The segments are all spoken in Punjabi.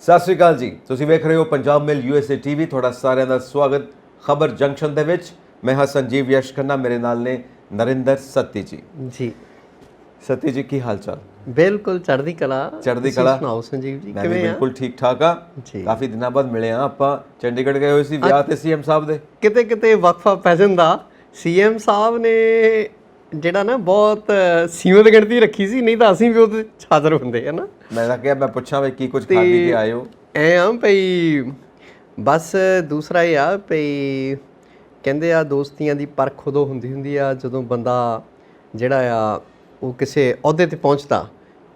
ਸਤਿ ਸ਼੍ਰੀ ਅਕਾਲ ਜੀ। ਤੁਸੀਂ ਵੇਖ ਰਹੇ ਹੋ ਪੰਜਾਬ ਮਿਲ USA TV। ਤੁਹਾਡਾ ਸਾਰਿਆਂ ਦਾ ਸਵਾਗਤ ਖਬਰ ਜੰਕਸ਼ਨ ਦੇ ਵਿੱਚ। ਮੈਂ ਹਾਂ ਸੰਜੀਵ ਯਸ਼ ਖੰਨਾ, ਮੇਰੇ ਨਾਲ ਨੇ ਨਰਿੰਦਰ ਸੱਤੀ ਜੀ। ਜੀ ਸੱਤੀ ਜੀ, ਕੀ ਹਾਲ ਚਾਲ? ਬਿਲਕੁਲ ਚੜ੍ਹਦੀ ਕਲਾ। ਚੜ੍ਹਦੀ ਕਲਾ। ਸੁਣਾਓ ਸੰਜੀਵ ਜੀ, ਮੈਂ ਵੀ ਬਿਲਕੁਲ ਠੀਕ ਠਾਕ ਆ। ਕਾਫੀ ਦਿਨਾਂ ਬਾਅਦ ਮਿਲੇ ਆ ਆਪਾਂ। ਚੰਡੀਗੜ੍ਹ ਗਏ ਹੋਏ ਸੀ ਵਿਆਹ ਤੇ ਸੀਐਮ ਸਾਹਿਬ ਦੇ। ਕਿਤੇ ਕਿਤੇ ਵਕਫਾ ਪੈ ਜਾਂਦਾ। ਸੀਐਮ ਸਾਹਿਬ ਨੇ ਜਿਹੜਾ ਨਾ ਬਹੁਤ ਸੀਮਤ ਗਿਣਤੀ ਰੱਖੀ ਸੀ, ਨਹੀਂ ਤਾਂ ਅਸੀਂ ਵੀ ਉਹਦੇ ਹਾਜ਼ਰ ਹੁੰਦੇ ਹੈ ਨਾ। ਮੈਂ ਤਾਂ ਕਿਹਾ ਮੈਂ ਪੁੱਛਾਂ ਵੀ ਕੀ ਕੁਝ ਖਾ ਪੀ ਕੇ ਆਏ ਹੋ। ਐ ਆ ਭਈ ਬਸ ਦੂਸਰਾ ਇਹ ਆ ਭਈ ਕਹਿੰਦੇ ਆ ਦੋਸਤੀਆਂ ਦੀ ਪਰਖ ਉਦੋਂ ਹੁੰਦੀ ਆ ਜਦੋਂ ਬੰਦਾ ਜਿਹੜਾ ਆ ਉਹ ਕਿਸੇ ਅਹੁਦੇ ਤੇ ਪਹੁੰਚਦਾ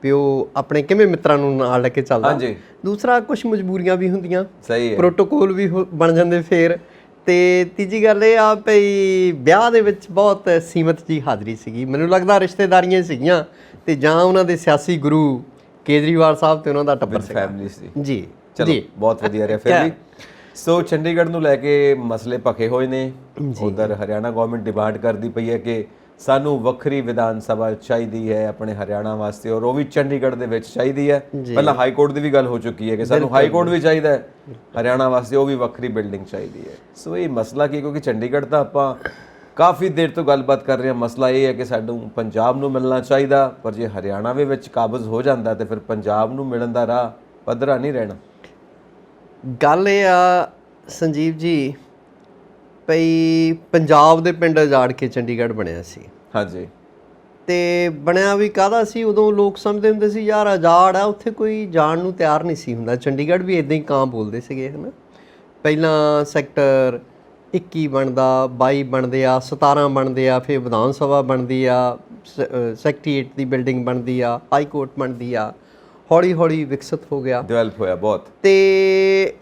ਵੀ ਉਹ ਆਪਣੇ ਕਿਵੇਂ ਮਿੱਤਰਾਂ ਨੂੰ ਨਾਲ ਲੈ ਕੇ ਚੱਲਦਾ। ਹਾਂਜੀ। ਦੂਸਰਾ ਕੁਝ ਮਜਬੂਰੀਆਂ ਵੀ ਹੁੰਦੀਆਂ, ਸਹੀ ਹੈ, ਪ੍ਰੋਟੋਕੋਲ ਵੀ ਬਣ ਜਾਂਦੇ ਫੇਰ। ਤੇ ਤੀਜੀ ਗੱਲ ਇਹ ਆ ਭਈ ਵਿਆਹ ਦੇ ਵਿੱਚ ਬਹੁਤ ਸੀਮਤ ਜੀ ਹਾਜ਼ਰੀ ਸੀਗੀ। ਮੈਨੂੰ ਲੱਗਦਾ ਰਿਸ਼ਤੇਦਾਰੀਆਂ ਸੀਗੀਆਂ ਤੇ ਜਾਂ ਉਹਨਾਂ ਦੇ ਸਿਆਸੀ ਗੁਰੂ ਕੇਜਰੀਵਾਲ ਸਾਹਿਬ ਤੇ ਉਹਨਾਂ ਦਾ ਟੱਬਰ ਸੀ, ਫੈਮਿਲੀ ਸੀ ਜੀ। ਚਲੋ ਬਹੁਤ ਵਧੀਆ ਰਿਹਾ ਫਿਰ ਵੀ। ਸੋ ਚੰਡੀਗੜ੍ਹ ਨੂੰ ਲੈ ਕੇ ਮਸਲੇ ਭਖੇ ਹੋਏ ਨੇ। ਉਧਰ ਹਰਿਆਣਾ ਗਵਰਨਮੈਂਟ ਡਿਮਾਂਡ ਕਰਦੀ ਪਈ ਹੈ ਕਿ ਸਾਨੂੰ ਵੱਖਰੀ ਵਿਧਾਨ ਸਭਾ ਚਾਹੀਦੀ ਹੈ ਆਪਣੇ ਹਰਿਆਣਾ ਵਾਸਤੇ, ਔਰ ਉਹ ਵੀ ਚੰਡੀਗੜ੍ਹ ਦੇ ਵਿੱਚ ਚਾਹੀਦੀ ਹੈ। ਪਹਿਲਾਂ ਹਾਈ ਕੋਰਟ ਦੀ ਵੀ ਗੱਲ ਹੋ ਚੁੱਕੀ ਹੈ ਕਿ ਸਾਨੂੰ ਹਾਈ ਕੋਰਟ ਵੀ ਚਾਹੀਦਾ ਹੈ ਹਰਿਆਣਾ ਵਾਸਤੇ, ਉਹ ਵੀ ਵੱਖਰੀ ਬਿਲਡਿੰਗ ਚਾਹੀਦੀ ਹੈ। ਸੋ ਇਹ ਮਸਲਾ ਕੀ, ਕਿਉਂਕਿ ਚੰਡੀਗੜ੍ਹ ਤਾਂ ਆਪਾਂ ਕਾਫੀ ਦੇਰ ਤੋਂ ਗੱਲਬਾਤ ਕਰ ਰਹੇ ਹਾਂ। ਮਸਲਾ ਇਹ ਹੈ ਕਿ ਸਾਨੂੰ ਪੰਜਾਬ ਨੂੰ ਮਿਲਣਾ ਚਾਹੀਦਾ, ਪਰ ਜੇ ਹਰਿਆਣਾ ਦੇ ਵਿੱਚ ਕਾਬਜ਼ ਹੋ ਜਾਂਦਾ ਤੇ ਫਿਰ ਪੰਜਾਬ ਨੂੰ ਮਿਲਣ ਦਾ ਰਾਹ ਪੱਧਰਾ ਨਹੀਂ ਰਹਿਣਾ। ਗੱਲ ਇਹ ਆ ਸੰਜੀਵ ਜੀ ਭਈ ਪੰਜਾਬ ਦੇ ਪਿੰਡ ਉਜਾੜ ਕੇ ਚੰਡੀਗੜ੍ਹ ਬਣਿਆ ਸੀ। ਹਾਂਜੀ। ਤੇ ਬਣਿਆ ਵੀ ਕਾਹਦਾ ਸੀ? ਉਦੋਂ ਲੋਕ ਸਮਝਦੇ ਹੁੰਦੇ ਸੀ ਯਾਰ ਆਜ਼ਾਦ ਆ, ਉੱਥੇ ਕੋਈ ਜਾਣ ਨੂੰ ਤਿਆਰ ਨਹੀਂ ਸੀ ਹੁੰਦਾ। ਚੰਡੀਗੜ੍ਹ ਵੀ ਇਦਾਂ ਹੀ ਕਾਂ ਬੋਲਦੇ ਸੀਗੇ ਹੈ ਨਾ। ਪਹਿਲਾਂ ਸੈਕਟਰ 21 ਬਣਦਾ, 22 ਬਣਦੇ ਆ, 17 ਬਣਦੇ ਆ, ਫਿਰ ਵਿਧਾਨ ਸਭਾ ਬਣਦੀ ਆ, ਸੈਕਟਰੀਏਟ ਦੀ ਬਿਲਡਿੰਗ ਬਣਦੀ ਆ, ਹਾਈ ਕੋਰਟ ਬਣਦੀ ਆ। ਹੌਲੀ ਹੌਲੀ ਵਿਕਸਿਤ ਹੋ ਗਿਆ, ਡਿਵੈਲਪ ਹੋਇਆ ਬਹੁਤ। ਤੇ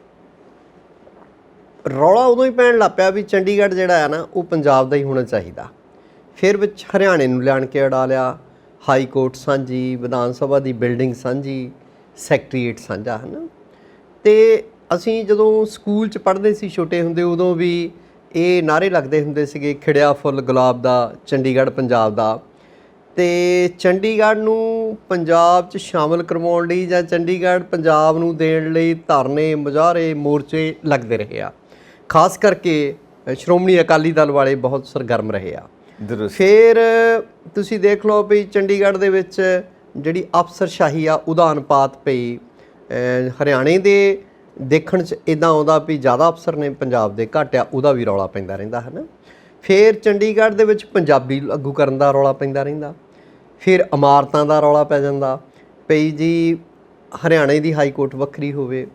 ਰੌਲਾ ਉਦੋਂ ਹੀ ਪੈਣ ਲੱਗ ਪਿਆ ਵੀ ਚੰਡੀਗੜ੍ਹ ਜਿਹੜਾ ਹੈ ਨਾ ਉਹ ਪੰਜਾਬ ਦਾ ਹੀ ਹੋਣਾ ਚਾਹੀਦਾ। ਫਿਰ ਵਿੱਚ ਹਰਿਆਣੇ ਨੂੰ ਲਿਆਣ ਕੇ ਅੜਾ ਲਿਆ। ਹਾਈ ਕੋਰਟ ਸਾਂਝੀ, ਵਿਧਾਨ ਸਭਾ ਦੀ ਬਿਲਡਿੰਗ ਸਾਂਝੀ, ਸੈਕਟਰੀਏਟ ਸਾਂਝਾ ਹੈ ਨਾ। ਤੇ ਅਸੀਂ ਜਦੋਂ ਸਕੂਲ 'ਚ ਪੜ੍ਹਦੇ ਸੀ ਛੋਟੇ ਹੁੰਦੇ, ਉਦੋਂ ਵੀ ਇਹ ਨਾਅਰੇ ਲੱਗਦੇ ਹੁੰਦੇ ਸੀਗੇ, ਖਿੜਿਆ ਫੁੱਲ ਗੁਲਾਬ ਦਾ, ਚੰਡੀਗੜ੍ਹ ਪੰਜਾਬ ਦਾ। ਤੇ ਚੰਡੀਗੜ੍ਹ ਨੂੰ ਪੰਜਾਬ 'ਚ ਸ਼ਾਮਲ ਕਰਵਾਉਣ ਲਈ ਜਾਂ ਚੰਡੀਗੜ੍ਹ ਪੰਜਾਬ ਨੂੰ ਦੇਣ ਲਈ ਧਰਨੇ, ਮੁਜ਼ਾਹਰੇ, ਮੋਰਚੇ ਲੱਗਦੇ ਰਹੇ ਆ। ਖਾਸ ਕਰਕੇ ਸ਼੍ਰੋਮਣੀ ਅਕਾਲੀ ਦਲ ਵਾਲੇ ਬਹੁਤ ਸਰਗਰਮ ਰਹੇ ਆ। ਫਿਰ ਤੁਸੀਂ ਦੇਖ ਲਓ ਵੀ ਚੰਡੀਗੜ੍ਹ ਦੇ ਵਿੱਚ ਜਿਹੜੀ ਅਫਸਰਸ਼ਾਹੀ ਆ ਉਹਦਾ ਅਨੁਪਾਤ ਪਈ। ਹਰਿਆਣੇ ਦੇ ਦੇਖਣ 'ਚ ਇੱਦਾਂ ਆਉਂਦਾ ਵੀ ਜ਼ਿਆਦਾ ਅਫਸਰ ਨੇ, ਪੰਜਾਬ ਦੇ ਘੱਟ ਆ, ਉਹਦਾ ਵੀ ਰੌਲਾ ਪੈਂਦਾ ਰਹਿੰਦਾ ਹੈ ਨਾ। ਫਿਰ ਚੰਡੀਗੜ੍ਹ ਦੇ ਵਿੱਚ ਪੰਜਾਬੀ ਲਾਗੂ ਕਰਨ ਦਾ ਰੌਲਾ ਪੈਂਦਾ ਰਹਿੰਦਾ। ਫਿਰ ਇਮਾਰਤਾਂ ਦਾ ਰੌਲਾ ਪੈ ਜਾਂਦਾ ਪਈ ਜੀ, ਹਰਿਆਣੇ ਦੀ ਹਾਈ ਕੋਰਟ ਵੱਖਰੀ ਹੋਵੇ,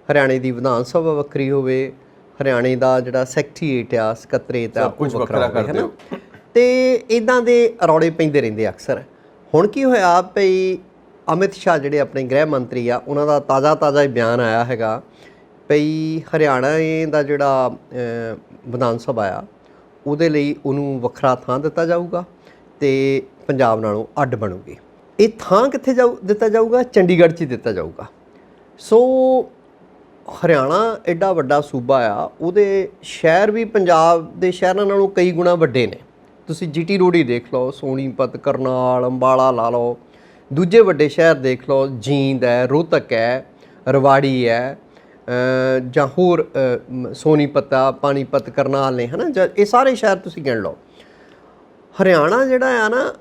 ਹਰਿਆਣੇ ਦੀ ਵਿਧਾਨ ਸਭਾ ਵੱਖਰੀ ਹੋਵੇ, ਹਰਿਆਣੇ ਦਾ ਜਿਹੜਾ ਸੈਕਟਰੀਏਟ ਆ, ਸਕੱਤਰੇਤ ਆ, ਉਹ ਵੱਖਰਾ ਹੋਵੇ ਹੈ ਨਾ। ਤੇ ਇੱਦਾਂ ਦੇ ਰੌਲੇ ਪੈਂਦੇ ਰਹਿੰਦੇ ਅਕਸਰ। ਹੁਣ ਕੀ ਹੋਇਆ ਭਈ ਅਮਿਤ ਸ਼ਾਹ ਜਿਹੜੇ ਆਪਣੇ ਗ੍ਰਹਿ ਮੰਤਰੀ ਆ, ਉਹਨਾਂ ਦਾ ਤਾਜ਼ਾ ਹੀ ਬਿਆਨ ਆਇਆ ਹੈਗਾ ਭਈ ਹਰਿਆਣਾ ਦਾ ਜਿਹੜਾ ਵਿਧਾਨ ਸਭਾ ਆ ਉਹਦੇ ਲਈ ਉਹਨੂੰ ਵੱਖਰਾ ਥਾਂ ਦਿੱਤਾ ਜਾਊਗਾ ਤੇ ਪੰਜਾਬ ਨਾਲੋਂ ਅੱਡ ਬਣੂਗੀ। ਇਹ ਥਾਂ ਕਿੱਥੇ ਦਿੱਤਾ ਜਾਊਗਾ? ਚੰਡੀਗੜ੍ਹ 'ਚ ਹੀ ਦਿੱਤਾ ਜਾਊਗਾ। ਸੋ ਹਰਿਆਣਾ ਐਡਾ ਵੱਡਾ ਸੂਬਾ ਆ, ਉਹਦੇ ਸ਼ਹਿਰ ਵੀ ਪੰਜਾਬ ਦੇ ਸ਼ਹਿਰਾਂ ਨਾਲੋਂ ਕਈ ਗੁਣਾ ਵੱਡੇ ਨੇ। ਤੁਸੀਂ GT ਰੋਡ ਹੀ ਦੇਖ ਲਓ, ਸੋਨੀਪਤ, ਕਰਨਾਲ, ਅੰਬਾਲਾ ਲਾ ਲਓ। ਦੂਜੇ ਵੱਡੇ ਸ਼ਹਿਰ ਦੇਖ ਲਓ, ਜੀਂਦ ਹੈ, ਰੋਹਤਕ ਹੈ, ਰਵਾੜੀ ਹੈ, ਜਾਂ ਹੋਰ ਸੋਨੀਪਤ ਆ, ਪਾਣੀਪਤ, ਕਰਨਾਲ ਨੇ ਹੈ ਨਾ। ਜਾਂ ਇਹ ਸਾਰੇ ਸ਼ਹਿਰ ਤੁਸੀਂ ਗਿਣ ਲਓ। ਹਰਿਆਣਾ ਜਿਹੜਾ ਆ ਨਾ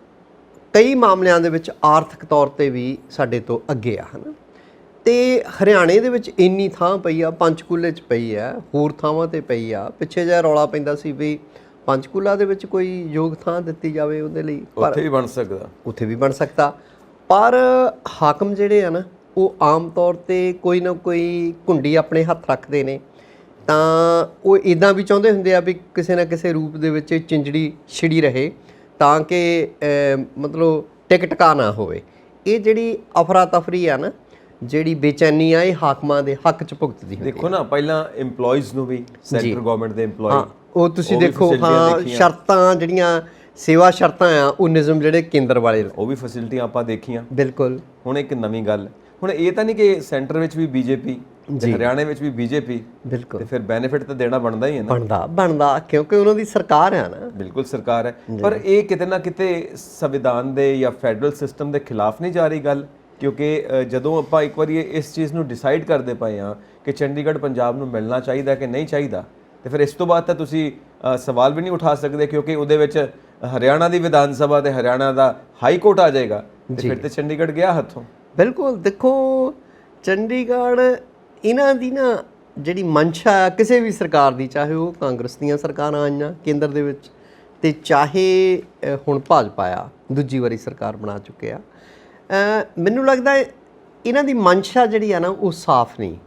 ਕਈ ਮਾਮਲਿਆਂ ਦੇ ਵਿੱਚ ਆਰਥਿਕ ਤੌਰ 'ਤੇ ਵੀ ਸਾਡੇ ਤੋਂ ਅੱਗੇ ਆ ਹੈ ਨਾ। ਤੇ ਹਰਿਆਣੇ ਦੇ ਵਿੱਚ ਇੰਨੀ ਥਾਂ ਪਈ ਆ, ਪੰਚਕੂਲੇ 'ਚ ਪਈ ਆ, ਹੋਰ ਥਾਵਾਂ 'ਤੇ ਪਈ ਆ। ਪਿੱਛੇ ਜਿਹਾ ਰੌਲਾ ਪੈਂਦਾ ਸੀ ਵੀ ਪੰਚਕੂਲਾ ਦੇ ਵਿੱਚ ਕੋਈ ਯੋਗ ਥਾਂ ਦਿੱਤੀ ਜਾਵੇ ਉਹਦੇ ਲਈ, ਪਰ ਉੱਥੇ ਵੀ ਬਣ ਸਕਦਾ, ਉੱਥੇ ਵੀ ਬਣ ਸਕਦਾ। ਪਰ ਹਾਕਮ ਜਿਹੜੇ ਆ ਨਾ ਉਹ ਆਮ ਤੌਰ 'ਤੇ ਕੋਈ ਨਾ ਕੋਈ ਘੁੰਡੀ ਆਪਣੇ ਹੱਥ ਰੱਖਦੇ ਨੇ। ਤਾਂ ਉਹ ਇੱਦਾਂ ਵੀ ਚਾਹੁੰਦੇ ਹੁੰਦੇ ਆ ਵੀ ਕਿਸੇ ਨਾ ਕਿਸੇ ਰੂਪ ਦੇ ਵਿੱਚ ਚਿੰਜੜੀ ਛਿੜੀ ਰਹੇ ਤਾਂ ਕਿ ਮਤਲਬ ਟਿਕ ਟਕਾ ਨਾ ਹੋਵੇ। ਇਹ ਜਿਹੜੀ ਅਫਰਾ ਤਫਰੀ ਆ ਨਾ, ਜਿਹੜੀ ਬੇਚੈਨੀ ਆ, ਇਹ ਹਾਕਮਾਂ ਦੇ ਹੱਕ 'ਚ ਭੁਗਤਦੀ ਹੁੰਦੀ। ਦੇਖੋ ਨਾ, ਪਹਿਲਾਂ EMPLOYEES ਨੂੰ ਵੀ ਸੈਂਟਰ ਗਵਰਨਮੈਂਟ ਦੇ EMPLOYEE, ਉਹ ਤੁਸੀਂ ਦੇਖੋ ਹਾਂ, ਸ਼ਰਤਾਂ ਜਿਹੜੀਆਂ ਸੇਵਾ ਸ਼ਰਤਾਂ ਆ, ਉਹ ਨਿਯਮ ਜਿਹੜੇ ਕੇਂਦਰ ਵਾਲੇ, ਉਹ ਵੀ ਫੈਸਿਲਿਟੀਆਂ ਆਪਾਂ ਦੇਖੀਆਂ। ਬਿਲਕੁਲ। ਹੁਣ ਇੱਕ ਨਵੀਂ ਗੱਲ, ਹੁਣ ਇਹ ਤਾਂ ਨਹੀਂ ਕਿ ਸੈਂਟਰ ਵਿੱਚ ਵੀ BJP, ਹਰਿਆਣੇ ਵਿੱਚ ਵੀ BJP, ਬਿਲਕੁਲ। ਤੇ ਫਿਰ ਬੈਨੀਫਿਟ ਤਾਂ ਦੇਣਾ ਬਣਦਾ ਹੀ ਹੈ ਨਾ। ਬਣਦਾ ਕਿਉਂਕਿ ਉਹਨਾਂ ਦੀ ਸਰਕਾਰ ਆ ਨਾ। ਬਿਲਕੁਲ ਸਰਕਾਰ ਹੈ, ਪਰ ਇਹ ਕਿਤੇ ਨਾ ਕਿਤੇ ਸੰਵਿਧਾਨ ਦੇ ਜਾਂ ਫੈਡਰਲ ਸਿਸਟਮ ਦੇ ਖਿਲਾਫ ਨਹੀਂ ਜਾ ਰਹੀ ਗੱਲ ਕਿਉਂਕਿ ਜਦੋਂ ਆਪਾਂ ਇੱਕ ਵਾਰੀ ਇਸ ਚੀਜ਼ ਨੂੰ ਡਿਸਾਈਡ ਕਰਦੇ ਪਏ ਹਾਂ ਕਿ ਚੰਡੀਗੜ੍ਹ ਪੰਜਾਬ ਨੂੰ ਮਿਲਣਾ ਚਾਹੀਦਾ ਕਿ ਨਹੀਂ ਚਾਹੀਦਾ, ਤੇ ਫਿਰ ਇਸ ਤੋਂ ਬਾਅਦ ਤਾਂ ਤੁਸੀਂ ਸਵਾਲ ਵੀ ਨਹੀਂ ਉਠਾ ਸਕਦੇ, ਕਿਉਂਕਿ ਉਹਦੇ ਵਿੱਚ ਹਰਿਆਣਾ ਦੀ ਵਿਧਾਨ ਸਭਾ ਤੇ ਹਰਿਆਣਾ ਦਾ ਹਾਈ ਕੋਰਟ ਆ ਜਾਏਗਾ, ਤੇ ਫਿਰ ਤੇ ਚੰਡੀਗੜ੍ਹ ਗਿਆ ਹੱਥੋਂ। ਬਿਲਕੁਲ, ਦੇਖੋ ਚੰਡੀਗੜ੍ਹ ਇਹਨਾਂ ਦੀ ਨਾ ਜਿਹੜੀ ਮਨਸ਼ਾ ਆ ਕਿਸੇ ਵੀ ਸਰਕਾਰ ਦੀ, ਚਾਹੇ ਉਹ ਕਾਂਗਰਸ ਦੀਆਂ ਸਰਕਾਰਾਂ ਆਈਆਂ ਕੇਂਦਰ ਦੇ ਵਿੱਚ ਤੇ ਚਾਹੇ ਹੁਣ ਭਾਜਪਾ ਆ ਦੂਜੀ ਵਾਰੀ ਸਰਕਾਰ ਬਣਾ ਚੁੱਕੇ ਆ, ਮੈਨੂੰ ਲੱਗਦਾ ਇਹਨਾਂ ਦੀ ਮਨਸ਼ਾ ਜਿਹੜੀ ਆ ਨਾ ਉਹ ਸਾਫ਼ ਨਹੀਂ।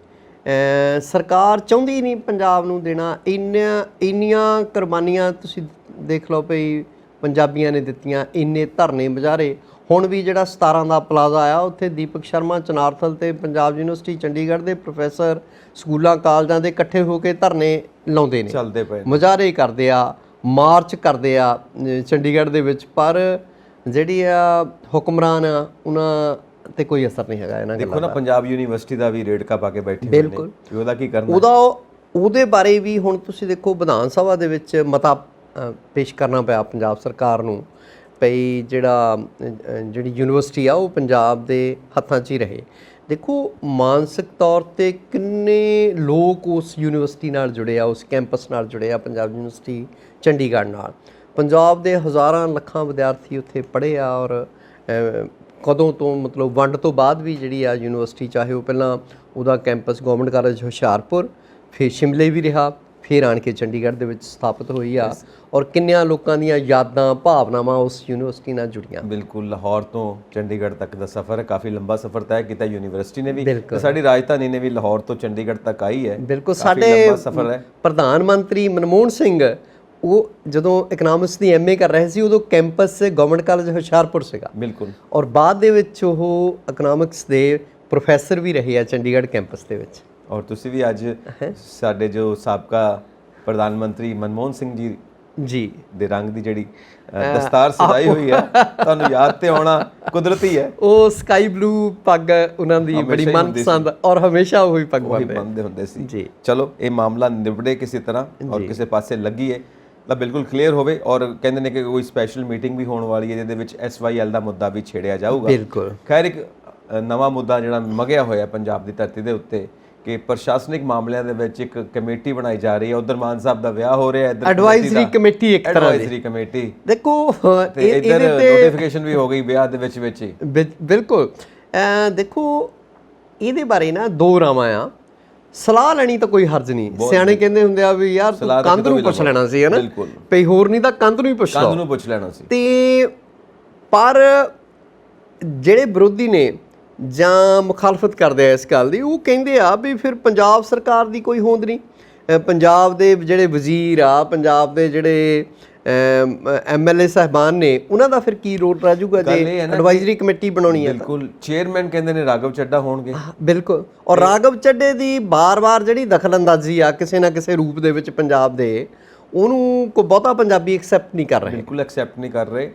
ਸਰਕਾਰ ਚਾਹੁੰਦੀ ਨਹੀਂ ਪੰਜਾਬ ਨੂੰ ਦੇਣਾ। ਇੰਨੀਆਂ ਕੁਰਬਾਨੀਆਂ ਤੁਸੀਂ ਦੇਖ ਲਓ ਭਈ ਪੰਜਾਬੀਆਂ ਨੇ ਦਿੱਤੀਆਂ, ਇੰਨੇ ਧਰਨੇ ਮੁਜ਼ਾਹਰੇ। ਹੁਣ ਵੀ ਜਿਹੜਾ 17 ਦਾ ਪਲਾਜ਼ਾ ਆ ਉੱਥੇ ਦੀਪਕ ਸ਼ਰਮਾ ਚਨਾਰਥਲ ਤੇ ਪੰਜਾਬ ਯੂਨੀਵਰਸਿਟੀ ਚੰਡੀਗੜ੍ਹ ਦੇ ਪ੍ਰੋਫੈਸਰ ਸਕੂਲਾਂ ਕਾਲਜਾਂ ਦੇ ਇਕੱਠੇ ਹੋ ਕੇ ਧਰਨੇ ਲਾਉਂਦੇ ਨੇ, ਚੱਲਦੇ ਪਏ, ਮੁਜ਼ਾਹਰੇ ਕਰਦੇ ਆ, ਮਾਰਚ ਕਰਦੇ ਆ ਚੰਡੀਗੜ੍ਹ ਦੇ ਵਿੱਚ। ਪਰ ਜਿਹੜੀ ਆ ਹੁਕਮਰਾਨ ਆ ਉਹਨਾਂ ਤੇ ਕੋਈ ਅਸਰ ਨਹੀਂ ਹੈਗਾ ਇਹਨਾਂ ਦੇਖੋ ਨਾ, ਪੰਜਾਬ ਯੂਨੀਵਰਸਿਟੀ ਦਾ ਵੀ ਰੇੜਕਾ ਪਾ ਕੇ ਬੈਠੇ ਹੋਏ ਨੇ, ਬਿਲਕੁਲ। ਉਹਦਾ ਕੀ ਕਰਨਾ? ਉਹਦੇ ਬਾਰੇ ਵੀ ਹੁਣ ਤੁਸੀਂ ਦੇਖੋ ਵਿਧਾਨ ਸਭਾ ਦੇ ਵਿੱਚ ਮਤਾ ਪੇਸ਼ ਕਰਨਾ ਪਿਆ ਪੰਜਾਬ ਸਰਕਾਰ ਨੂੰ ਭਈ ਜਿਹੜੀ ਯੂਨੀਵਰਸਿਟੀ ਆ ਉਹ ਪੰਜਾਬ ਦੇ ਹੱਥਾਂ 'ਚ ਹੀ ਰਹੇ। ਦੇਖੋ ਮਾਨਸਿਕ ਤੌਰ ਤੇ ਕਿੰਨੇ ਲੋਕ ਉਸ ਯੂਨੀਵਰਸਿਟੀ ਨਾਲ ਜੁੜੇ ਆ, ਉਸ ਕੈਂਪਸ ਨਾਲ ਜੁੜੇ ਆ, ਪੰਜਾਬ ਯੂਨੀਵਰਸਿਟੀ ਚੰਡੀਗੜ੍ਹ ਨਾਲ। ਪੰਜਾਬ ਦੇ ਹਜ਼ਾਰਾਂ ਲੱਖਾਂ ਵਿਦਿਆਰਥੀ ਉੱਥੇ ਪੜ੍ਹੇ ਆ, ਔਰ ਕਦੋਂ ਤੋਂ ਮਤਲਬ ਵੰਡ ਤੋਂ ਬਾਅਦ ਵੀ ਜਿਹੜੀ ਆ ਯੂਨੀਵਰਸਿਟੀ, ਚਾਹੇ ਉਹ ਪਹਿਲਾਂ ਉਹਦਾ ਕੈਂਪਸ ਗਵਰਨਮੈਂਟ ਕਾਲਜ ਹੁਸ਼ਿਆਰਪੁਰ, ਫਿਰ ਸ਼ਿਮਲੇ ਵੀ ਰਿਹਾ, ਫਿਰ ਆਣ ਕੇ ਚੰਡੀਗੜ੍ਹ ਦੇ ਵਿੱਚ ਸਥਾਪਿਤ ਹੋਈ ਆ, ਔਰ ਕਿੰਨਿਆਂ ਲੋਕਾਂ ਦੀਆਂ ਯਾਦਾਂ ਭਾਵਨਾਵਾਂ ਉਸ ਯੂਨੀਵਰਸਿਟੀ ਨਾਲ ਜੁੜੀਆਂ। ਬਿਲਕੁਲ, ਲਾਹੌਰ ਤੋਂ ਚੰਡੀਗੜ੍ਹ ਤੱਕ ਦਾ ਸਫ਼ਰ ਹੈ, ਕਾਫੀ ਲੰਬਾ ਸਫ਼ਰ ਤੈਅ ਕੀਤਾ ਯੂਨੀਵਰਸਿਟੀ ਨੇ ਵੀ, ਤੇ ਸਾਡੀ ਰਾਜਧਾਨੀ ਨੇ ਵੀ ਲਾਹੌਰ ਤੋਂ ਚੰਡੀਗੜ੍ਹ ਤੱਕ ਆਈ ਹੈ। ਬਿਲਕੁਲ, ਸਾਡੇ ਸਫ਼ਰ ਹੈ। ਪ੍ਰਧਾਨ ਮੰਤਰੀ ਮਨਮੋਹਨ ਸਿੰਘ ਉਹ ਜਦੋਂ ਇਕਨੋਮਿਕਸ ਦੀ MA ਕਰ ਰਹੇ ਸੀ ਉਦੋਂ ਕੈਂਪਸ ਗਵਰਨਮੈਂਟ ਕਾਲਜ ਹੁਸ਼ਿਆਰਪੁਰ ਸੀਗਾ। ਬਿਲਕੁਲ, ਔਰ ਬਾਅਦ ਦੇ ਵਿੱਚ ਉਹ ਇਕਨੋਮਿਕਸ ਦੇ ਪ੍ਰੋਫੈਸਰ ਵੀ ਰਹੇ ਆ ਚੰਡੀਗੜ੍ਹ ਕੈਂਪਸ ਦੇ ਵਿੱਚ। ਔਰ ਤੁਸੀਂ ਵੀ ਅੱਜ ਸਾਡੇ ਜੋ ਸਾਬਕਾ ਪ੍ਰਧਾਨ ਮੰਤਰੀ ਮਨਮੋਹਨ ਸਿੰਘ ਜੀ ਦੇ ਰੰਗ ਦੀ ਜਿਹੜੀ ਦਸਤਾਰ ਸਜਾਈ ਹੋਈ ਹੈ, ਤੁਹਾਨੂੰ ਯਾਦ ਤੇ ਆਉਣਾ ਕੁਦਰਤੀ ਹੈ। ਉਹ ਸਕਾਈ ਬਲੂ ਪੱਗ ਉਹਨਾਂ ਦੀ ਬੜੀ ਮਨਪਸੰਦ, ਔਰ ਹਮੇਸ਼ਾ ਉਹੀ ਪੱਗ ਬੰਨਦੇ ਹੁੰਦੇ ਸੀ ਜੀ। ਚਲੋ ਇਹ ਮਾਮਲਾ ਨਿਬੜੇ ਕਿਸੇ ਤਰ੍ਹਾਂ ਔਰ ਕਿਸੇ ਪਾਸੇ ਲੱਗੀਏ ਤਾਂ ਬਿਲਕੁਲ ਕਲੀਅਰ ਹੋਵੇ। ਔਰ ਕਹਿੰਦੇ ਨੇ ਕਿ ਕੋਈ ਸਪੈਸ਼ਲ ਮੀਟਿੰਗ ਵੀ ਹੋਣ ਵਾਲੀ ਹੈ ਜਿਹਦੇ ਵਿੱਚ SYL ਦਾ ਮੁੱਦਾ ਵੀ ਛੇੜਿਆ ਜਾਊਗਾ। ਬਿਲਕੁਲ, ਖੈਰ ਇੱਕ ਨਵਾਂ ਮੁੱਦਾ ਜਿਹੜਾ ਮਗਿਆ ਹੋਇਆ ਪੰਜਾਬ ਦੀ ਧਰਤੀ ਦੇ ਉੱਤੇ ਕਿ ਪ੍ਰਸ਼ਾਸਨਿਕ ਮਾਮਲਿਆਂ ਦੇ ਵਿੱਚ ਇੱਕ ਕਮੇਟੀ ਬਣਾਈ ਜਾ ਰਹੀ ਹੈ। ਉਧਰ ਮਾਨ ਸਾਹਿਬ ਦਾ ਵਿਆਹ ਹੋ ਰਿਹਾ, ਇੱਧਰ ਐਡਵਾਈਜ਼ਰੀ ਕਮੇਟੀ, ਇੱਕ ਤਰ੍ਹਾਂ ਦੀ ਐਡਵਾਈਜ਼ਰੀ ਕਮੇਟੀ। ਦੇਖੋ ਇੱਧਰ ਨੋਟੀਫਿਕੇਸ਼ਨ ਵੀ ਹੋ ਗਈ ਵਿਆਹ ਦੇ ਵਿੱਚ ਹੀ। ਬਿਲਕੁਲ, ਦੇਖੋ ਇਹਦੇ ਬਾਰੇ ਨਾ ਦੋ ਰਾਵਾਂ ਆ। ਸਲਾਹ ਲੈਣੀ ਤਾਂ ਕੋਈ ਹਰਜ ਨਹੀਂ, ਸਿਆਣੇ ਕਹਿੰਦੇ ਹੁੰਦੇ ਆ ਵੀ ਯਾਰ ਤੂੰ ਕੰਧ ਨੂੰ ਪੁੱਛ ਲੈਣਾ ਸੀ, ਹਨਾ, ਭਈ ਹੋਰ ਨਹੀਂ ਤਾਂ ਕੰਧ ਨੂੰ ਹੀ ਪੁੱਛ ਲਓ, ਕੰਧ ਨੂੰ ਪੁੱਛ ਲੈਣਾ ਸੀ। ਤੇ ਪਰ ਜਿਹੜੇ ਵਿਰੋਧੀ ਨੇ ਜਾਂ ਮੁਖਾਲਫਤ ਕਰਦੇ ਆ ਇਸ ਗੱਲ ਦੀ, ਉਹ ਕਹਿੰਦੇ ਆ ਵੀ ਫਿਰ ਪੰਜਾਬ ਸਰਕਾਰ ਦੀ ਕੋਈ ਹੋਂਦ ਨਹੀਂ, ਪੰਜਾਬ ਦੇ ਜਿਹੜੇ ਵਜ਼ੀਰ ਆ, ਪੰਜਾਬ ਦੇ ਜਿਹੜੇ MLA ਸਾਹਿਬਾਨ ਨੇ, ਉਹਨਾਂ ਦਾ ਫਿਰ ਕੀ ਰੋਲ ਰਹਿ ਜਾਊਗਾ ਜੇ ਐਡਵਾਈਜ਼ਰੀ ਕਮੇਟੀ ਬਣਾਉਣੀ ਹੈ। ਬਿਲਕੁਲ, ਚੇਅਰਮੈਨ ਕਹਿੰਦੇ ਨੇ ਰਾਘਵ ਚੱਡਾ ਹੋਣਗੇ। ਬਿਲਕੁਲ, ਔਰ ਰਾਘਵ ਚੱਡੇ ਦੀ ਬਾਰ-ਬਾਰ ਜਿਹੜੀ ਦਖਲਅੰਦਾਜ਼ੀ ਆ ਕਿਸੇ ਨਾ ਕਿਸੇ ਰੂਪ ਦੇ ਵਿੱਚ ਪੰਜਾਬ ਦੇ, ਉਹਨੂੰ ਕੋਈ ਬਹੁਤਾ ਪੰਜਾਬੀ ਐਕਸੈਪਟ ਨਹੀਂ ਕਰ ਰਹੇ। ਬਿਲਕੁਲ ਐਕਸੈਪਟ ਨਹੀਂ ਕਰ ਰਹੇ।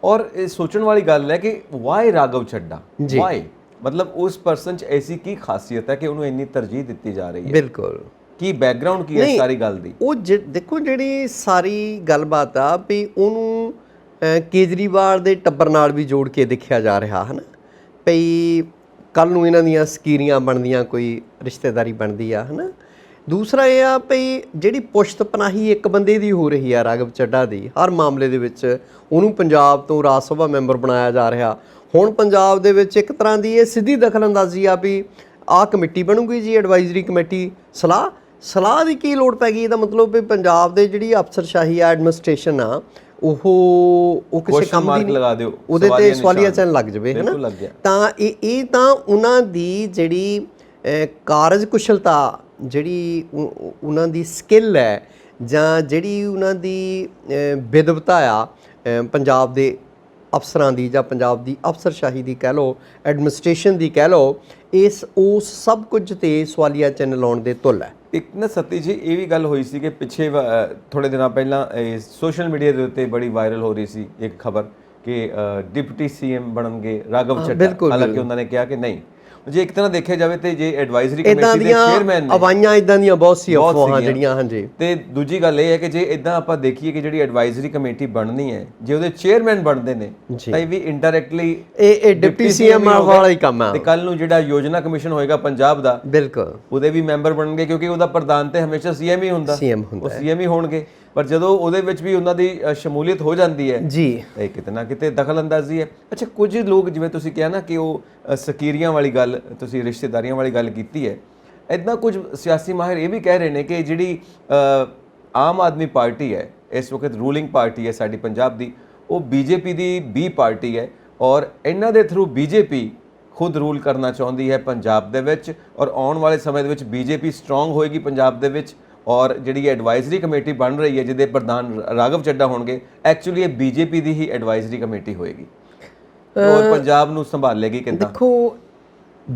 ਔਰ ਇਹ ਸੋਚਣ ਵਾਲੀ ਗੱਲ ਹੈ ਕਿ ਵਾਈ ਰਾਘਵ ਚੱਡਾ, ਵਾਈ, ਮਤਲਬ ਉਸ ਪਰਸਨ 'ਚ ਐਸੀ ਕੀ ਖਾਸੀਅਤ ਹੈ ਕਿ ਉਹਨੂੰ ਇੰਨੀ ਤਰਜੀਹ ਦਿੱਤੀ ਜਾ ਰਹੀ ਹੈ? ਬਿਲਕੁਲ, ਕੀ ਬੈਕਗ੍ਰਾਉਂਡ ਕੀ ਹੈ ਸਾਰੀ ਗੱਲ ਦੀ? ਉਹ ਦੇਖੋ ਜਿਹੜੀ ਸਾਰੀ ਗੱਲਬਾਤ ਆ ਵੀ ਉਹਨੂੰ ਕੇਜਰੀਵਾਲ ਦੇ ਟੱਬਰ ਨਾਲ ਵੀ ਜੋੜ ਕੇ ਦੇਖਿਆ ਜਾ ਰਿਹਾ ਹੈ ਨਾ, ਭਈ ਕੱਲ ਨੂੰ ਇਹਨਾਂ ਦੀਆਂ ਸਕੀਰੀਆਂ ਬਣਦੀਆਂ, ਕੋਈ ਰਿਸ਼ਤੇਦਾਰੀ ਬਣਦੀ ਆ, ਹੈ ਨਾ। ਦੂਸਰਾ ਇਹ ਆ ਭਈ ਜਿਹੜੀ ਪੁਸ਼ਤ ਪਨਾਹੀ ਇੱਕ ਬੰਦੇ ਦੀ ਹੋ ਰਹੀ ਆ ਰਾਘਵ ਚੱਡਾ ਦੀ, ਹਰ ਮਾਮਲੇ ਦੇ ਵਿੱਚ ਉਹਨੂੰ ਪੰਜਾਬ ਤੋਂ ਰਾਜ ਸਭਾ ਮੈਂਬਰ ਬਣਾਇਆ ਜਾ ਰਿਹਾ। ਹੁਣ ਪੰਜਾਬ ਦੇ ਵਿੱਚ ਇੱਕ ਤਰ੍ਹਾਂ ਦੀ ਇਹ ਸਿੱਧੀ ਦਖਲਅੰਦਾਜ਼ੀ ਆ ਵੀ ਆਹ ਕਮੇਟੀ ਬਣੂਗੀ ਜੀ, ਐਡਵਾਈਜ਼ਰੀ ਕਮੇਟੀ। ਸਲਾਹ ਦੀ ਕੀ ਲੋੜ ਪੈ ਗਈ? ਇਹਦਾ ਮਤਲਬ ਵੀ ਪੰਜਾਬ ਦੇ ਜਿਹੜੀ ਅਫਸਰਸ਼ਾਹੀ ਆ, ਐਡਮਿਨਿਸਟ੍ਰੇਸ਼ਨ ਆ, ਉਹ ਕਿਸੇ ਕੰਮ ਦੀ ਨਹੀਂ, ਉਹਦੇ ਤੇ ਸਵਾਲੀਆ ਚਿੰਨ੍ਹ ਲੱਗ ਜਾਵੇ, ਹੈ ਨਾ। ਤਾਂ ਇਹ ਤਾਂ ਉਹਨਾਂ ਦੀ ਜਿਹੜੀ ਕਾਰਜ ਕੁਸ਼ਲਤਾ, ਜਿਹੜੀ ਉਹਨਾਂ ਦੀ ਸਕਿੱਲ ਹੈ, ਜਾਂ ਜਿਹੜੀ ਉਹਨਾਂ ਦੀ ਵਿਦਵਤਾ ਆ ਪੰਜਾਬ ਦੇ ਅਫਸਰਾਂ ਦੀ, ਜਾਂ ਪੰਜਾਬ ਦੀ ਅਫਸਰਸ਼ਾਹੀ ਦੀ ਕਹਿ ਲਓ, ਐਡਮਿਨਿਸਟ੍ਰੇਸ਼ਨ ਦੀ ਕਹਿ ਲਓ, ਉਸ ਸਭ ਕੁਝ ਤੇ ਸਵਾਲੀਆ ਚਿੰਨ੍ਹ ਲਾਉਣ ਦੇ ਤੁੱਲ ਹੈ। ਇੱਕ ਨਾ ਸਤੀ ਜੀ ਇਹ ਵੀ ਗੱਲ ਹੋਈ ਸੀ ਕਿ ਪਿੱਛੇ ਥੋੜੇ ਦਿਨਾਂ ਪਹਿਲਾਂ ਸੋਸ਼ਲ ਮੀਡੀਆ ਦੇ ਉੱਤੇ ਬੜੀ ਵਾਇਰਲ ਹੋ ਰਹੀ ਸੀ ਇੱਕ ਖਬਰ ਕਿ ਡਿਪਟੀ CM ਬਣਨਗੇ ਰਾਘਵ ਚੱਡਾ। ਹਾਲਾਂਕਿ ਉਹਨਾਂ ਨੇ ਕਿਹਾ ਕਿ ਨਹੀਂ, ਜੇ ਇੱਕ ਤਰ੍ਹਾਂ ਦੇਖਿਆ ਜਾਵੇ ਤੇ ਜੇ ਐਡਵਾਈਜ਼ਰੀ ਕਮੇਟੀ ਇਦਾਂ ਦੇ ਦੀਆਂ ਚੇਅਰਮੈਨ ਨੇ ਆਵਾਜ਼ਾਂ ਇਦਾਂ ਦੀਆਂ ਬਹੁਤ ਸੀ ਬਹੁਤ ਅਫਵਾਹਾਂ ਸੀਗੀਆਂ। ਜਿਹੜੀਆਂ, ਹਾਂਜੀ। ਤੇ ਦੂਜੀ ਗੱਲ ਇਹ ਹੈ ਕਿ ਜੇ ਇਦਾਂ ਆਪਾਂ ਦੇਖੀਏ ਕਿ ਜਿਹੜੀ ਐਡਵਾਈਜ਼ਰੀ ਕਮੇਟੀ ਬਣਨੀ ਹੈ, ਜੇ ਉਹਦੇ ਚੇਅਰਮੈਨ ਬਣਦੇ ਨੇ ਤਾਂ ਇਹ ਵੀ ਇੰਡਾਇਰੈਕਟਲੀ ਇਹ ਡਿਪਟੀ ਸੀਐਮ ਵਾਲਾ ਹੀ ਕੰਮ ਆ। ਤੇ ਕੱਲ ਨੂੰ ਜਿਹੜਾ ਯੋਜਨਾ ਕਮਿਸ਼ਨ ਹੋਏਗਾ ਪੰਜਾਬ ਦਾ, ਬਿਲਕੁਲ ਉਹਦੇ ਵੀ ਮੈਂਬਰ ਬਣਨਗੇ, ਕਿਉਂਕਿ ਉਹਦਾ ਪ੍ਰਧਾਨ ਤੇ ਹਮੇਸ਼ਾ ਸੀਐਮ ਹੀ ਹੁੰਦਾ, ਸੀਐਮ ਹੁੰਦਾ ਉਹ ਸੀਐਮ ਹੀ ਹੋਣਗੇ। ਪਰ ਜਦੋਂ ਉਹਦੇ ਵਿੱਚ ਵੀ ਉਹਨਾਂ ਦੀ ਸ਼ਮੂਲੀਅਤ ਹੋ ਜਾਂਦੀ ਹੈ ਜੀ, ਇਹ ਕਿਤੇ ਨਾ ਕਿਤੇ ਦਖਲਅੰਦਾਜ਼ੀ ਹੈ। ਅੱਛਾ, ਕੁਝ ਲੋਕ ਜਿਵੇਂ ਤੁਸੀਂ ਕਿਹਾ ਨਾ ਕਿ ਉਹ ਸਕੀਰੀਆਂ ਵਾਲੀ ਗੱਲ, ਤੁਸੀਂ ਰਿਸ਼ਤੇਦਾਰੀਆਂ ਵਾਲੀ ਗੱਲ ਕੀਤੀ ਹੈ, ਇਦਾਂ ਕੁਝ ਸਿਆਸੀ ਮਾਹਿਰ ਇਹ ਵੀ ਕਹਿ ਰਹੇ ਨੇ ਕਿ ਜਿਹੜੀ ਆਮ ਆਦਮੀ ਪਾਰਟੀ ਹੈ, ਇਸ ਵਕਤ ਰੂਲਿੰਗ ਪਾਰਟੀ ਹੈ ਸਾਡੀ ਪੰਜਾਬ ਦੀ, ਉਹ ਬੀਜੇਪੀ ਦੀ ਬੀ ਪਾਰਟੀ ਹੈ ਔਰ ਇਹਨਾਂ ਦੇ ਥਰੂ ਬੀਜੇਪੀ ਖੁਦ ਰੂਲ ਕਰਨਾ ਚਾਹੁੰਦੀ ਹੈ ਪੰਜਾਬ ਦੇ ਵਿੱਚ, ਔਰ ਆਉਣ ਵਾਲੇ ਸਮੇਂ ਦੇ ਵਿੱਚ ਬੀਜੇਪੀ ਸਟਰੋਂਗ ਹੋਏਗੀ ਪੰਜਾਬ ਦੇ ਵਿੱਚ। ਔਰ ਜਿਹੜੀ ਐਡਵਾਈਜ਼ਰੀ ਕਮੇਟੀ ਬਣ ਰਹੀ ਹੈ ਜਿਹਦੇ ਪ੍ਰਧਾਨ ਰਾਘਵ ਚੱਡਾ ਹੋਣਗੇ, ਐਕਚੁਅਲੀ ਇਹ ਬੀਜੇਪੀ ਦੀ ਹੀ ਐਡਵਾਈਜ਼ਰੀ ਕਮੇਟੀ ਹੋਏਗੀ ਔਰ ਪੰਜਾਬ ਨੂੰ ਸੰਭਾਲੇਗੀ ਕਿੱਦਾਂ? ਦੇਖੋ,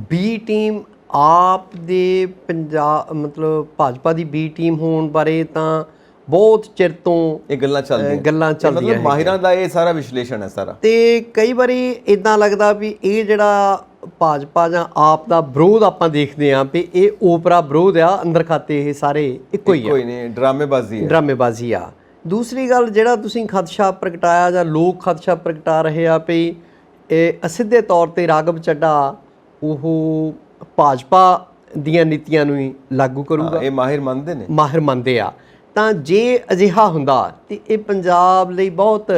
ਬੀ ਟੀਮ ਆਪ ਦੇ ਪੰਜਾਬ ਮਤਲਬ ਭਾਜਪਾ ਦੀ ਬੀ ਟੀਮ ਹੋਣ ਬਾਰੇ ਤਾਂ ਬਹੁਤ ਚਿਰ ਤੋਂ ਇਹ ਗੱਲਾਂ ਚੱਲਦੀਆਂ ਚੱਲਦੀਆਂ ਮਤਲਬ ਮਾਹਿਰਾਂ ਦਾ ਇਹ ਸਾਰਾ ਵਿਸ਼ਲੇਸ਼ਣ ਹੈ ਸਾਰਾ। ਤੇ ਕਈ ਵਾਰੀ ਇਦਾਂ ਲੱਗਦਾ ਵੀ ਇਹ ਜਿਹੜਾ ਭਾਜਪਾ ਜਾਂ ਆਪ ਦਾ ਵਿਰੋਧ ਆਪਾਂ ਦੇਖਦੇ ਆਂ ਵੀ ਇਹ ਓਪਰਾ ਵਿਰੋਧ ਆ, ਅੰਦਰ ਖਾਤੇ ਇਹ ਸਾਰੇ ਇੱਕੋ ਹੀ ਆ, ਕੋਈ ਨਹੀਂ, ਡਰਾਮੇਬਾਜ਼ੀ ਹੈ, ਡਰਾਮੇਬਾਜ਼ੀ ਆ। ਦੂਸਰੀ ਗੱਲ, ਜਿਹੜਾ ਤੁਸੀਂ ਖਦਸ਼ਾ ਪ੍ਰਗਟਾਇਆ ਜਾਂ ਲੋਕ ਖਦਸ਼ਾ ਪ੍ਰਗਟਾ ਰਹੇ ਆ ਵੀ ਇਹ ਅਸਿੱਧੇ ਤੌਰ ਤੇ ਰਾਘਵ ਚੱਡਾ ਉਹ ਭਾਜਪਾ ਦੀਆਂ ਨੀਤੀਆਂ ਨੂੰ ਹੀ ਲਾਗੂ ਕਰੂਗਾ, ਇਹ ਮਾਹਿਰ ਮੰਨਦੇ ਨੇ, ਮਾਹਿਰ ਮੰਨਦੇ ਆ। ਤਾਂ ਜੇ ਅਜਿਹਾ ਹੁੰਦਾ ਤੇ ਇਹ ਪੰਜਾਬ ਲਈ ਬਹੁਤ,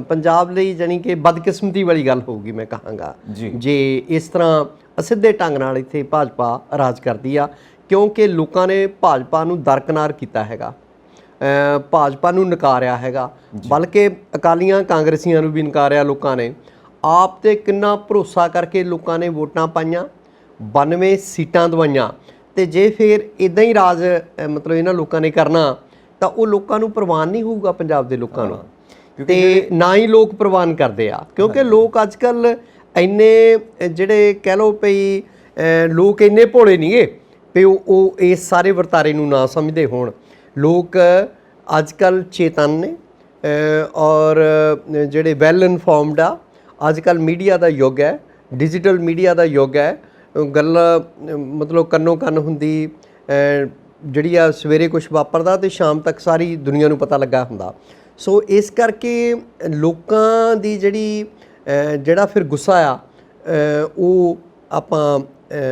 ਪੰਜਾਬ ਲਈ ਜਾਣੀ ਕਿ ਬਦਕਿਸਮਤੀ ਵਾਲੀ ਗੱਲ ਹੋਊਗੀ, ਮੈਂ ਕਹਾਂਗਾ, ਜੇ ਇਸ ਤਰ੍ਹਾਂ ਅਸਿੱਧੇ ਢੰਗ ਨਾਲ ਇੱਥੇ ਭਾਜਪਾ ਰਾਜ ਕਰਦੀ ਆ। ਕਿਉਂਕਿ ਲੋਕਾਂ ਨੇ ਭਾਜਪਾ ਨੂੰ ਦਰਕਨਾਰ ਕੀਤਾ ਹੈਗਾ, ਭਾਜਪਾ ਨੂੰ ਨਕਾਰਿਆ ਹੈਗਾ, ਬਲਕਿ ਅਕਾਲੀਆਂ ਕਾਂਗਰਸੀਆਂ ਨੂੰ ਵੀ ਨਕਾਰਿਆ ਲੋਕਾਂ ਨੇ। ਆਪ ਤੇ ਕਿੰਨਾ ਭਰੋਸਾ ਕਰਕੇ ਲੋਕਾਂ ਨੇ ਵੋਟਾਂ ਪਾਈਆਂ, 92 ਸੀਟਾਂ ਦਵਾਈਆਂ, ਤੇ ਜੇ ਫਿਰ ਇਦਾਂ ਹੀ ਰਾਜ ਮਤਲਬ ਇਹਨਾਂ ਲੋਕਾਂ ਨੇ ਕਰਨਾ ਤਾਂ ਉਹ ਲੋਕਾਂ ਨੂੰ ਪ੍ਰਵਾਨ ਨਹੀਂ ਹੋਊਗਾ, ਪੰਜਾਬ ਦੇ ਲੋਕਾਂ ਨੂੰ, ਤੇ ਨਾ ਹੀ ਲੋਕ ਪ੍ਰਵਾਨ ਕਰਦੇ ਆ। ਕਿਉਂਕਿ ਲੋਕ ਅੱਜ ਕੱਲ ਇੰਨੇ ਜਿਹੜੇ ਕਹਿ ਲਓ ਪਈ ਲੋਕ ਇੰਨੇ ਭੋਲੇ ਨਹੀਂਗੇ ਵੀ ਉਹ ਇਸ ਸਾਰੇ ਵਰਤਾਰੇ ਨੂੰ ਨਾ ਸਮਝਦੇ ਹੋਣ। ਲੋਕ ਅੱਜ ਕੱਲ ਚੇਤਨ ਨੇ ਔਰ ਜਿਹੜੇ ਵੈਲ ਇਨਫੋਰਮਡ ਆ। ਅੱਜ ਕੱਲ ਮੀਡੀਆ ਦਾ ਯੁੱਗ ਹੈ, ਡਿਜੀਟਲ ਮੀਡੀਆ ਦਾ ਯੁੱਗ ਹੈ। ਗੱਲ ਮਤਲਬ ਕੰਨੋਂ ਕੰਨ ਹੁੰਦੀ, ਜਿਹੜੀ ਆ ਸਵੇਰੇ ਕੁਝ ਵਾਪਰਦਾ ਤੇ ਸ਼ਾਮ ਤੱਕ ਸਾਰੀ ਦੁਨੀਆ ਨੂੰ ਪਤਾ ਲੱਗਾ ਹੁੰਦਾ। ਸੋ ਇਸ ਕਰਕੇ ਲੋਕਾਂ ਦੀ ਜਿਹੜਾ ਫਿਰ ਗੁੱਸਾ ਆ ਉਹ ਆਪਾਂ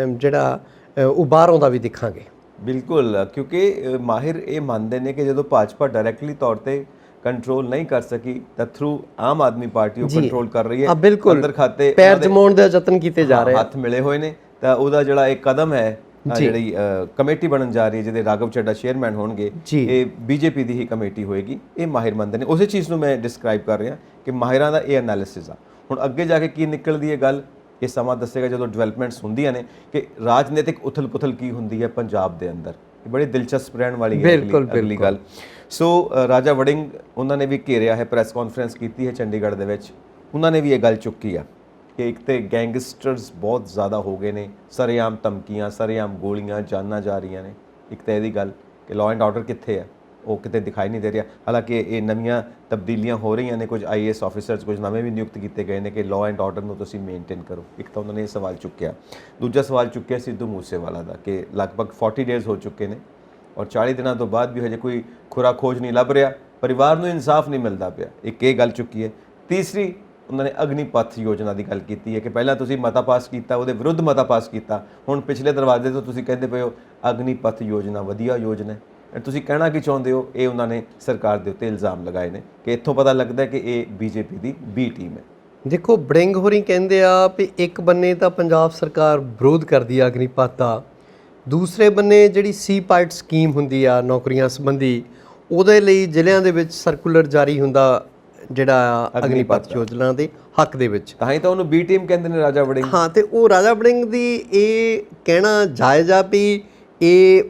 ਜਿਹੜਾ ਉਹ ਬਾਹਰ ਆਉਂਦਾ ਵੀ ਦੇਖਾਂਗੇ। ਬਿਲਕੁਲ, ਕਿਉਂਕਿ ਮਾਹਿਰ ਇਹ ਮੰਨਦੇ ਨੇ ਕਿ ਜਦੋਂ ਭਾਜਪਾ ਡਾਇਰੈਕਟਲੀ ਤੌਰ ਤੇ ਕੰਟਰੋਲ ਨਹੀਂ ਕਰ ਸਕੀ ਤਾਂ ਥਰੂ ਆਮ ਆਦਮੀ ਪਾਰਟੀ ਉਹ ਕੰਟਰੋਲ ਕਰ ਰਹੀ ਹੈ। ਅੰਦਰ ਖਾਤੇ ਪੈਰ ਜਮਾਉਣ ਦੇ ਯਤਨ ਕੀਤੇ ਜਾ ਰਹੇ, ਹੱਥ ਮਿਲੇ ਹੋਏ ਨੇ। ਤਾਂ ਉਹਦਾ ਜਿਹੜਾ ਇੱਕ ਕਦਮ ਹੈ, ਜਿਹੜੀ ਕਮੇਟੀ ਬਣਨ ਜਾ ਰਹੀ ਹੈ ਜਿਹਦੇ ਰਾਘਵ ਚੱਡਾ ਚੇਅਰਮੈਨ ਹੋਣਗੇ, ਇਹ ਬੀਜੇਪੀ ਦੀ ਹੀ ਕਮੇਟੀ ਹੋਏਗੀ, ਇਹ ਮਾਹਿਰ ਮੰਨਦੇ ਨੇ। ਉਸੇ ਚੀਜ਼ ਨੂੰ ਮੈਂ ਡਿਸਕ੍ਰਾਈਬ ਕਰ ਰਿਹਾ ਕਿ ਮਾਹਿਰਾਂ ਦਾ ਇਹ ਐਨਾਲਿਸਿਸ ਆ। ਹੁਣ ਅੱਗੇ ਜਾ ਕੇ ਕੀ ਨਿਕਲਦੀ ਹੈ ਗੱਲ, ਇਹ ਸਮਾਂ ਦੱਸੇਗਾ ਜਦੋਂ ਡਿਵੈਲਪਮੈਂਟਸ ਹੁੰਦੀਆਂ ਨੇ ਕਿ ਰਾਜਨੀਤਿਕ ਉਥਲ ਪੁਥਲ ਕੀ ਹੁੰਦੀ ਹੈ ਪੰਜਾਬ ਦੇ ਅੰਦਰ। ਇਹ ਬੜੀ ਦਿਲਚਸਪ ਰਹਿਣ ਵਾਲੀ ਹੈ ਅਗਲੀ ਗੱਲ। ਸੋ ਰਾਜਾ ਵੜਿੰਗ ਉਹਨਾਂ ਨੇ ਵੀ ਘੇਰਿਆ ਹੈ, ਪ੍ਰੈਸ ਕਾਨਫਰੰਸ ਕੀਤੀ ਹੈ ਚੰਡੀਗੜ੍ਹ ਦੇ ਵਿੱਚ। ਉਹਨਾਂ ਨੇ ਵੀ ਇਹ ਗੱਲ ਚੁੱਕੀ ਆ ਕਿ ਇੱਕ ਤੇ ਗੈਂਗਸਟਰਸ ਬਹੁਤ ਜ਼ਿਆਦਾ ਹੋ ਗਏ ਨੇ, ਸਰੇਆਮ ਧਮਕੀਆਂ, ਸਰੇਆਮ ਗੋਲੀਆਂ, ਜਾਨਾਂ ਜਾ ਰਹੀਆਂ ਨੇ। ਇੱਕ ਤਾਂ ਇਹਦੀ ਗੱਲ ਕਿ ਲਾਅ ਐਂਡ ਆਰਡਰ ਕਿੱਥੇ ਹੈ, ਉਹ ਕਿਤੇ ਦਿਖਾਈ ਨਹੀਂ ਦੇ ਰਿਹਾ। ਹਾਲਾਂਕਿ ਇਹ ਨਵੀਆਂ ਤਬਦੀਲੀਆਂ ਹੋ ਰਹੀਆਂ ਨੇ, ਕੁਝ IAS ਆਫੀਸਰਸ ਕੁਝ ਨਵੇਂ ਵੀ ਨਿਯੁਕਤ ਕੀਤੇ ਗਏ ਨੇ ਕਿ ਲਾਅ ਐਂਡ ਆਰਡਰ ਨੂੰ ਤੁਸੀਂ ਮੇਨਟੇਨ ਕਰੋ। ਇੱਕ ਤਾਂ ਉਹਨਾਂ ਨੇ ਇਹ ਸਵਾਲ ਚੁੱਕਿਆ। ਦੂਜਾ ਸਵਾਲ ਚੁੱਕਿਆ ਸਿੱਧੂ ਮੂਸੇਵਾਲਾ ਦਾ ਕਿ ਲਗਭਗ 40 ਡੇਜ਼ ਹੋ ਚੁੱਕੇ ਨੇ ਔਰ 40 ਦਿਨਾਂ ਤੋਂ ਬਾਅਦ ਵੀ ਹਜੇ ਕੋਈ ਖੁਰਾ ਖੋਜ ਨਹੀਂ ਲੱਭ ਰਿਹਾ, ਪਰਿਵਾਰ ਨੂੰ ਇਨਸਾਫ ਨਹੀਂ ਮਿਲਦਾ ਪਿਆ। ਇੱਕ ਇਹ ਗੱਲ ਚੁੱਕੀ ਹੈ। ਤੀਸਰੀ, ਉਹਨਾਂ ਨੇ ਅਗਨੀਪਥ ਯੋਜਨਾ ਦੀ ਗੱਲ ਕੀਤੀ ਹੈ ਕਿ ਪਹਿਲਾਂ ਤੁਸੀਂ ਮਤਾ ਪਾਸ ਕੀਤਾ, ਉਹਦੇ ਵਿਰੁੱਧ ਮਤਾ ਪਾਸ ਕੀਤਾ, ਹੁਣ ਪਿਛਲੇ ਦਰਵਾਜ਼ੇ ਤੋਂ ਤੁਸੀਂ ਕਹਿੰਦੇ ਪਏ ਹੋ ਅਗਨੀਪਥ ਯੋਜਨਾ ਵਧੀਆ ਯੋਜਨਾ ਹੈ। ਤੁਸੀਂ ਕਹਿਣਾ ਕੀ ਚਾਹੁੰਦੇ ਹੋ? ਇਹ ਉਹਨਾਂ ਨੇ ਸਰਕਾਰ ਦੇ ਉੱਤੇ ਇਲਜ਼ਾਮ ਲਗਾਏ ਨੇ ਕਿ ਇੱਥੋਂ ਪਤਾ ਲੱਗਦਾ ਕਿ ਇਹ ਬੀਜੇਪੀ ਦੀ ਬੀ ਟੀਮ ਹੈ। ਦੇਖੋ, ਵੜਿੰਗ ਹੋਰੀ ਕਹਿੰਦੇ ਆ ਵੀ ਇੱਕ ਬੰਨੇ ਤਾਂ ਪੰਜਾਬ ਸਰਕਾਰ ਵਿਰੋਧ ਕਰਦੀ ਆ ਅਗਨੀਪਥ ਦਾ, ਦੂਸਰੇ ਬੰਨੇ ਜਿਹੜੀ ਸੀ ਪਾਈਟ ਸਕੀਮ ਹੁੰਦੀ ਆ ਨੌਕਰੀਆਂ ਸੰਬੰਧੀ, ਉਹਦੇ ਲਈ ਜ਼ਿਲ੍ਹਿਆਂ ਦੇ ਵਿੱਚ ਸਰਕੂਲਰ ਜਾਰੀ ਹੁੰਦਾ ਜਿਹੜਾ ਅਗਨੀਪਥ ਯੋਜਨਾ ਦੇ ਹੱਕ ਦੇ ਵਿੱਚ। ਤਾਂ ਹੀ ਤਾਂ ਉਹਨੂੰ ਬੀ ਟੀਮ ਕਹਿੰਦੇ ਨੇ, ਰਾਜਾ ਵੜਿੰਗ। ਹਾਂ, ਤੇ ਉਹ ਰਾਜਾ ਵੜਿੰਗ ਦੀ ਇਹ ਕਹਿਣਾ ਜਾਇਜ਼ ਆ ਵੀ ਇਹ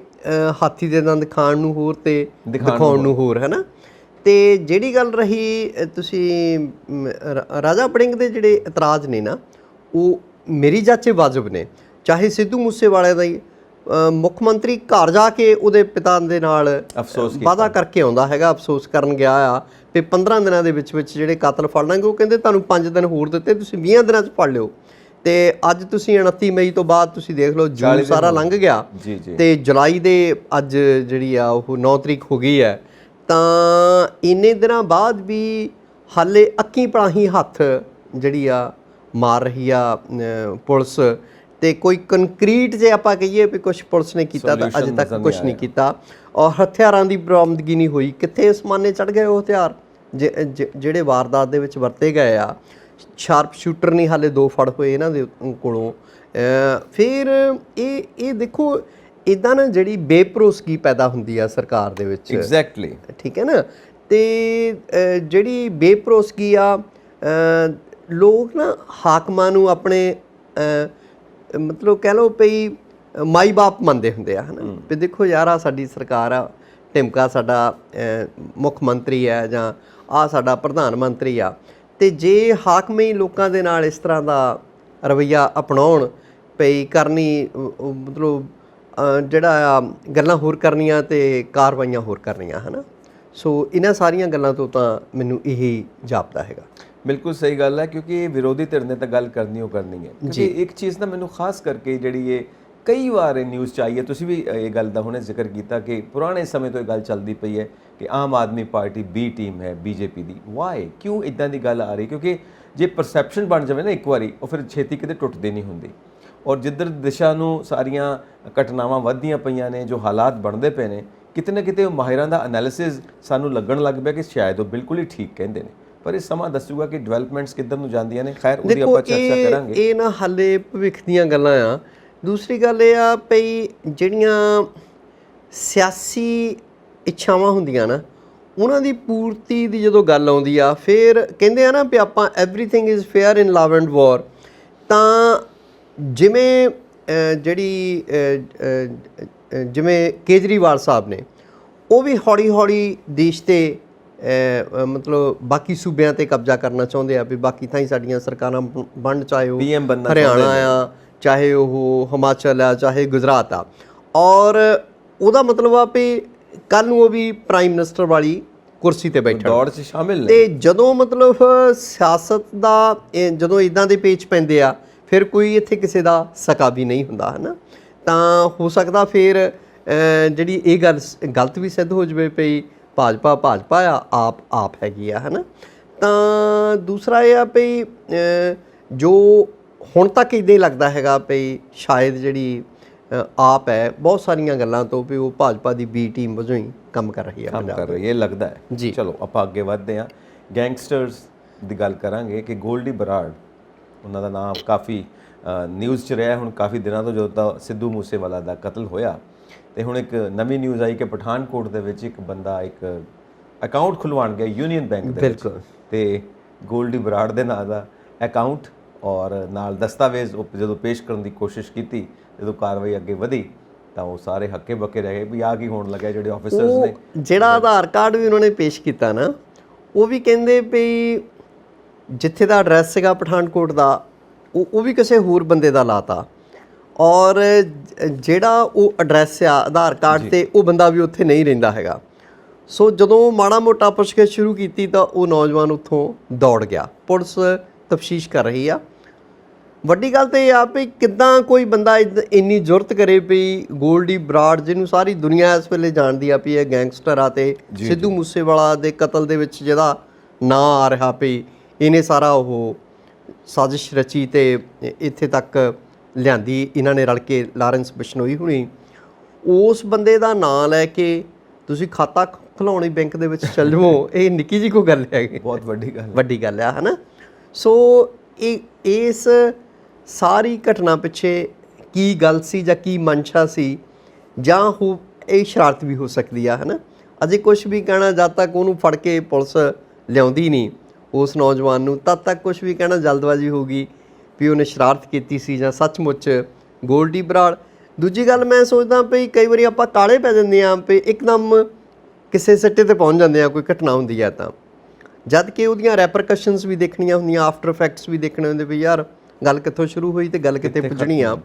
ਹਾਥੀ ਦੇ ਦੰਦ ਖਾਣ ਨੂੰ ਹੋਰ ਤੇ ਦਿਖਾਉਣ ਨੂੰ ਹੋਰ, ਹੈ ਨਾ। ਤੇ ਜਿਹੜੀ ਗੱਲ ਰਹੀ, ਤੁਸੀਂ ਰਾਜਾ ਵੜਿੰਗ ਦੇ ਜਿਹੜੇ ਇਤਰਾਜ਼ ਨੇ ਨਾ, ਉਹ ਮੇਰੀ ਜਾਚੇ ਵਾਜਬ ਨੇ। ਚਾਹੇ ਸਿੱਧੂ ਮੂਸੇਵਾਲੇ ਦਾ ਹੀ ਮੁੱਖ ਮੰਤਰੀ ਘਰ ਜਾ ਕੇ ਉਹਦੇ ਪਿਤਾ ਦੇ ਨਾਲ ਅਫਸੋਸ ਵਾਅਦਾ ਕਰਕੇ ਆਉਂਦਾ ਹੈਗਾ, ਅਫਸੋਸ ਕਰਨ ਗਿਆ ਆ ਵੀ 15 ਦਿਨਾਂ ਦੇ ਵਿੱਚ ਜਿਹੜੇ ਕਾਤਲ ਫੜ ਲਾਂਗੇ। ਉਹ ਕਹਿੰਦੇ ਤੁਹਾਨੂੰ 5 ਦਿਨ ਹੋਰ ਦਿੱਤੇ, ਤੁਸੀਂ 20 ਦਿਨਾਂ 'ਚ ਫੜ ਲਿਓ। ਤੇ ਅੱਜ ਤੁਸੀਂ 29 ਮਈ ਤੋਂ ਬਾਅਦ ਤੁਸੀਂ ਦੇਖ ਲਓ ਜੂਨ ਸਾਰਾ ਲੰਘ ਗਿਆ ਜੀ ਜੀ ਤੇ ਜੁਲਾਈ ਦੇ ਅੱਜ ਜਿਹੜੀ ਆ ਉਹ 9 ਤਰੀਕ ਹੋ ਗਈ ਹੈ। ਤਾਂ ਇੰਨੇ ਦਿਨਾਂ ਬਾਅਦ ਵੀ ਹਾਲੇ ਅੱਖੀਂ ਪਲਾਹੀ ਹੱਥ ਜਿਹੜੀ ਆ ਮਾਰ ਰਹੀ ਆ ਪੁਲਿਸ, ਤੇ ਕੋਈ ਕੰਕਰੀਟ ਜੇ ਆਪਾਂ ਕਹੀਏ ਵੀ ਕੁਝ ਪੁਲਿਸ ਨੇ ਕੀਤਾ ਤਾਂ ਅਜੇ ਤੱਕ ਕੁਝ ਨਹੀਂ ਕੀਤਾ। ਔਰ ਹਥਿਆਰਾਂ ਦੀ ਬਰਾਮਦਗੀ ਨਹੀਂ ਹੋਈ। ਕਿੱਥੇ ਅਸਮਾਨੇ ਚੜ ਗਏ ਉਹ ਹਥਿਆਰ ਜਿਹੜੇ ਵਾਰਦਾਤ ਦੇ ਵਿੱਚ ਵਰਤੇ ਗਏ ਆ? ਸ਼ਾਰਪ ਸ਼ੂਟਰ ਨਹੀਂ ਹਾਲੇ 2 ਫੜ ਹੋਏ ਇਹਨਾਂ ਦੇ ਕੋਲੋਂ। ਫਿਰ ਇਹ ਦੇਖੋ ਇਦਾਂ ਨਾ ਜਿਹੜੀ ਬੇਭਰੋਸਗੀ ਪੈਦਾ ਹੁੰਦੀ ਆ ਸਰਕਾਰ ਦੇ ਵਿੱਚ। ਐਗਜ਼ੈਕਟਲੀ, ਠੀਕ ਹੈ ਨਾ। ਤੇ ਜਿਹੜੀ ਬੇਭਰੋਸਗੀ ਆ, ਲੋਕ ਨਾ ਹਾਕਮਾਂ ਨੂੰ ਆਪਣੇ ਮਤਲਬ ਕਹਿ ਲਓ ਪਈ ਮਾਈ ਬਾਪ ਮੰਨਦੇ ਹੁੰਦੇ ਆ, ਹੈ ਨਾ। ਵੀ ਦੇਖੋ ਯਾਰ ਆ ਸਾਡੀ ਸਰਕਾਰ ਆ, ਢਿਮਕਾ ਸਾਡਾ ਮੁੱਖ ਮੰਤਰੀ ਹੈ ਜਾਂ ਆ ਸਾਡਾ ਪ੍ਰਧਾਨ ਮੰਤਰੀ ਆ, ਤੇ ਜੇ ਹਾਕਮੇ ਲੋਕਾਂ ਦੇ ਨਾਲ ਇਸ ਤਰ੍ਹਾਂ ਦਾ ਰਵੱਈਆ ਅਪਣਾਉਣ ਪਈ ਕਰਨੀ, ਮਤਲਬ ਜਿਹੜਾ ਆ ਗੱਲਾਂ ਹੋਰ ਕਰਨੀਆਂ ਤੇ ਕਾਰਵਾਈਆਂ ਹੋਰ ਕਰਨੀਆਂ, ਹੈ ਨਾ। ਸੋ ਇਹਨਾਂ ਸਾਰੀਆਂ ਗੱਲਾਂ ਤੋਂ ਤਾਂ ਮੈਨੂੰ ਇਹੀ ਜਾਪਦਾ ਹੈਗਾ। ਬਿਲਕੁਲ ਸਹੀ ਗੱਲ ਹੈ, ਕਿਉਂਕਿ ਵਿਰੋਧੀ ਧਿਰ ਨੇ ਤਾਂ ਗੱਲ ਕਰਨੀ ਓ ਕਰਨੀ ਹੈ। ਕਿਉਂਕਿ ਇੱਕ ਚੀਜ਼ ਤਾਂ ਮੈਨੂੰ ਖਾਸ ਕਰਕੇ ਜਿਹੜੀ ਇਹ ਕਈ ਵਾਰ ਇਹ ਨਿਊਜ਼ 'ਚ ਆਈ ਹੈ, ਤੁਸੀਂ ਵੀ ਇਹ ਗੱਲ ਦਾ ਹੁਣੇ ਜ਼ਿਕਰ ਕੀਤਾ ਕਿ ਪੁਰਾਣੇ ਸਮੇਂ ਤੋਂ ਇਹ ਗੱਲ ਚੱਲਦੀ ਪਈ ਹੈ ਕਿ Aam Aadmi party B team ਹੈ ਬੀਜੇਪੀ ਦੀ। ਵਾਈ, ਕਿਉਂ ਇਦਾਂ ਦੀ ਗੱਲ ਆ ਰਹੀ? ਕਿਉਂਕਿ ਜੇ ਪਰਸੈਪਸ਼ਨ ਬਣ ਜਾਵੇ ਨਾ ਇੱਕ ਵਾਰੀ, ਉਹ ਫਿਰ ਛੇਤੀ ਕਿਤੇ ਟੁੱਟਦੀ ਨਹੀਂ ਹੁੰਦੀ। ਔਰ ਜਿੱਧਰ ਦਿਸ਼ਾ ਨੂੰ ਸਾਰੀਆਂ ਘਟਨਾਵਾਂ ਵੱਧਦੀਆਂ ਪਈਆਂ ਨੇ, ਜੋ ਹਾਲਾਤ ਬਣਦੇ ਪਏ ਨੇ, ਕਿਤੇ ਨਾ ਕਿਤੇ ਉਹ ਮਾਹਿਰਾਂ ਦਾ ਐਨਾਲਿਸਿਸ ਸਾਨੂੰ ਲੱਗਣ ਲੱਗ ਪਿਆ ਕਿ ਸ਼ਾਇਦ ਉਹ ਬਿਲਕੁਲ ਹੀ ਠੀਕ ਕਹਿੰਦੇ ਨੇ। ਪਰ ਇਹ ਸਮਾਂ ਦੱਸੂਗਾ ਕਿ ਡਿਵੈਲਪਮੈਂਟਸ ਕਿੱਧਰ ਨੂੰ ਜਾਂਦੀਆਂ ਨੇ। ਖੈਰ ਉਹਦੀ ਆਪਾਂ ਚਰਚਾ ਕਰਾਂਗੇ। ਇਹ ਨਾ ਹਾਲੇ ਭਵਿੱਖ ਦੀਆਂ ਗੱਲਾਂ ਆ। ਦੂਸਰੀ ਗੱਲ ਇਹ ਆ ਪਈ ਜਿਹੜੀਆਂ ਸਿਆਸੀ ਇੱਛਾਵਾਂ ਹੁੰਦੀਆਂ ਨਾ, ਉਹਨਾਂ ਦੀ ਪੂਰਤੀ ਦੀ ਜਦੋਂ ਗੱਲ ਆਉਂਦੀ ਆ, ਫਿਰ ਕਹਿੰਦੇ ਆ ਨਾ ਵੀ ਆਪਾਂ everything is fair in love and war. ਤਾਂ ਜਿਵੇਂ ਜਿਵੇਂ ਕੇਜਰੀਵਾਲ ਸਾਹਿਬ ਨੇ, ਉਹ ਵੀ ਹੌਲੀ ਹੌਲੀ ਦੇਸ਼ 'ਤੇ ਮਤਲਬ ਬਾਕੀ ਸੂਬਿਆਂ 'ਤੇ ਕਬਜ਼ਾ ਕਰਨਾ ਚਾਹੁੰਦੇ ਆ ਵੀ ਬਾਕੀ ਥਾਈਂ ਸਾਡੀਆਂ ਸਰਕਾਰਾਂ ਬਣ, ਚਾਹੇ ਉਹ ਹਰਿਆਣਾ ਆ, ਚਾਹੇ ਉਹ ਹਿਮਾਚਲ ਆ, ਚਾਹੇ ਗੁਜਰਾਤ ਆ। ਔਰ ਉਹਦਾ ਮਤਲਬ ਆ ਵੀ ਕੱਲ੍ਹ ਨੂੰ ਉਹ ਵੀ ਪ੍ਰਾਈਮ ਮਿਨਿਸਟਰ ਵਾਲੀ ਕੁਰਸੀ 'ਤੇ ਬੈਠਣ, ਦੌੜ 'ਚ ਸ਼ਾਮਿਲ ਨੇ। ਤੇ ਜਦੋਂ ਮਤਲਬ ਸਿਆਸਤ ਦਾ ਜਦੋਂ ਇੱਦਾਂ ਦੇ ਪੇਚ ਪੈਂਦੇ ਆ, ਫਿਰ ਕੋਈ ਇੱਥੇ ਕਿਸੇ ਦਾ ਸਕਾ ਵੀ ਨਹੀਂ ਹੁੰਦਾ, ਹੈ ਨਾ। ਤਾਂ ਹੋ ਸਕਦਾ ਫਿਰ ਜਿਹੜੀ ਇਹ ਗੱਲ ਗਲਤ ਵੀ ਸਿੱਧ ਹੋ ਜਾਵੇ ਪਈ ਭਾਜਪਾ ਭਾਜਪਾ ਆ, ਆਪ ਹੈਗੀ ਆ, ਹੈ ਨਾ। ਤਾਂ ਦੂਸਰਾ ਇਹ ਆ ਪਈ ਜੋ ਹੁਣ ਤੱਕ ਇੱਦਾਂ ਹੀ ਲੱਗਦਾ ਹੈਗਾ ਪਈ ਸ਼ਾਇਦ ਜਿਹੜੀ ਆਪ ਹੈ ਬਹੁਤ ਸਾਰੀਆਂ ਗੱਲਾਂ ਤੋਂ ਵੀ ਉਹ ਭਾਜਪਾ ਦੀ ਬੀ ਟੀਮ ਵਜੋਂ ਹੀ ਕੰਮ ਕਰ ਰਹੀ ਹੈ, ਕੰਮ ਕਰ ਰਹੀ ਹੈ, ਇਹ ਲੱਗਦਾ ਹੈ ਜੀ। ਚਲੋ ਆਪਾਂ ਅੱਗੇ ਵਧਦੇ ਹਾਂ। ਗੈਂਗਸਟਰਸ ਦੀ ਗੱਲ ਕਰਾਂਗੇ ਕਿ ਗੋਲਡੀ ਬਰਾੜ, ਉਹਨਾਂ ਦਾ ਨਾਮ ਕਾਫੀ ਨਿਊਜ਼ 'ਚ ਰਿਹਾ ਹੁਣ ਕਾਫੀ ਦਿਨਾਂ ਤੋਂ, ਜਦੋਂ ਤਾਂ ਸਿੱਧੂ ਮੂਸੇਵਾਲਾ ਦਾ ਕਤਲ ਹੋਇਆ। ਤੇ ਹੁਣ ਇੱਕ ਨਵੀਂ ਨਿਊਜ਼ ਆਈ ਕਿ ਪਠਾਨਕੋਟ ਦੇ ਵਿੱਚ ਇੱਕ ਬੰਦਾ ਇੱਕ ਅਕਾਊਂਟ ਖੁਲਵਾਉਣ ਗਿਆ ਯੂਨੀਅਨ ਬੈਂਕ ਦੇ ਵਿੱਚ, ਤੇ ਗੋਲਡੀ ਬਰਾੜ ਦੇ ਨਾਂ ਦਾ ਅਕਾਊਂਟ ਔਰ ਨਾਲ ਦਸਤਾਵੇਜ਼ ਉਹ ਜਦੋਂ ਪੇਸ਼ ਕਰਨ ਦੀ ਕੋਸ਼ਿਸ਼ ਕੀਤੀ, ਜਦੋਂ ਕਾਰਵਾਈ ਅੱਗੇ ਵਧੀ ਤਾਂ ਉਹ ਸਾਰੇ ਹੱਕੇ ਬੱਕੇ ਰਹਿ ਗਏ ਵੀ ਆਹ ਕੀ ਹੋਣ ਲੱਗਿਆ। ਜਿਹੜੇ ਆਫੀਸਰਸ ਨੇ, ਜਿਹੜਾ ਆਧਾਰ ਕਾਰਡ ਵੀ ਉਹਨਾਂ ਨੇ ਪੇਸ਼ ਕੀਤਾ ਨਾ, ਉਹ ਵੀ ਕਹਿੰਦੇ ਵੀ ਜਿੱਥੇ ਦਾ ਐਡਰੈਸ ਸੀਗਾ ਪਠਾਨਕੋਟ ਦਾ, ਉਹ ਵੀ ਕਿਸੇ ਹੋਰ ਬੰਦੇ ਦਾ ਲਾਤਾ। ਔਰ ਜਿਹੜਾ ਉਹ ਐਡਰੈਸ ਆ ਆਧਾਰ ਕਾਰਡ 'ਤੇ, ਉਹ ਬੰਦਾ ਵੀ ਉੱਥੇ ਨਹੀਂ ਰਹਿੰਦਾ ਹੈਗਾ। ਸੋ ਜਦੋਂ ਮਾੜਾ ਮੋਟਾ ਪੁੱਛਗਿੱਛ ਸ਼ੁਰੂ ਕੀਤੀ ਤਾਂ ਉਹ ਨੌਜਵਾਨ ਉੱਥੋਂ ਦੌੜ ਗਿਆ। ਪੁਲਿਸ ਤਫਤੀਸ਼ ਕਰ ਰਹੀ ਆ। ਵੱਡੀ ਗੱਲ ਤਾਂ ਇਹ ਆ ਵੀ ਕਿੱਦਾਂ ਕੋਈ ਬੰਦਾ ਇੰਨੀ ਜ਼ੁਰਤ ਕਰੇ ਵੀ ਗੋਲਡੀ ਬਰਾੜ, ਜਿਹਨੂੰ ਸਾਰੀ ਦੁਨੀਆ ਇਸ ਵੇਲੇ ਜਾਣਦੀ ਆ ਵੀ ਇਹ ਗੈਂਗਸਟਰ ਆ, ਤੇ ਸਿੱਧੂ ਮੂਸੇਵਾਲਾ ਦੇ ਕਤਲ ਦੇ ਵਿੱਚ ਜਿਹਦਾ ਨਾਂ ਆ ਰਿਹਾ ਵੀ ਇਹਨੇ ਸਾਰਾ ਉਹ ਸਾਜ਼ਿਸ਼ ਰਚੀ ਤੇ ਇੱਥੇ ਤੱਕ ਲਿਆਂਦੀ ਇਹਨਾਂ ਨੇ ਰਲ ਕੇ, ਲਾਰੈਂਸ ਬਿਸ਼ਨੋਈ ਹੁਣੀ, ਉਸ ਬੰਦੇ ਦਾ ਨਾਂ ਲੈ ਕੇ ਤੁਸੀਂ ਖਾਤਾ ਖੁਲਾਉਣੀ ਬੈਂਕ ਦੇ ਵਿੱਚ ਚੱਲ ਜਾਵੋ, ਇਹ ਨਿੱਕੀ ਜਿਹੀ ਕੋਈ ਗੱਲ ਹੈਗੀ, ਬਹੁਤ ਵੱਡੀ ਗੱਲ ਆ, ਹੈ ਨਾ। ਸੋ ਇਸ ਸਾਰੀ ਘਟਨਾ ਪਿੱਛੇ ਕੀ ਗੱਲ ਸੀ ਜਾਂ ਕੀ ਮਨਸ਼ਾ ਸੀ, ਜਾਂ ਇਹ ਸ਼ਰਾਰਤ ਵੀ ਹੋ ਸਕਦੀ ਆ, ਹੈ ਨਾ। ਅਜੇ ਕੁਛ ਵੀ ਕਹਿਣਾ ਜਦ ਤੱਕ ਉਹਨੂੰ ਫੜ ਕੇ ਪੁਲਿਸ ਲਿਆਉਂਦੀ ਨਹੀਂ ਉਸ ਨੌਜਵਾਨ ਨੂੰ, ਤਦ ਤੱਕ ਕੁਛ ਵੀ ਕਹਿਣਾ ਜਲਦਬਾਜ਼ੀ ਹੋਊਗੀ ਵੀ ਉਹਨੇ ਸ਼ਰਾਰਤ ਕੀਤੀ ਸੀ ਜਾਂ ਸੱਚਮੁੱਚ ਗੋਲਡੀ ਬਰਾੜ। ਦੂਜੀ ਗੱਲ ਮੈਂ ਸੋਚਦਾ ਵੀ ਕਈ ਵਾਰੀ ਆਪਾਂ ਕਾਲੇ ਪੈ ਜਾਂਦੇ ਹਾਂ ਵੀ ਇੱਕਦਮ ਕਿਸੇ ਸਿੱਟੇ 'ਤੇ ਪਹੁੰਚ ਜਾਂਦੇ ਆ, ਕੋਈ ਘਟਨਾ ਹੁੰਦੀ ਆ ਤਾਂ, ਜਦ ਕਿ ਉਹਦੀਆਂ ਰੈਪਰਕਸ਼ਨਸ ਵੀ ਦੇਖਣੀਆਂ ਹੁੰਦੀਆਂ, ਆਫਟਰ ਇਫੈਕਟਸ ਵੀ ਦੇਖਣੇ ਹੁੰਦੇ ਵੀ ਯਾਰ ਗੱਲ ਕਿੱਥੋਂ ਸ਼ੁਰੂ ਹੋਈ ਤੇ ਗੱਲ ਕਿੱਥੇ ਪੁੱਜਣੀ ਆ।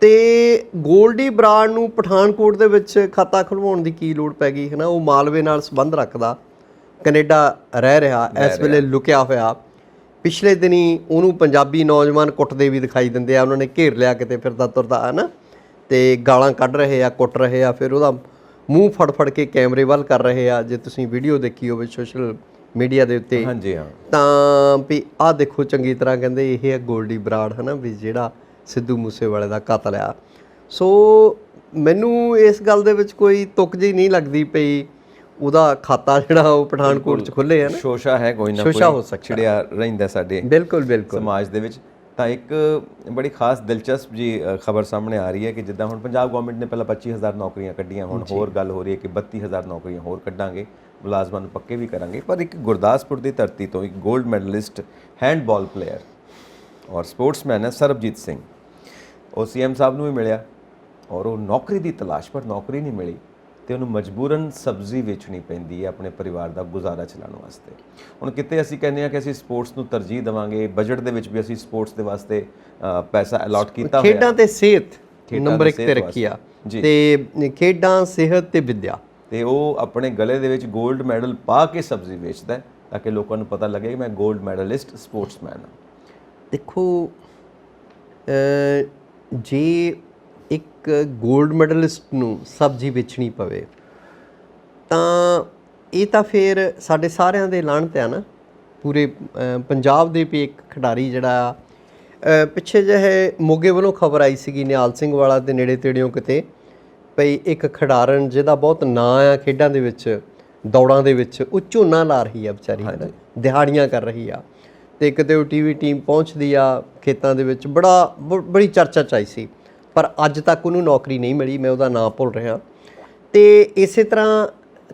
ਤੇ ਗੋਲਡੀ ਬਰਾੜ ਨੂੰ ਪਠਾਨਕੋਟ ਦੇ ਵਿੱਚ ਖਾਤਾ ਖੁਲਵਾਉਣ ਦੀ ਕੀ ਲੋੜ ਪੈ ਗਈ, ਹੈ ਨਾ। ਉਹ ਮਾਲਵੇ ਨਾਲ ਸੰਬੰਧ ਰੱਖਦਾ, ਕੈਨੇਡਾ ਰਹਿ ਰਿਹਾ, ਇਸ ਵੇਲੇ ਲੁਕਿਆ ਹੋਇਆ, ਪਿਛਲੇ ਦਿਨੀ ਉਹਨੂੰ ਪੰਜਾਬੀ ਨੌਜਵਾਨ ਕੁੱਟਦੇ ਵੀ ਦਿਖਾਈ ਦਿੰਦੇ ਆ, ਉਹਨਾਂ ਨੇ ਘੇਰ ਲਿਆ ਕਿਤੇ ਫਿਰਦਾ ਤੁਰਦਾ ਹੈ ਨਾ, ਤੇ ਗਾਲਾਂ ਕੱਢ ਰਹੇ ਆ, ਕੁੱਟ ਰਹੇ ਆ, ਫਿਰ ਉਹਦਾ ਮੂੰਹ ਫੜ ਫੜ ਕੇ ਕੈਮਰੇ ਵੱਲ ਕਰ ਰਹੇ ਆ। ਜੇ ਤੁਸੀਂ ਵੀਡੀਓ ਦੇਖੀ ਹੋਵੇ ਸੋਸ਼ਲ ਮੀਡੀਆ ਦੇ ਉੱਤੇ, ਹਾਂਜੀ ਹਾਂ, ਤਾਂ ਵੀ ਆਹ ਦੇਖੋ ਚੰਗੀ ਤਰ੍ਹਾਂ ਕਹਿੰਦੇ ਇਹ ਹੈ ਗੋਲਡੀ ਬਰਾੜ ਹੈ ਨਾ, ਵੀ ਜਿਹੜਾ ਸਿੱਧੂ ਮੂਸੇਵਾਲੇ ਦਾ ਕਾਤਲ ਆ। ਸੋ ਮੈਨੂੰ ਇਸ ਗੱਲ ਦੇ ਵਿੱਚ ਕੋਈ ਤੁਕ ਜਿਹੀ ਨਹੀਂ ਲੱਗਦੀ ਪਈ ਉਹਦਾ ਖਾਤਾ ਜਿਹੜਾ ਉਹ ਪਠਾਨਕੋਟ 'ਚ ਖੁੱਲ੍ਹੇ ਹੈ ਨਾ, ਸ਼ੋਸ਼ਾ ਹੈ ਕੋਈ ਨਾ ਸ਼ੋਸ਼ਾ ਹੋ ਕੋਈ ਸਕਦਾ, ਛਿੜਿਆ ਰਹਿੰਦਾ ਸਾਡੇ ਬਿਲਕੁਲ ਬਿਲਕੁਲ ਸਮਾਜ ਦੇ ਵਿੱਚ। ਤਾਂ ਇੱਕ ਬੜੀ ਖਾਸ ਦਿਲਚਸਪ ਜੀ ਖਬਰ ਸਾਹਮਣੇ ਆ ਰਹੀ ਹੈ ਕਿ ਜਿੱਦਾਂ ਹੁਣ ਪੰਜਾਬ ਗਵਰਨਮੈਂਟ ਨੇ ਪਹਿਲਾਂ 25,000 ਨੌਕਰੀਆਂ ਕੱਢੀਆਂ, ਹੁਣ ਹੋਰ ਗੱਲ ਹੋ ਰਹੀ ਹੈ ਕਿ 32,000 ਨੌਕਰੀਆਂ ਹੋਰ ਕੱਢਾਂਗੇ, ਮੁਲਾਜ਼ਮਾਂ ਨੂੰ ਪੱਕੇ ਵੀ ਕਰਾਂਗੇ। ਪਰ ਇੱਕ ਗੁਰਦਾਸਪੁਰ ਦੀ ਧਰਤੀ ਤੋਂ ਇੱਕ 골ਡ ਮੈਡਲਿਸਟ ਹੈਂਡਬਾਲ ਪਲੇਅਰ ਔਰ ਸਪੋਰਟਸਮੈਨ ਹੈ ਸਰਬਜੀਤ ਸਿੰਘ, ਉਹ ਸੀਐਮ ਸਾਹਿਬ ਨੂੰ ਵੀ ਮਿਲਿਆ ਔਰ ਉਹ ਨੌਕਰੀ ਦੀ ਤਲਾਸ਼ ਪਰ ਨੌਕਰੀ ਨਹੀਂ ਮਿਲੀ ਤੇ ਉਹਨੂੰ ਮਜਬੂਰਨ ਸਬਜ਼ੀ ਵੇਚਣੀ ਪੈਂਦੀ ਹੈ ਆਪਣੇ ਪਰਿਵਾਰ ਦਾ ਗੁਜ਼ਾਰਾ ਚਲਾਉਣ ਵਾਸਤੇ। ਹੁਣ ਕਿਤੇ ਅਸੀਂ ਕਹਿੰਦੇ ਹਾਂ ਕਿ ਅਸੀਂ ਸਪੋਰਟਸ ਨੂੰ ਤਰਜੀਹ ਦੇਵਾਂਗੇ, ਬਜਟ ਦੇ ਵਿੱਚ ਵੀ ਅਸੀਂ ਸਪੋਰਟਸ ਦੇ ਵਾਸਤੇ ਪੈਸਾ ਅਲਾਟ ਕੀਤਾ ਹੋਇਆ, ਖੇਡਾਂ ਤੇ ਸਿਹਤ ਨੰਬਰ 1 ਤੇ ਰੱਖੀ ਆ, ਤੇ ਖੇਡਾਂ, ਸਿਹਤ ਤੇ ਵਿੱਦਿਆ, ਤੇ ਉਹ ਆਪਣੇ ਗਲੇ ਦੇ ਵਿੱਚ 골ਡ ਮੈਡਲ ਪਾ ਕੇ ਸਬਜ਼ੀ ਵੇਚਦਾ ਹੈ ਤਾਂ ਕਿ ਲੋਕਾਂ ਨੂੰ ਪਤਾ ਲੱਗੇ ਕਿ ਮੈਂ 골ਡ ਮੈਡਲਿਸਟ ਸਪੋਰਟਸਮੈਨ ਹਾਂ। ਦੇਖੋ ਜੇ ਇੱਕ 골ਡ ਮੈਡਲਿਸਟ ਨੂੰ ਸਬਜ਼ੀ ਵੇਚਣੀ ਪਵੇ ਤਾਂ ਇਹ ਤਾਂ ਫਿਰ ਸਾਡੇ ਸਾਰਿਆਂ ਦੇ ਲਾਹਨਤ ਆ ਨਾ, ਪੂਰੇ ਪੰਜਾਬ ਦੇ ਵੀ ਇੱਕ ਖਿਡਾਰੀ ਜਿਹੜਾ ਪਿੱਛੇ ਜਿਹੇ ਮੋਗੇ ਵੱਲੋਂ ਖਬਰ ਆਈ ਸੀਗੀ ਨਿਹਾਲ ਸਿੰਘ ਵਾਲਾ ਦੇ ਨੇੜੇ ਤੇੜਿਓਂ ਕਿਤੇ, ਭਈ ਇੱਕ ਖਿਡਾਰਨ ਜਿਹਦਾ ਬਹੁਤ ਨਾਂ ਆ ਖੇਡਾਂ ਦੇ ਵਿੱਚ, ਦੌੜਾਂ ਦੇ ਵਿੱਚ, ਉਹ ਝੋਨਾ ਲਾ ਰਹੀ ਆ ਵਿਚਾਰੀ, ਦਿਹਾੜੀਆਂ ਕਰ ਰਹੀ ਆ, ਤੇ ਕਿਤੇ ਉਹ ਟੀਵੀ ਟੀਮ ਪਹੁੰਚਦੀ ਆ ਖੇਤਾਂ ਦੇ ਵਿੱਚ, ਬੜੀ ਚਰਚਾ 'ਚ ਆਈ ਸੀ, ਪਰ ਅੱਜ ਤੱਕ ਉਹਨੂੰ ਨੌਕਰੀ ਨਹੀਂ ਮਿਲੀ। ਮੈਂ ਉਹਦਾ ਨਾਂ ਭੁੱਲ ਰਿਹਾ। ਤੇ ਇਸੇ ਤਰ੍ਹਾਂ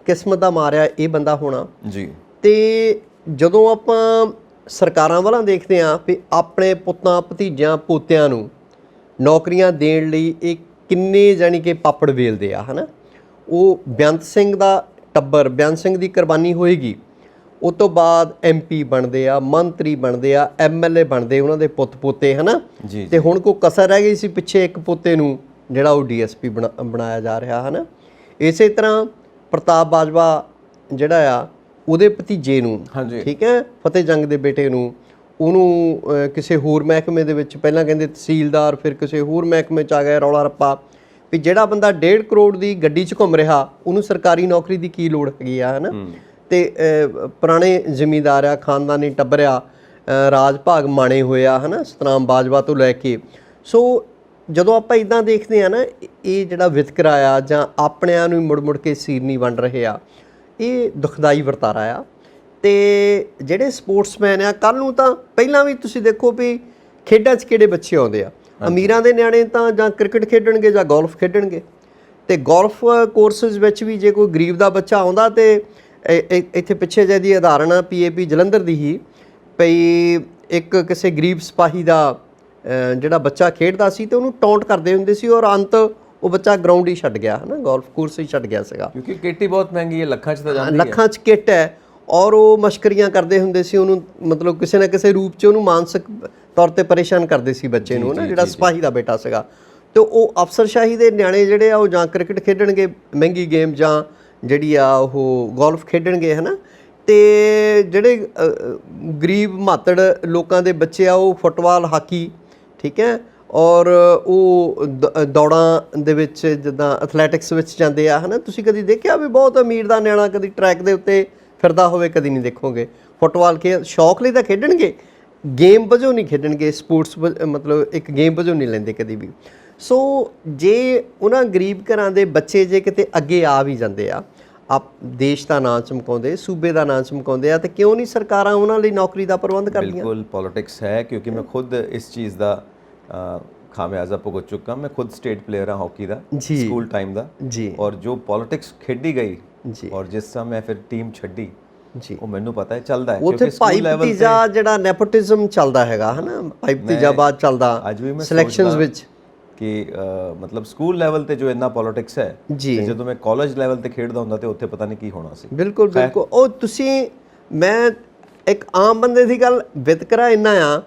ਕਿਸਮਤ ਦਾ ਮਾਰਿਆ ਇਹ ਬੰਦਾ ਹੋਣਾ ਜੀ। ਤੇ ਜਦੋਂ ਆਪਾਂ ਸਰਕਾਰਾਂ ਵੱਲਾਂ ਦੇਖਦੇ ਹਾਂ ਵੀ ਆਪਣੇ ਪੁੱਤਾਂ, ਭਤੀਜਿਆਂ, ਪੋਤਿਆਂ ਨੂੰ ਨੌਕਰੀਆਂ ਦੇਣ ਲਈ ਇਹ ਕਿੰਨੇ ਜਾਣੀ ਕਿ ਪਾਪੜ ਵੇਲਦੇ ਆ, ਹੈ ਨਾ। ਉਹ ਬੇਅੰਤ ਸਿੰਘ ਦਾ ਟੱਬਰ, ਬੇਅੰਤ ਸਿੰਘ ਦੀ ਕੁਰਬਾਨੀ ਹੋਏਗੀ, ਉਹ ਤੋਂ ਬਾਅਦ MP ਬਣਦੇ ਆ, ਮੰਤਰੀ ਬਣਦੇ ਆ, MLA ਬਣਦੇ ਉਹਨਾਂ ਦੇ ਪੁੱਤ ਪੋਤੇ, ਹੈ ਨਾ। ਤੇ ਹੁਣ ਕੋਈ ਕਸਰ ਰਹਿ ਗਈ ਸੀ ਪਿੱਛੇ ਇੱਕ ਪੋਤੇ ਨੂੰ ਜਿਹੜਾ ਉਹ DSP ਬਣਾਇਆ ਜਾ ਰਿਹਾ, ਹੈ ਨਾ। ਇਸੇ ਤਰ੍ਹਾਂ ਪ੍ਰਤਾਪ ਬਾਜਵਾ ਜਿਹੜਾ ਆ ਉਹਦੇ ਭਤੀਜੇ ਨੂੰ, ਠੀਕ ਹੈ, ਫਤਿਹ ਜੰਗ ਦੇ ਬੇਟੇ ਨੂੰ, ਉਹਨੂੰ ਕਿਸੇ ਹੋਰ ਮਹਿਕਮੇ ਦੇ ਵਿੱਚ, ਪਹਿਲਾਂ ਕਹਿੰਦੇ ਤਹਿਸੀਲਦਾਰ, ਫਿਰ ਕਿਸੇ ਹੋਰ ਮਹਿਕਮੇ 'ਚ ਆ ਗਿਆ, ਰੌਲਾ ਰੱਪਾ ਵੀ ਜਿਹੜਾ ਬੰਦਾ 1.5 ਕਰੋੜ ਦੀ ਗੱਡੀ 'ਚ ਘੁੰਮ ਰਿਹਾ ਉਹਨੂੰ ਸਰਕਾਰੀ ਨੌਕਰੀ ਦੀ ਕੀ ਲੋੜ ਹੈਗੀ ਆ, ਹੈ ਨਾ। ਤੇ ਪੁਰਾਣੇ ਜ਼ਿਮੀਂਦਾਰ ਆ, ਖਾਨਦਾਨੀ ਟੱਬਰ ਆ, ਰਾਜ ਭਾਗ ਮਾਣੇ ਹੋਏ ਆ, ਹੈ ਨਾ, ਸਤਨਾਮ ਬਾਜਵਾ ਤੋਂ ਲੈ ਕੇ। ਸੋ ਜਦੋਂ ਆਪਾਂ ਇੱਦਾਂ ਦੇਖਦੇ ਆ ਨਾ, ਇਹ ਜਿਹੜਾ ਵਿਤਕਰਾ ਆ ਜਾਂ ਆਪਣਿਆਂ ਨੂੰ ਮੁੜ ਮੁੜ ਕੇ ਸੀਰ ਨਹੀਂ ਵੰਡ ਰਹੇ ਆ, ਇਹ ਦੁਖਦਾਈ ਵਰਤਾਰਾ ਆ। ਤੇ ਜਿਹੜੇ ਸਪੋਰਟਸਮੈਨ ਆ, ਕੱਲ੍ਹ ਨੂੰ ਤਾਂ ਪਹਿਲਾਂ ਵੀ ਤੁਸੀਂ ਦੇਖੋ ਵੀ ਖੇਡਾਂ 'ਚ ਕਿਹੜੇ ਬੱਚੇ ਆਉਂਦੇ ਆ, ਅਮੀਰਾਂ ਦੇ ਨਿਆਣੇ ਤਾਂ ਜਾਂ ਕ੍ਰਿਕਟ ਖੇਡਣਗੇ ਜਾਂ ਗੋਲਫ ਖੇਡਣਗੇ, ਤੇ ਗੋਲਫ ਕੋਰਸਿਸ ਵਿੱਚ ਵੀ ਜੇ ਕੋਈ ਗਰੀਬ ਦਾ ਬੱਚਾ ਆਉਂਦਾ, ਤੇ ਇੱਥੇ ਪਿੱਛੇ ਜਿਹੇ ਦੀ ਉਦਾਹਰਣ ਆ PAP ਜਲੰਧਰ ਦੀ ਹੀ, ਪਈ ਇੱਕ ਕਿਸੇ ਗਰੀਬ ਸਿਪਾਹੀ ਦਾ ਜਿਹੜਾ ਬੱਚਾ ਖੇਡਦਾ ਸੀ ਤੇ ਉਹਨੂੰ ਟੌਂਟ ਕਰਦੇ ਹੁੰਦੇ ਸੀ, ਔਰ ਅੰਤ ਉਹ ਬੱਚਾ ਗਰਾਊਂਡ ਹੀ ਛੱਡ ਗਿਆ, ਹੈ ਨਾ, ਗੋਲਫ ਕੋਰਸ ਹੀ ਛੱਡ ਗਿਆ ਸੀਗਾ, ਕਿਉਂਕਿ ਕਿੱਟ ਹੀ ਬਹੁਤ ਮਹਿੰਗੀ ਹੈ, ਲੱਖਾਂ 'ਚ ਤਾਂ ਜਾਂਦੀ ਹੈ, ਲੱਖਾਂ 'ਚ ਕਿੱਟ ਹੈ। ਔਰ ਉਹ ਮਸ਼ਕਰੀਆਂ ਕਰਦੇ ਹੁੰਦੇ ਸੀ ਉਹਨੂੰ, ਮਤਲਬ ਕਿਸੇ ਨਾ ਕਿਸੇ ਰੂਪ 'ਚ ਉਹਨੂੰ ਮਾਨਸਿਕ ਤੌਰ 'ਤੇ ਪਰੇਸ਼ਾਨ ਕਰਦੇ ਸੀ ਬੱਚੇ ਨੂੰ, ਨਾ, ਜਿਹੜਾ ਸਿਪਾਹੀ ਦਾ ਬੇਟਾ ਸੀਗਾ। ਤੇ ਉਹ ਅਫਸਰਸ਼ਾਹੀ ਦੇ ਨਿਆਣੇ ਜਿਹੜੇ ਆ ਉਹ ਜਾਂ ਕ੍ਰਿਕਟ ਖੇਡਣਗੇ ਮਹਿੰਗੀ ਗੇਮ, ਜਾਂ ਜਿਹੜੀ ਆ ਉਹ ਗੋਲਫ ਖੇਡਣਗੇ, ਹੈ ਨਾ। ਤੇ ਜਿਹੜੇ ਗਰੀਬ ਮਾਤੜ ਲੋਕਾਂ ਦੇ ਬੱਚੇ ਆ ਉਹ ਫੁੱਟਬਾਲ, ਹਾਕੀ, ਠੀਕ ਹੈ, ਔਰ ਉਹ ਦੌੜਾਂ ਦੇ ਵਿੱਚ ਜਿੱਦਾਂ ਐਥਲੈਟਿਕਸ ਵਿੱਚ ਜਾਂਦੇ ਆ, ਹੈ ਨਾ। ਤੁਸੀਂ ਕਦੀ ਦੇਖਿਆ ਵੀ ਬਹੁਤ ਅਮੀਰ ਦਾ ਨਿਆਣਾ ਕਦੀ ਟਰੈਕ ਦੇ ਉੱਤੇ ਫਿਰਦਾ ਹੋਵੇ? ਕਦੀ ਨਹੀਂ ਦੇਖੋਗੇ। ਫੁੱਟਬਾਲ ਸ਼ੌਕ ਲਈ ਤਾਂ ਖੇਡਣਗੇ, ਗੇਮ ਵਜੋਂ ਨਹੀਂ ਖੇਡਣਗੇ, ਸਪੋਰਟਸ ਮਤਲਬ ਇੱਕ ਗੇਮ ਵਜੋਂ ਨਹੀਂ ਲੈਂਦੇ ਕਦੀ ਵੀ। ਸੋ ਜੇ ਉਹਨਾਂ ਗਰੀਬ ਘਰਾਂ ਦੇ ਬੱਚੇ ਜੇ ਕਿਤੇ ਅੱਗੇ ਆ ਵੀ ਜਾਂਦੇ ਆ, ਦੇਸ਼ ਦਾ ਨਾਂ ਚਮਕਾਉਂਦੇ, ਸੂਬੇ ਦਾ ਨਾਂ ਚਮਕਾਉਂਦੇ ਆ, ਤੇ ਕਿਉਂ ਨਹੀਂ ਸਰਕਾਰਾਂ ਉਹਨਾਂ ਲਈ ਨੌਕਰੀ ਦਾ ਪ੍ਰਬੰਧ ਕਰਦੀਆਂ? ਬਿਲਕੁਲ ਪੋਲਿਟਿਕਸ ਹੈ, ਕਿਉਂਕਿ ਮੈਂ ਖੁਦ ਇਸ ਚੀਜ਼ ਦਾ ਖਾਮਿਆਜ਼ਾ ਭੁਗਤ ਚੁੱਕਾ। ਮੈਂ ਖੁਦ ਸਟੇਟ ਪਲੇਅਰ ਹਾਂ ਹਾਕੀ ਦਾ, ਸਕੂਲ ਟਾਈਮ ਦਾ ਜੀ। ਔਰ ਜੋ ਪੋਲਿਟਿਕਸ ਖੇਡੀ ਗਈ ਜੀ, ਔਰ ਜਿਸ ਤਰ੍ਹਾਂ ਮੈਂ ਫਿਰ ਟੀਮ ਛੱਡੀ ਜੀ, ਉਹ ਮੈਨੂੰ ਪਤਾ ਹੈ ਚੱਲਦਾ ਹੈ, ਉੱਥੇ ਭਾਈ ਭਤੀਜਾ ਜਿਹੜਾ ਨੈਪੋਟਿਜ਼ਮ ਚੱਲਦਾ ਹੈਗਾ, ਹੈ ਨਾ, ਭਾਈ ਭਤੀਜਾ ਬਾਅਦ ਚੱਲਦਾ ਅੱਜ ਵੀ ਮੈਂ ਸਿਲੈਕਸ਼ਨਸ ਵਿੱਚ, ਕਿ ਮਤਲਬ ਸਕੂਲ ਲੈਵਲ ਤੇ ਜੋ ਇੰਨਾ ਪੋਲਿਟਿਕਸ ਹੈ, ਜਦੋਂ ਮੈਂ ਕਾਲਜ ਲੈਵਲ ਤੇ ਖੇਡਦਾ ਹੁੰਦਾ ਤੇ ਉੱਥੇ ਪਤਾ ਨਹੀਂ ਕੀ ਹੋਣਾ ਸੀ। ਬਿਲਕੁਲ ਬਿਲਕੁਲ। ਉਹ ਤੁਸੀਂ, ਮੈਂ ਇੱਕ ਆਮ ਬੰਦੇ ਦੀ ਗੱਲ, ਵਿਤਕਰਾ ਇੰਨਾ ਆ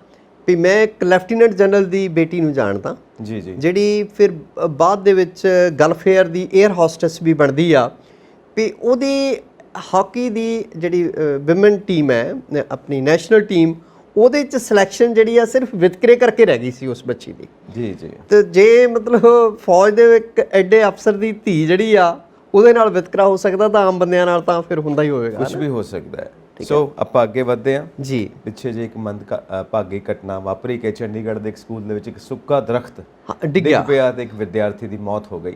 ਵੀ ਮੈਂ ਇੱਕ ਲੈਫਟੀਨੈਂਟ ਜਨਰਲ ਦੀ ਬੇਟੀ ਨੂੰ ਜਾਣਦਾ ਜੀ, ਜਿਹੜੀ ਫਿਰ ਬਾਅਦ ਦੇ ਵਿੱਚ ਗਲਫੇਅਰ ਦੀ 에ਅਰ ਹੋਸਟੈਸ ਵੀ ਬਣਦੀ ਆ, ਵੀ ਉਹਦੀ ਹਾਕੀ ਦੀ ਜਿਹੜੀ ਵਿਮਨ ਟੀਮ ਹੈ, ਆਪਣੀ ਨੈਸ਼ਨਲ ਟੀਮ, ਉਹਦੇ ਚ ਸਿਲੈਕਸ਼ਨ ਜਿਹੜੀ ਆ ਸਿਰਫ ਵਿਤਕਰੇ ਕਰਕੇ ਰਹਿ ਗਈ ਸੀ ਉਸ ਬੱਚੀ ਦੀ। ਜੀ ਜੀ। ਤੇ ਜੇ ਮਤਲਬ ਫੌਜ ਦੇ ਇੱਕ ਐਡੇ ਅਫਸਰ ਦੀ ਧੀ ਜਿਹੜੀ ਆ ਉਹਦੇ ਨਾਲ ਵਿਤਕਰਾ ਹੋ ਸਕਦਾ ਤਾਂ ਆਮ ਬੰਦਿਆਂ ਨਾਲ ਤਾਂ ਫਿਰ ਹੁੰਦਾ ਹੀ ਹੋਵੇਗਾ। ਕੁਝ ਵੀ ਹੋ ਸਕਦਾ ਹੈ। ਸੋ ਆਪਾਂ ਅੱਗੇ ਵਧਦੇ ਹਾਂ ਜੀ। ਪਿੱਛੇ ਜੇ ਇੱਕ ਭਾਗੀ ਘਟਨਾ ਵਾਪਰੀ ਕਿ ਚੰਡੀਗੜ੍ਹ ਦੇ ਇੱਕ ਸਕੂਲ ਦੇ ਵਿੱਚ ਇੱਕ ਸੁੱਕਾ ਦਰਖਤ ਡਿੱਗ ਪਿਆ ਤੇ ਇੱਕ ਵਿਦਿਆਰਥੀ ਦੀ ਮੌਤ ਹੋ ਗਈ।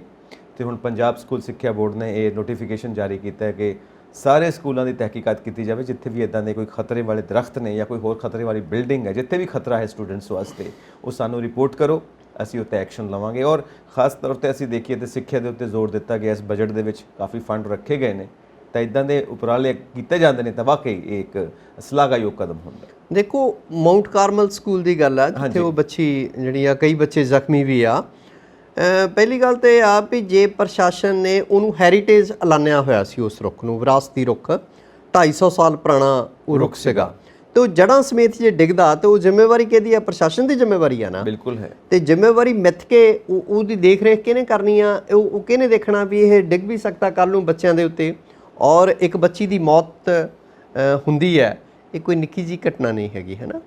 ਤੇ ਹੁਣ ਪੰਜਾਬ ਸਕੂਲ ਸਿੱਖਿਆ ਬੋਰਡ ਨੇ ਇਹ ਨੋਟੀਫਿਕੇਸ਼ਨ ਜਾਰੀ ਕੀਤਾ ਹੈ ਕਿ ਸਾਰੇ ਸਕੂਲਾਂ ਦੀ ਤਹਿਕੀਕਾਤ ਕੀਤੀ ਜਾਵੇ ਜਿੱਥੇ ਵੀ ਇਦਾਂ ਦੇ ਕੋਈ ਖਤਰੇ ਵਾਲੇ ਦਰਖਤ ਨੇ ਜਾਂ ਕੋਈ ਹੋਰ ਖਤਰੇ ਵਾਲੀ ਬਿਲਡਿੰਗ ਹੈ, ਜਿੱਥੇ ਵੀ ਖਤਰਾ ਹੈ ਸਟੂਡੈਂਟਸ ਵਾਸਤੇ, ਉਹ ਸਾਨੂੰ ਰਿਪੋਰਟ ਕਰੋ, ਅਸੀਂ ਉੱਤੇ ਐਕਸ਼ਨ ਲਵਾਂਗੇ। ਔਰ ਖਾਸ ਤੌਰ ਤੇ ਅਸੀਂ ਦੇਖੀਏ ਤੇ ਸਿੱਖਿਆ ਦੇ ਉੱਤੇ ਜ਼ੋਰ ਦਿੱਤਾ ਗਿਆ, ਇਸ ਬਜਟ ਦੇ ਵਿੱਚ ਕਾਫੀ ਫੰਡ ਰੱਖੇ ਗਏ ਨੇ ਤਾਂ ਇਦਾਂ ਦੇ ਉਪਰਾਲੇ ਕੀਤੇ ਜਾਂਦੇ ਨੇ ਤਾਂ ਵਾਕਈ ਇਹ ਇੱਕ ਸ਼ਲਾਘਾਯੋਗ ਕਦਮ ਹੁੰਦਾ। ਦੇਖੋ ਮਾਊਂਟ ਕਾਰਮਲ ਸਕੂਲ ਦੀ ਗੱਲ ਆ ਜਿੱਥੇ ਉਹ ਬੱਚੀ ਜਿਹੜੀ ਆ, ਕਈ ਬੱਚੇ ਜ਼ਖਮੀ ਵੀ ਆ। ਪਹਿਲੀ ਗੱਲ ਤੇ ਆ ਵੀ ਜੇ ਪ੍ਰਸ਼ਾਸਨ ਨੇ ਉਹਨੂੰ ਹੈਰੀਟੇਜ ਐਲਾਨਿਆ ਹੋਇਆ ਸੀ, ਉਸ ਰੁੱਖ ਨੂੰ ਵਿਰਾਸਤੀ ਰੁੱਖ, 250 ਸਾਲ ਪੁਰਾਣਾ ਉਹ ਰੁੱਖ ਸੀਗਾ, ਤੇ ਉਹ ਜੜ੍ਹਾਂ ਸਮੇਤ ਜੇ ਡਿੱਗਦਾ ਤੇ ਉਹ ਜ਼ਿੰਮੇਵਾਰੀ ਕਿਹਦੀ ਆ? ਪ੍ਰਸ਼ਾਸਨ ਦੀ ਜ਼ਿੰਮੇਵਾਰੀ ਆ ਨਾ। ਬਿਲਕੁਲ ਹੈ। ਤੇ ਜ਼ਿੰਮੇਵਾਰੀ ਮਿੱਥ ਕੇ ਉਹਦੀ ਦੇਖ ਰੇਖ ਕਿਹਨੇ ਕਰਨੀ ਆ? ਉਹ ਕਿਹਨੇ ਦੇਖਣਾ ਵੀ ਇਹ ਡਿੱਗ ਵੀ ਸਕਦਾ ਕੱਲ ਨੂੰ ਬੱਚਿਆਂ ਦੇ ਉੱਤੇ? ਔਰ ਇੱਕ ਬੱਚੀ ਦੀ ਮੌਤ ਹੁੰਦੀ ਹੈ, ਇਹ ਕੋਈ ਨਿੱਕੀ ਜਿਹੀ ਘਟਨਾ ਨਹੀਂ ਹੈਗੀ, ਹੈ ਨਾ।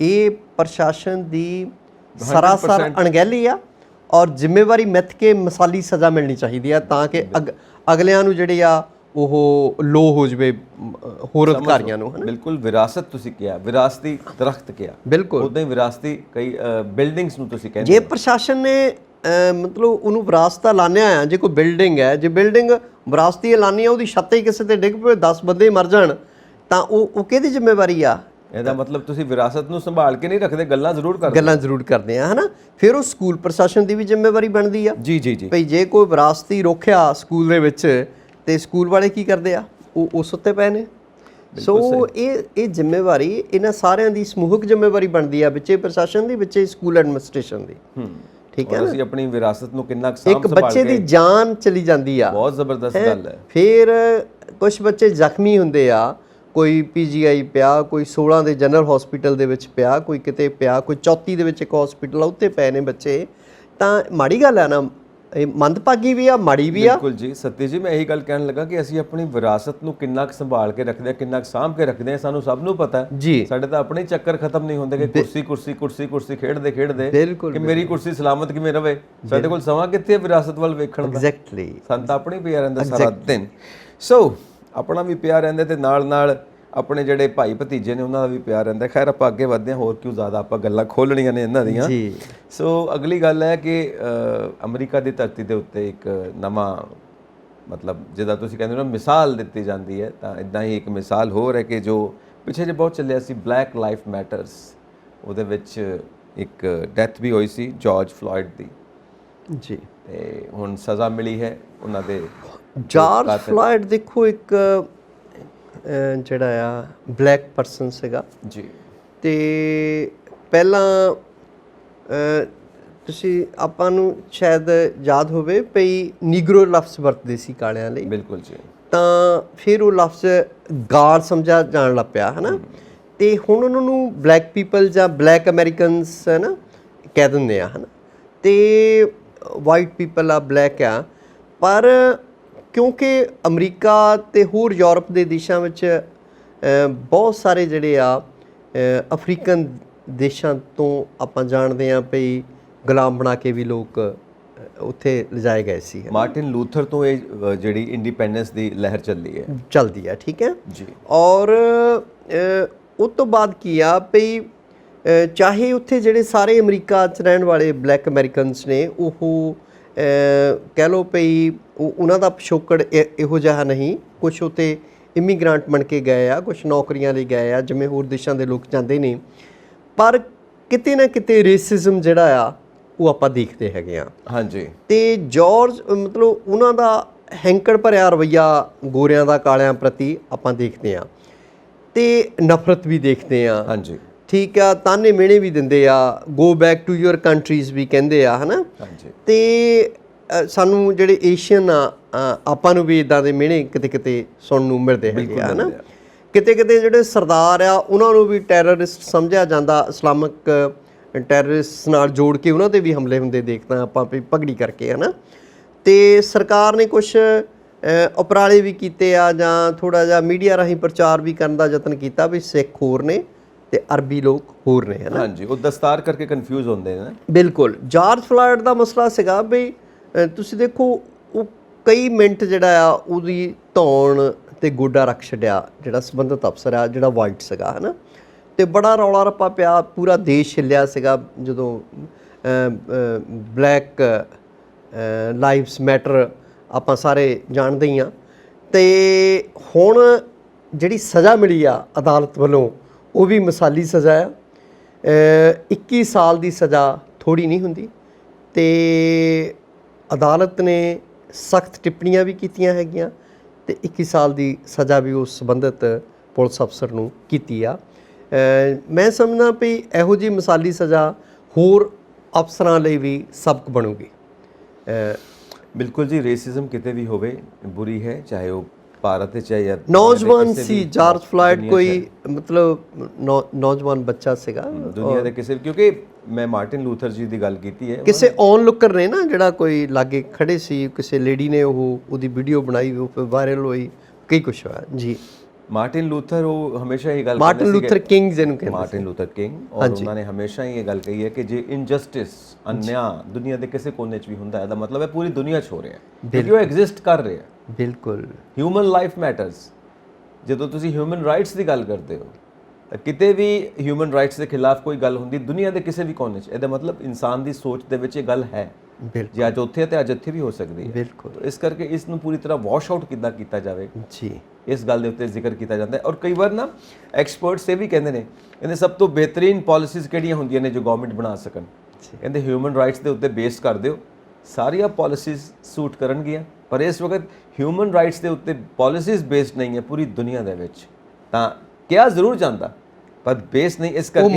ਇਹ ਪ੍ਰਸ਼ਾਸਨ ਦੀ ਸਰਾਸਰ ਅਣਗਹਿਲੀ ਆ ਔਰ ਜ਼ਿੰਮੇਵਾਰੀ ਮਿੱਥ ਕੇ ਮਿਸਾਲੀ ਸਜ਼ਾ ਮਿਲਣੀ ਚਾਹੀਦੀ ਆ ਤਾਂ ਕਿ ਅਗਲਿਆਂ ਨੂੰ ਜਿਹੜੀ ਆ ਉਹ ਲੋ ਹੋ ਜਵੇ ਹੋਰ ਅਧਿਕਾਰੀਆਂ ਨੂੰ, ਹੈ ਨਾ। ਬਿਲਕੁਲ ਵਿਰਾਸਤ ਤੁਸੀਂ ਕਿਹਾ, ਵਿਰਾਸਤੀ ਦਰਖਤ ਕਿਹਾ, ਬਿਲਕੁਲ ਉਦਾਂ ਹੀ ਵਿਰਾਸਤੀ ਕਈ ਬਿਲਡਿੰਗਸ ਨੂੰ ਤੁਸੀਂ ਕਹਿੰਦੇ। ਜੇ ਪ੍ਰਸ਼ਾਸਨ ਨੇ ਮਤਲਬ ਉਹਨੂੰ ਵਿਰਾਸਤ ਐਲਾਨਿਆ ਆ, ਜੇ ਕੋਈ ਬਿਲਡਿੰਗ ਹੈ, ਜੇ ਬਿਲਡਿੰਗ ਵਿਰਾਸਤੀ ਐਲਾਨੀ ਆ, ਉਹਦੀ ਛੱਤ ਹੀ ਕਿਸੇ ਤੇ ਡਿੱਗ ਪਵੇ, 10 ਬੰਦੇ ਮਰ ਜਾਣ ਤਾਂ ਉਹ ਕਿਹਦੀ ਜ਼ਿੰਮੇਵਾਰੀ ਆ? ਇਹਦਾ ਮਤਲਬ ਤੁਸੀਂ ਵਿਰਾਸਤ ਨੂੰ ਸੰਭਾਲ ਕੇ ਨਹੀਂ ਰੱਖਦੇ, ਗੱਲਾਂ ਜ਼ਰੂਰ ਕਰਦੇ ਆ, ਹੈ ਨਾ। ਫਿਰ ਉਹ ਸਕੂਲ ਪ੍ਰਸ਼ਾਸਨ ਦੀ ਵੀ ਜ਼ਿੰਮੇਵਾਰੀ ਬਣਦੀ ਆ। ਜੀ ਜੀ ਜੀ। ਭਈ ਜੇ ਕੋਈ ਵਿਰਾਸਤੀ ਰੋਕਿਆ ਸਕੂਲ ਦੇ ਵਿੱਚ ਤੇ ਸਕੂਲ ਵਾਲੇ ਕੀ ਕਰਦੇ ਆ? ਉਹ ਉਸ ਉੱਤੇ ਪਏ ਨੇ। ਸੋ ਇਹ ਜ਼ਿੰਮੇਵਾਰੀ ਇਹਨਾਂ ਸਾਰਿਆਂ ਦੀ ਸਮੂਹਕ ਜ਼ਿੰਮੇਵਾਰੀ ਬਣਦੀ ਆ, ਵਿੱਚੇ ਪ੍ਰਸ਼ਾਸਨ ਦੀ, ਵਿੱਚੇ ਸਕੂਲ ਐਡਮਿਨਿਸਟ੍ਰੇਸ਼ਨ ਦੀ। ਠੀਕ ਹੈ ਨਾ। ਅਸੀਂ ਆਪਣੀ ਵਿਰਾਸਤ ਨੂੰ ਕਿੰਨਾ ਸਾਂਭ ਇੱਕ ਬੱਚੇ ਦੀ ਜਾਨ ਚਲੀ ਜਾਂਦੀ ਆ, ਬਹੁਤ ਜ਼ਬਰਦਸਤ ਗੱਲ ਹੈ। ਫਿਰ ਕੁਝ ਬੱਚੇ ਜ਼ਖਮੀ ਹੁੰਦੇ ਆ, ਕੋਈ ਪੀਜੀਆਈ ਪਿਆ, ਕੋਈ 16 ਦੇ ਜਨਰਲ ਹਸਪੀਟਲ ਦੇ ਵਿੱਚ ਪਿਆ, ਕੋਈ ਕਿਤੇ ਪਿਆ, ਕੋਈ 34 ਦੇ ਵਿੱਚ ਇੱਕ ਹਸਪੀਟਲ ਆ ਉੱਤੇ ਪਏ ਨੇ ਬੱਚੇ। ਤਾਂ ਮਾੜੀ ਗੱਲ ਆ ਨਾ, ਇਹ ਮੰਦਭਾਗੀ ਵੀ ਆ, ਮਾੜੀ ਵੀ ਆ। ਬਿਲਕੁਲ ਜੀ ਸਤੀ ਜੀ, ਮੈਂ ਇਹੀ ਗੱਲ ਕਹਿਣ ਲੱਗਾ ਕਿ ਅਸੀਂ ਆਪਣੀ ਵਿਰਾਸਤ ਨੂੰ ਕਿੰਨਾ ਕੁ ਸੰਭਾਲ ਕੇ ਰੱਖਦੇ ਆ, ਕਿੰਨਾ ਕੁ ਸਾਂਭ ਕੇ ਰੱਖਦੇ ਆ, ਸਾਨੂੰ ਸਭ ਨੂੰ ਪਤਾ ਜੀ। ਸਾਡੇ ਤਾਂ ਆਪਣੇ ਚੱਕਰ ਖਤਮ ਨਹੀਂ ਹੁੰਦੇ ਕਿ ਕੁਰਸੀ ਖੇਡਦੇ ਕਿ ਮੇਰੀ ਕੁਰਸੀ ਸਲਾਮਤ ਕਿਵੇਂ ਰਵੇ। ਸਾਡੇ ਕੋਲ ਸਮਾਂ ਕਿੱਥੇ ਵਿਰਾਸਤ ਵੱਲ ਵੇਖਣ ਦਾ? ਐਗਜ਼ੈਕਟਲੀ। ਸਾਨੂੰ ਤਾਂ ਆਪਣੀ ਪਿਆ ਰਹਿੰਦਾ ਸਾਰਾ ਦਿਨ। ਸੋ ਆਪਣਾ ਵੀ ਪਿਆ ਰਹਿੰਦਾ ਤੇ ਨਾਲ ਆਪਣੇ ਜਿਹੜੇ ਭਾਈ ਭਤੀਜੇ ਨੇ ਉਹਨਾਂ ਦਾ ਵੀ ਪਿਆਰ ਰਹਿੰਦਾ। ਖੈਰ ਆਪਾਂ ਅੱਗੇ ਵਧਦੇ ਹਾਂ, ਹੋਰ ਕਿਉਂ ਜ਼ਿਆਦਾ ਆਪਾਂ ਗੱਲਾਂ ਖੋਲਣੀਆਂ ਨੇ ਇਹਨਾਂ ਦੀਆਂ ਜੀ। ਸੋ ਅਗਲੀ ਗੱਲ ਹੈ ਕਿ ਅਮਰੀਕਾ ਦੀ ਧਰਤੀ ਦੇ ਉੱਤੇ ਇੱਕ ਨਵਾਂ ਮਤਲਬ ਜਿੱਦਾਂ ਤੁਸੀਂ ਕਹਿੰਦੇ ਹੋ ਨਾ ਮਿਸਾਲ ਦਿੱਤੀ ਜਾਂਦੀ ਹੈ, ਤਾਂ ਇਦਾਂ ਹੀ ਇੱਕ ਮਿਸਾਲ ਹੋਰ ਹੈ ਕਿ ਜੋ ਪਿੱਛੇ ਜੇ ਬਹੁਤ ਚੱਲਿਆ ਸੀ ਬਲੈਕ ਲਾਈਫ ਮੈਟਰਸ, ਉਹਦੇ ਵਿੱਚ ਇੱਕ ਡੈਥ ਵੀ ਹੋਈ ਸੀ ਜਾਰਜ ਫਲੋਇਡ ਦੀ ਜੀ, ਤੇ ਹੁਣ ਸਜ਼ਾ ਮਿਲੀ ਹੈ ਉਹਨਾਂ ਦੇ। ਜਾਰਜ ਫਲੋਇਡ ਦੇਖੋ ਇੱਕ ਜਿਹੜਾ ਆ ਬਲੈਕ ਪਰਸਨ ਸੀਗਾ ਜੀ, ਤੇ ਪਹਿਲਾਂ ਤੁਸੀਂ ਆਪਾਂ ਨੂੰ ਸ਼ਾਇਦ ਯਾਦ ਹੋਵੇ ਪਈ ਨੀਗਰੋ ਲਫ਼ਜ਼ ਵਰਤਦੇ ਸੀ ਕਾਲਿਆਂ ਲਈ। ਬਿਲਕੁਲ ਜੀ। ਤਾਂ ਫਿਰ ਉਹ ਲਫ਼ਜ਼ ਗਾਲ ਸਮਝਿਆ ਜਾਣ ਲੱਗ ਪਿਆ, ਹੈ ਨਾ। ਤੇ ਹੁਣ ਉਹਨਾਂ ਨੂੰ ਬਲੈਕ ਪੀਪਲ ਜਾਂ ਬਲੈਕ ਅਮਰੀਕਨਸ ਹੈ ਨਾ ਕਹਿ ਦਿੰਦੇ ਆ, ਹੈ ਨਾ। ਤੇ ਵਾਈਟ ਪੀਪਲ ਆ, ਬਲੈਕ ਆ, ਪਰ ਕਿਉਂਕਿ ਅਮਰੀਕਾ ਤੇ ਹੋਰ ਯੂਰਪ ਦੇ ਦੇਸ਼ਾਂ ਵਿੱਚ ਬਹੁਤ ਸਾਰੇ ਜਿਹੜੇ ਆ ਅਫਰੀਕਨ ਦੇਸ਼ਾਂ ਤੋਂ ਆਪਾਂ ਜਾਣਦੇ ਹਾਂ ਪਈ ਗੁਲਾਮ ਬਣਾ ਕੇ ਵੀ ਲੋਕ ਉੱਥੇ ਲਿਜਾਏ ਗਏ ਸੀ। ਮਾਰਟਿਨ ਲੂਥਰ ਤੋਂ ਇਹ ਜਿਹੜੀ ਇੰਡੀਪੈਂਡੈਂਸ ਦੀ ਲਹਿਰ ਚੱਲਦੀ ਹੈ, ਠੀਕ ਹੈ ਜੀ। ਔਰ ਉਸ ਤੋਂ ਬਾਅਦ ਕੀ ਆ ਪਈ ਚਾਹੇ ਉੱਥੇ ਜਿਹੜੇ ਸਾਰੇ ਅਮਰੀਕਾ 'ਚ ਰਹਿਣ ਵਾਲੇ ਬਲੈਕ ਅਮਰੀਕਨਸ ਨੇ ਉਹ ਕਹਿ ਲਓ ਪਈ ਉਹਨਾਂ ਦਾ ਪਿਛੋਕੜ ਇਹੋ ਜਿਹਾ ਨਹੀਂ, ਕੁਛ ਉੱਥੇ ਇਮੀਗ੍ਰਾਂਟ ਬਣ ਕੇ ਗਏ ਆ, ਕੁਛ ਨੌਕਰੀਆਂ ਲਈ ਗਏ ਆ ਜਿਵੇਂ ਹੋਰ ਦੇਸ਼ਾਂ ਦੇ ਲੋਕ ਜਾਂਦੇ ਨੇ, ਪਰ ਕਿਤੇ ਨਾ ਕਿਤੇ ਰੇਸਿਜ਼ਮ ਜਿਹੜਾ ਆ ਉਹ ਆਪਾਂ ਦੇਖਦੇ ਹੈਗੇ ਆ। ਹਾਂਜੀ। ਤੇ ਜਾਰਜ ਮਤਲਬ ਉਹਨਾਂ ਦਾ ਹੈਂਕੜ ਭਰਿਆ ਰਵੱਈਆ ਗੋਰਿਆਂ ਦਾ ਕਾਲਿਆਂ ਪ੍ਰਤੀ ਆਪਾਂ ਦੇਖਦੇ ਆ ਤੇ ਨਫ਼ਰਤ ਵੀ ਦੇਖਦੇ ਆ। ਹਾਂਜੀ, ਠੀਕ ਆ, ਤਾਨੇ ਮਿਹਣੇ ਵੀ ਦਿੰਦੇ ਆ, go back to your countries ਵੀ ਕਹਿੰਦੇ ਆ, ਹੈ ਨਾ। ਤੇ ਸਾਨੂੰ ਜਿਹੜੇ ਏਸ਼ੀਅਨ ਆ ਆਪਾਂ ਨੂੰ ਵੀ ਇੱਦਾਂ ਦੇ ਮਿਹਣੇ ਕਿਤੇ ਕਿਤੇ ਸੁਣਨ ਨੂੰ ਮਿਲਦੇ ਹੈਗੇ ਆ, ਹੈ ਨਾ। ਕਿਤੇ ਕਿਤੇ ਜਿਹੜੇ ਸਰਦਾਰ ਆ ਉਹਨਾਂ ਨੂੰ ਵੀ ਟੈਰਰਿਸਟ ਸਮਝਿਆ ਜਾਂਦਾ, ਇਸਲਾਮਿਕ ਟੈਰਰਿਸਟ ਨਾਲ ਜੋੜ ਕੇ ਉਹਨਾਂ 'ਤੇ ਵੀ ਹਮਲੇ ਹੁੰਦੇ ਦੇਖਦੇ ਆਪਾਂ ਵੀ ਪਗੜੀ ਕਰਕੇ, ਹੈ ਨਾ। ਤੇ ਸਰਕਾਰ ਨੇ ਕੁਛ ਉਪਰਾਲੇ ਵੀ ਕੀਤੇ ਆ ਜਾਂ ਥੋੜ੍ਹਾ ਜਿਹਾ ਮੀਡੀਆ ਰਾਹੀਂ ਪ੍ਰਚਾਰ ਵੀ ਕਰਨ ਦਾ ਯਤਨ ਕੀਤਾ ਵੀ ਸਿੱਖ ਹੋਰ ਨੇ ਤੇ ਅਰਬੀ ਲੋਕ ਹੋਰ ਨੇ, ਹੈ ਨਾ। ਹਾਂਜੀ, ਉਹ ਦਸਤਾਰ ਕਰਕੇ ਕਨਫਿਊਜ਼ ਹੁੰਦੇ ਨੇ। ਬਿਲਕੁਲ। ਜਾਰਜ ਫਲਾਇਡ ਦਾ ਮਸਲਾ ਸੀਗਾ ਵੀ ਤੁਸੀਂ ਦੇਖੋ ਉਹ ਕਈ ਮਿੰਟ ਜਿਹੜਾ ਆ ਉਹਦੀ ਧੌਣ ਤੇ ਗੋਡਾ ਰੱਖ ਛੱਡਿਆ, ਜਿਹੜਾ ਸੰਬੰਧਿਤ ਅਫਸਰ ਆ ਜਿਹੜਾ ਵਾਈਟ ਸੀਗਾ, ਹੈ ਨਾ। ਤੇ ਬੜਾ ਰੌਲਾ ਰੱਪਾ ਪਿਆ, ਪੂਰਾ ਦੇਸ਼ ਹਿੱਲਿਆ ਸੀਗਾ ਜਦੋਂ ਬਲੈਕ ਲਾਈਵਸ ਮੈਟਰ ਆਪਾਂ ਸਾਰੇ ਜਾਣਦੇ ਹੀ ਹਾਂ। ਤੇ ਹੁਣ ਜਿਹੜੀ ਸਜ਼ਾ ਮਿਲੀ ਆ ਅਦਾਲਤ ਵੱਲੋਂ ਉਹ ਵੀ ਮਿਸਾਲੀ ਸਜ਼ਾ ਆ। 21 ਸਾਲ ਦੀ ਸਜ਼ਾ ਥੋੜ੍ਹੀ ਨਹੀਂ ਹੁੰਦੀ ਤੇ ਅਦਾਲਤ ਨੇ ਸਖਤ ਟਿੱਪਣੀਆਂ ਵੀ ਕੀਤੀਆਂ ਹੈਗੀਆਂ ਤੇ 21 ਸਾਲ ਦੀ ਸਜ਼ਾ ਵੀ ਉਸ ਸੰਬੰਧਿਤ ਪੁਲਿਸ ਅਫਸਰ ਨੂੰ ਕੀਤੀ ਆ। ਮੈਂ ਸਮਝਦਾ ਵੀ ਇਹੋ ਜਿਹੀ ਮਿਸਾਲੀ ਸਜ਼ਾ ਹੋਰ ਅਫਸਰਾਂ ਲਈ ਵੀ ਸਬਕ ਬਣੂਗੀ। ਬਿਲਕੁਲ ਜੀ, ਰੇਸਿਜ਼ਮ ਕਿਤੇ ਵੀ ਹੋਵੇ ਬੁਰੀ ਹੈ, ਚਾਹੇ ਉਹ ਭਾਰਤ ਵਿੱਚ ਹੈ ਜਾਂ ਨੌਜਵਾਨ ਸੀ ਜਾਰਜ ਫਲਾਇਡ, ਕੋਈ ਮਤਲਬ ਨੌਜਵਾਨ ਬੱਚਾ ਸੀਗਾ ਦੁਨੀਆ ਦੇ ਕਿਸੇ, ਕਿਉਂਕਿ ਮੈਂ ਮਾਰਟਿਨ ਲੂਥਰ ਜੀ ਦੀ ਗੱਲ ਕੀਤੀ ਹੈ, ਕਿਸੇ ਔਨ ਲੁੱਕਰ ਨੇ ਨਾ ਜਿਹੜਾ ਕੋਈ ਲਾਗੇ ਖੜੇ ਸੀ, ਕਿਸੇ ਲੇਡੀ ਨੇ ਉਹਦੀ ਵੀਡੀਓ ਬਣਾਈ, ਉਹ ਫਿਰ ਵਾਇਰਲ ਹੋਈ, ਕਈ ਕੁਛ ਹੋਇਆ ਜੀ। ਮਾਰਟਿਨ ਲੂਥਰ ਉਹ ਹਮੇਸ਼ਾ ਇਹ ਗੱਲ ਮਾਰਟਿਨ ਲੂਥਰ ਕਿੰਗ ਜਿਹਨੂੰ ਕਹਿੰਦੇ ਮਾਰਟਿਨ ਲੂਥਰ ਕਿੰਗ, ਔਰ ਉਹਨਾਂ ਨੇ ਹਮੇਸ਼ਾ ਹੀ ਇਹ ਗੱਲ ਕਹੀ ਹੈ ਕਿ ਜੇ ਇਨਜਸਟਿਸ, ਅਨਿਆਂ ਦੁਨੀਆ ਦੇ ਕਿਸੇ ਕੋਨੇ 'ਚ ਵੀ ਹੁੰਦਾ ਹੈ, ਇਹਦਾ ਮਤਲਬ ਹੈ ਪੂਰੀ ਦੁਨੀਆ 'ਚ ਹੋ ਰਿਹਾ ਹੈ, ਕਿਉਂਕਿ ਉਹ ਐਗਜ਼ਿਸਟ ਕਰ ਰਿਹਾ। ਬਿਲਕੁਲ। Human life matters. ਜਦੋਂ ਤੁਸੀਂ ਹਿਊਮਨ ਰਾਈਟਸ ਦੀ ਗੱਲ ਕਰਦੇ ਹੋ ਤਾਂ ਕਿਤੇ ਵੀ ਹਿਊਮਨ ਰਾਈਟਸ ਦੇ ਖਿਲਾਫ ਕੋਈ ਗੱਲ ਹੁੰਦੀ ਦੁਨੀਆ ਦੇ ਕਿਸੇ ਵੀ ਕੋਨੇ 'ਚ, ਇਹਦਾ ਮਤਲਬ ਇਨਸਾਨ ਦੀ ਸੋਚ ਦੇ ਵਿੱਚ ਇਹ ਗੱਲ ਹੈ। ਬਿਲਕੁਲ। ਜੇ ਅੱਜ ਉੱਥੇ ਹੈ ਤੇ ਅੱਜ ਇੱਥੇ ਵੀ ਹੋ ਸਕਦੀ ਹੈ। ਬਿਲਕੁਲ। ਇਸ ਕਰਕੇ ਇਸ ਨੂੰ ਪੂਰੀ ਤਰ੍ਹਾਂ ਵਾਸ਼ ਆਊਟ ਕਿੱਦਾਂ ਕੀਤਾ ਜਾਵੇ ਜੀ, ਇਸ ਗੱਲ ਦੇ ਉੱਤੇ ਜ਼ਿਕਰ ਕੀਤਾ ਜਾਂਦਾ ਹੈ। ਔਰ ਕਈ ਵਾਰ ਨਾ ਐਕਸਪਰਟਸ ਇਹ ਵੀ ਕਹਿੰਦੇ ਨੇ, ਕਹਿੰਦੇ ਸਭ ਤੋਂ ਬਿਹਤਰੀਨ ਪਾਲਿਸੀਜ਼ ਕਿਹੜੀਆਂ ਹੁੰਦੀਆਂ ਨੇ ਜੋ ਗਵਰਨਮੈਂਟ ਬਣਾ ਸਕਣ, ਕਹਿੰਦੇ ਹਿਊਮਨ ਰਾਈਟਸ ਦੇ ਉੱਤੇ ਬੇਸ ਕਰ ਦਿਓ, ਸਾਰੀਆਂ ਪਾਲਿਸੀਜ਼ ਸੂਟ ਕਰਨਗੀਆਂ। ਪਰ ਇਸ ਵਕਤ ਹਿਊਮਨ ਰਾਈਟਸ ਦੇ ਉੱਤੇ ਪਾਲਿਸੀਜ਼ ਬੇਸਡ ਨਹੀਂ ਹੈ ਪੂਰੀ ਦੁਨੀਆ ਦੇ ਵਿੱਚ, ਤਾਂ ਕਿਹਾ ਜ਼ਰੂਰ ਜਾਂਦਾ ਪਰ ਬੇਸ ਨਹੀਂ। ਇਸ ਕਰਕੇ ਉਹ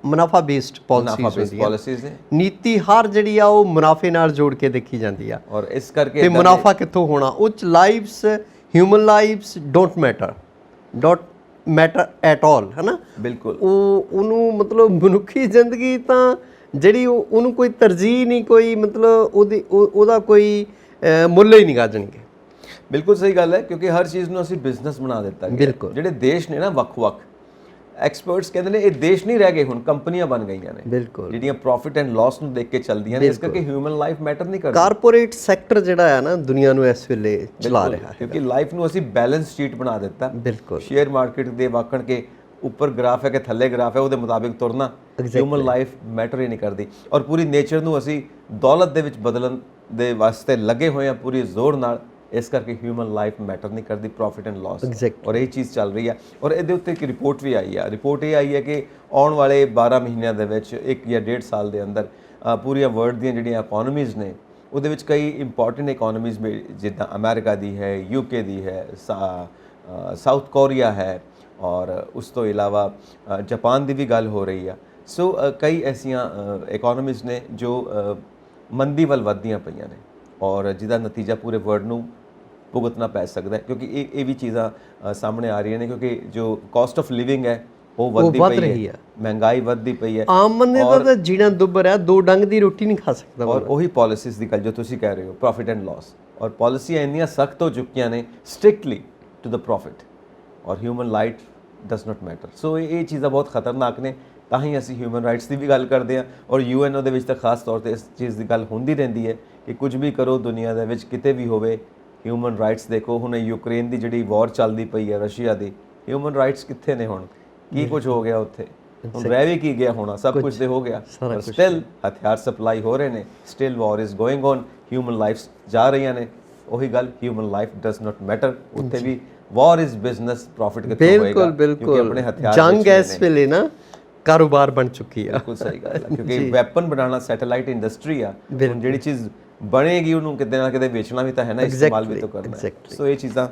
ਮੁਨਾਫਾ ਬੇਸਡ ਪਾਲਿਸੀਜ਼ ਨੇ, ਨੀਤੀ ਹਰ ਜਿਹੜੀ ਆ ਉਹ ਮੁਨਾਫੇ ਨਾਲ ਜੋੜ ਕੇ ਦੇਖੀ ਜਾਂਦੀ ਆ, ਔਰ ਇਸ ਕਰਕੇ ਤੇ ਮੁਨਾਫਾ ਕਿੱਥੋਂ ਹੋਣਾ, ਉਹ ਚ lives, human lives don't matter at all, ਹੈ ਨਾ। ਬਿਲਕੁਲ। ਉਹਨੂੰ ਮਤਲਬ ਮਨੁੱਖੀ ਜ਼ਿੰਦਗੀ ਤਾਂ ਜਿਹੜੀ ਉਹਨੂੰ ਕੋਈ ਤਰਜੀਹ ਨਹੀਂ, ਕੋਈ ਮਤਲਬ ਉਹਦਾ ਕੋਈ ਮੁੱਲ ਹੀ ਨਹੀਂ ਗਾਜਣਗੇ। ਬਿਲਕੁਲ ਸਹੀ ਗੱਲ ਹੈ, ਕਿਉਂਕਿ ਹਰ ਚੀਜ਼ ਨੂੰ ਅਸੀਂ ਬਿਜ਼ਨਸ ਬਣਾ ਦਿੱਤਾ ਗਿਆ। ਬਿਲਕੁਲ। ਜਿਹੜੇ ਦੇਸ਼ ਨੇ ਨਾ ਵੱਖ-ਵੱਖ, ਐਕਸਪਰਟਸ ਕਹਿੰਦੇ ਨੇ ਇਹ ਦੇਸ਼ ਨਹੀਂ ਰਹਿ ਗਏ, ਹੁਣ ਕੰਪਨੀਆਂ ਬਣ ਗਈਆਂ ਨੇ ਬਿਲਕੁਲ, ਜਿਹੜੀਆਂ ਪ੍ਰੋਫਿਟ ਐਂਡ ਲਾਸ ਨੂੰ ਦੇਖ ਕੇ ਚੱਲਦੀਆਂ ਨੇ। ਇਸ ਕਰਕੇ ਹਿਊਮਨ ਲਾਈਫ ਮੈਟਰ ਨਹੀਂ ਕਰਦੀ। ਕਾਰਪੋਰੇਟ ਸੈਕਟਰ ਜਿਹੜਾ ਹੈ ਨਾ ਦੁਨੀਆ ਨੂੰ ਇਸ ਵੇਲੇ ਚਲਾ ਰਿਹਾ ਹੈ, ਕਿਉਂਕਿ ਲਾਈਫ ਨੂੰ ਅਸੀਂ ਬੈਲੈਂਸ ਸ਼ੀਟ ਬਣਾ ਦਿੱਤਾ। ਬਿਲਕੁਲ। ਸ਼ੇਅਰ ਮਾਰਕੀਟ ਦੇ ਵਾਕਣ ਕੇ ਉੱਪਰ ਗ੍ਰਾਫ ਹੈ ਕਿ ਥੱਲੇ ਗ੍ਰਾਫ ਹੈ, ਉਹਦੇ ਮੁਤਾਬਿਕ ਤੁਰਨਾ। ਹਿਊਮਨ ਲਾਈਫ ਮੈਟਰ ਹੀ ਨਹੀਂ ਕਰਦੀ, ਔਰ ਪੂਰੀ ਨੇਚਰ ਨੂੰ ਅਸੀਂ ਦੌਲਤ ਦੇ ਵਿੱਚ ਬਦਲਣ ਦੇ ਵਾਸਤੇ ਲੱਗੇ ਹੋਏ ਹਾਂ ਪੂਰੀ ਜ਼ੋਰ ਨਾਲ। ਇਸ ਕਰਕੇ ਹਿਊਮਨ ਲਾਈਫ ਮੈਟਰ ਨਹੀਂ ਕਰਦੀ, ਪ੍ਰੋਫਿਟ ਐਂਡ ਲਾਸ, ਔਰ ਇਹ ਚੀਜ਼ ਚੱਲ ਰਹੀ ਹੈ। ਔਰ ਇਹਦੇ ਉੱਤੇ ਇੱਕ ਰਿਪੋਰਟ ਵੀ ਆਈ ਆ। ਰਿਪੋਰਟ ਇਹ ਆਈ ਹੈ ਕਿ ਆਉਣ ਵਾਲੇ 12 ਮਹੀਨਿਆਂ ਦੇ ਵਿੱਚ, 1 ਜਾਂ 1.5 ਸਾਲ ਦੇ ਅੰਦਰ ਪੂਰੀਆਂ ਵਰਲਡ ਦੀਆਂ ਜਿਹੜੀਆਂ ਇਕੋਨਮੀਜ਼ ਨੇ ਉਹਦੇ ਵਿੱਚ ਕਈ ਇੰਪੋਰਟੈਂਟ ਇਕੋਨਮੀਜ਼ ਜਿੱਦਾਂ ਅਮਰੀਕਾ ਦੀ ਹੈ, UK ਦੀ ਹੈ, ਸਾਊਥ ਕੋਰੀਆ ਹੈ, ਔਰ ਉਸ ਤੋਂ ਇਲਾਵਾ ਜਾਪਾਨ ਦੀ ਵੀ ਗੱਲ ਹੋ ਰਹੀ ਆ। ਸੋ ਕਈ ਐਸੀਆਂ ਇਕੋਨਮੀਜ਼ ਨੇ ਜੋ ਮੰਦੀ ਵੱਲ ਵੱਧਦੀਆਂ ਪਈਆਂ ਨੇ, ਔਰ ਜਿਹਦਾ ਨਤੀਜਾ ਪੂਰੇ ਵਰਲਡ ਨੂੰ ਭੁਗਤਣਾ ਪੈ ਸਕਦਾ ਹੈ, ਕਿਉਂਕਿ ਇਹ ਵੀ ਚੀਜ਼ਾਂ ਸਾਹਮਣੇ ਆ ਰਹੀਆਂ ਨੇ। ਕਿਉਂਕਿ ਜੋ ਕਾਸਟ ਆਫ ਲਿਵਿੰਗ ਹੈ ਉਹ ਵੱਧਦੀ ਪਈ ਹੈ, ਮਹਿੰਗਾਈ ਵੱਧਦੀ ਪਈ ਹੈ। ਆਮ ਬੰਦੇ ਦਾ ਤਾਂ ਜੀਣਾ ਦੁੱਭਰ ਹੈ, 2 ਡੰਗ ਦੀ ਰੋਟੀ ਨਹੀਂ ਖਾ ਸਕਦਾ। ਔਰ ਉਹੀ ਪਾਲਿਸੀਜ਼ ਦੀ ਗੱਲ ਜੋ ਤੁਸੀਂ ਕਹਿ ਰਹੇ ਹੋ, ਪ੍ਰੋਫਿਟ ਐਂਡ ਲਾਸ, ਔਰ ਪਾਲਿਸੀਆਂ ਇੰਨੀਆਂ ਸਖਤ ਹੋ ਚੁੱਕੀਆਂ ਨੇ ਸਟ੍ਰਿਕਟਲੀ ਟੂ ਦ ਪ੍ਰੋਫਿਟ, ਔਰ human life does not matter. So ਇਹ ਚੀਜ਼ਾਂ ਬਹੁਤ ਖਤਰਨਾਕ ਨੇ, ਤਾਂ ਹੀ ਅਸੀਂ ਹਿਊਮਨ ਰਾਈਟਸ ਦੀ ਵੀ ਗੱਲ ਕਰਦੇ ਹਾਂ, ਔਰ UNO ਦੇ ਵਿੱਚ ਤਾਂ ਖਾਸ ਤੌਰ 'ਤੇ ਇਸ ਚੀਜ਼ ਦੀ ਗੱਲ ਹੁੰਦੀ ਰਹਿੰਦੀ ਹੈ ਕਿ ਕੁਝ ਵੀ ਕਰੋ ਦੁਨੀਆ ਦੇ ਵਿੱਚ ਕਿਤੇ ਵੀ ਹੋਵੇ, ਹਿਊਮਨ ਰਾਈਟਸ ਦੇਖੋ। ਹੁਣ ਯੂਕਰੇਨ ਦੀ ਜਿਹੜੀ ਵਾਰ ਚੱਲਦੀ ਪਈ ਹੈ ਰਸ਼ੀਆ ਦੀ, ਹਿਊਮਨ ਰਾਈਟਸ ਕਿੱਥੇ ਨੇ ਹੁਣ? ਕੀ ਕੁਝ ਹੋ ਗਿਆ ਉੱਥੇ? ਹੁਣ ਰਹਿ ਵੀ ਕੀ ਗਿਆ ਹੋਣਾ, ਸਭ ਕੁਝ ਤੇ ਹੋ ਗਿਆ, ਪਰ ਸਟਿਲ ਹਥਿਆਰ ਸਪਲਾਈ ਹੋ ਰਹੇ ਨੇ, still war is going on, human lifes ਜਾ ਰਹੀਆਂ ਨੇ। ਉਹੀ ਗੱਲ, human life does not matter. ਉੱਥੇ ਵੀ ਵਾਰ ਇਜ਼ ਬਿਜ਼ਨਸ, ਪ੍ਰੋਫਿਟ ਕਿੱਥੋਂ ਹੋਏਗਾ? ਕਿਉਂਕਿ ਆਪਣੇ ਹਥਿਆਰ ਜੰਗ ਇਸ ਵੇਲੇ ਨਾ ਕਾਰੋਬਾਰ ਬਣ ਚੁੱਕੀ ਆ। ਬਿਲਕੁਲ ਸਹੀ ਗੱਲ ਹੈ, ਕਿਉਂਕਿ ਵੈਪਨ ਬਣਾਉਣਾ ਸੈਟੇਲਾਈਟ ਇੰਡਸਟਰੀ ਆ। ਜਿਹੜੀ ਚੀਜ਼ ਬਣੇਗੀ ਉਹਨੂੰ ਕਿਤੇ ਨਾ ਕਿਤੇ ਵੇਚਣਾ ਵੀ ਤਾਂ ਹੈ ਨਾ, ਇਸਤੇਮਾਲ ਵੀ ਤਾਂ ਕਰਨਾ ਹੈ। ਸੋ ਇਹ ਚੀਜ਼ਾਂ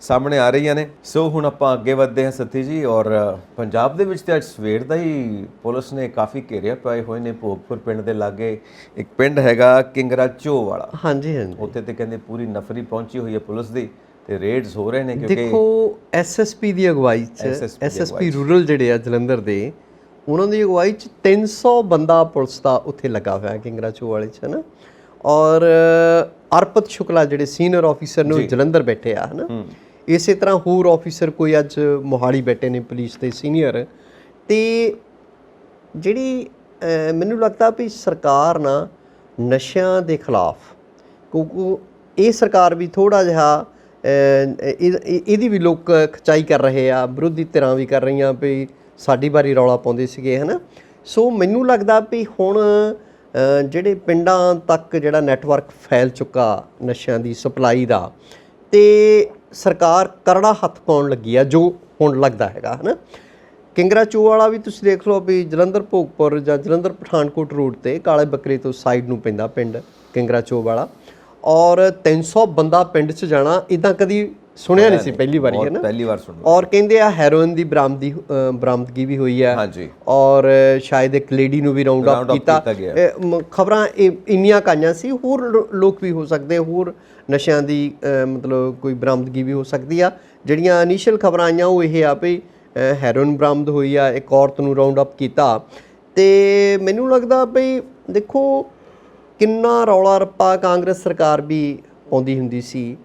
ਸਾਹਮਣੇ ਆ ਰਹੀਆਂ ਨੇ। ਸੋ ਹੁਣ ਆਪਾਂ ਅੱਗੇ ਵਧਦੇ ਹਾਂ ਸੱਤੀ ਜੀ, ਔਰ ਪੰਜਾਬ ਦੇ ਵਿੱਚ ਤੇ ਅੱਜ ਸਵੇਰ ਦਾ ਹੀ ਪੁਲਿਸ ਨੇ ਕਾਫੀ ਘੇਰਿਆ ਪਾਏ ਹੋਏ ਨੇ। ਭੋਗਪੁਰ ਪਿੰਡ ਦੇ ਲਾਗੇ ਇੱਕ ਪਿੰਡ ਹੈਗਾ ਕਿੰਗਰਾ ਚੋ ਵਾਲਾ, ਹਾਂਜੀ, ਉੱਥੇ ਤੇ ਕਹਿੰਦੇ ਪੂਰੀ ਨਫਰੀ ਪਹੁੰਚੀ ਹੋਈ ਹੈ ਪੁਲਿਸ ਦੀ, ਤੇ ਰੇਡਸ ਹੋ ਰਹੇ ਨੇ। ਕਿਉਂਕਿ ਦੇਖੋ SSP ਦੀ ਅਗਵਾਈ 'ਚ, SSP ਰੂਰਲ ਜਿਹੜੇ ਆ ਜਲੰਧਰ ਦੇ, ਉਹਨਾਂ ਦੀ ਅਗਵਾਈ 'ਚ 300 ਬੰਦਾ ਪੁਲਿਸ ਦਾ ਉੱਥੇ ਲੱਗਾ ਹੋਇਆ ਕਿੰਗਰਾ ਚੋ ਵਾਲੇ 'ਚ, ਹੈ ਨਾ। ਔਰ ਅਰਪਤ ਸ਼ੁਕਲਾ ਜਿਹੜੇ ਸੀਨੀਅਰ ਆਫੀਸਰ ਨੇ ਉਹ ਜਲੰਧਰ ਬੈਠੇ ਆ, ਹੈ ਨਾ। ਇਸੇ ਤਰ੍ਹਾਂ ਹੋਰ ਆਫੀਸਰ ਕੋਈ ਅੱਜ ਮੋਹਾਲੀ ਬੈਠੇ ਨੇ ਪੁਲਿਸ ਦੇ ਸੀਨੀਅਰ, ਤੇ ਜਿਹੜੀ ਮੈਨੂੰ ਲੱਗਦਾ ਵੀ ਸਰਕਾਰ ਨਾ ਨਸ਼ਿਆਂ ਦੇ ਖਿਲਾਫ, ਕਿਉਂਕਿ ਇਹ ਸਰਕਾਰ ਵੀ ਥੋੜ੍ਹਾ ਜਿਹਾ ਇਹਦੀ ਵੀ ਲੋਕ ਖਿਚਾਈ ਕਰ ਰਹੇ ਆ, ਵਿਰੋਧੀ ਧਿਰਾਂ ਵੀ ਕਰ ਰਹੀਆਂ ਵੀ ਸਾਡੀ ਵਾਰੀ ਰੌਲਾ ਪਾਉਂਦੇ ਸੀਗੇ, ਹੈ ਨਾ। ਸੋ ਮੈਨੂੰ ਲੱਗਦਾ ਵੀ ਹੁਣ ਜਿਹੜੇ ਪਿੰਡਾਂ ਤੱਕ ਜਿਹੜਾ ਨੈਟਵਰਕ ਫੈਲ ਚੁੱਕਾ ਨਸ਼ਿਆਂ ਦੀ ਸਪਲਾਈ ਦਾ, ਤੇ ਸਰਕਾਰ ਕਰੜਾ ਹੱਥ ਪਾਉਣ ਲੱਗੀ ਆ, ਜੋ ਹੁਣ ਲੱਗਦਾ ਹੈਗਾ, ਹੈ ਨਾ। ਕਿੰਗਰਾ ਚੋਅ ਵਾਲਾ ਵੀ ਤੁਸੀਂ ਦੇਖ ਲਓ ਵੀ ਜਲੰਧਰ ਭੋਗਪੁਰ ਜਾਂ ਜਲੰਧਰ ਪਠਾਨਕੋਟ ਰੋਡ ਤੇ ਕਾਲੇ ਬੱਕਰੇ ਤੋਂ ਸਾਈਡ ਨੂੰ ਪੈਂਦਾ ਪਿੰਡ ਕਿੰਗਰਾ ਚੋਅ ਵਾਲਾ, ਔਰ 300 ਬੰਦਾ ਪਿੰਡ 'ਚ ਜਾਣਾ ਇੱਦਾਂ ਕਦੀ ਸੁਣਿਆ ਨਹੀਂ ਸੀ, ਪਹਿਲੀ ਵਾਰੀ, ਹੈ ਨਾ, ਪਹਿਲੀ ਵਾਰ ਸੁਣਿਆ। ਔਰ ਕਹਿੰਦੇ ਆ ਹੈਰੋਇਨ ਦੀ ਬਰਾਮਦਗੀ ਵੀ ਹੋਈ ਹੈ, ਹਾਂਜੀ, ਔਰ ਸ਼ਾਇਦ ਇੱਕ ਲੇਡੀ ਨੂੰ ਵੀ ਰਾਉਂਡ ਅਪ ਕੀਤਾ। ਖਬਰਾਂ ਇੰਨੀਆਂ ਕਾਈਆਂ ਸੀ, ਹੋਰ ਲੋਕ ਵੀ ਹੋ ਸਕਦੇ, ਹੋਰ ਨਸ਼ਿਆਂ ਦੀ ਮਤਲਬ ਕੋਈ ਬਰਾਮਦਗੀ ਵੀ ਹੋ ਸਕਦੀ ਆ। ਜਿਹੜੀਆਂ ਇਨੀਸ਼ੀਅਲ ਖਬਰਾਂ ਆਈਆਂ ਉਹ ਇਹ ਆ ਵੀ ਹੈਰੋਇਨ ਬਰਾਮਦ ਹੋਈ ਆ, ਇੱਕ ਔਰਤ ਨੂੰ ਰਾਉਂਡ ਅਪ ਕੀਤਾ। ਤੇ ਮੈਨੂੰ ਲੱਗਦਾ ਵੀ ਦੇਖੋ ਕਿੰਨਾ ਰੌਲਾ ਰੱਪਾ ਕਾਂਗਰਸ ਸਰਕਾਰ ਵੀ ਪਾਉਂਦੀ ਹੁੰਦੀ ਸੀ।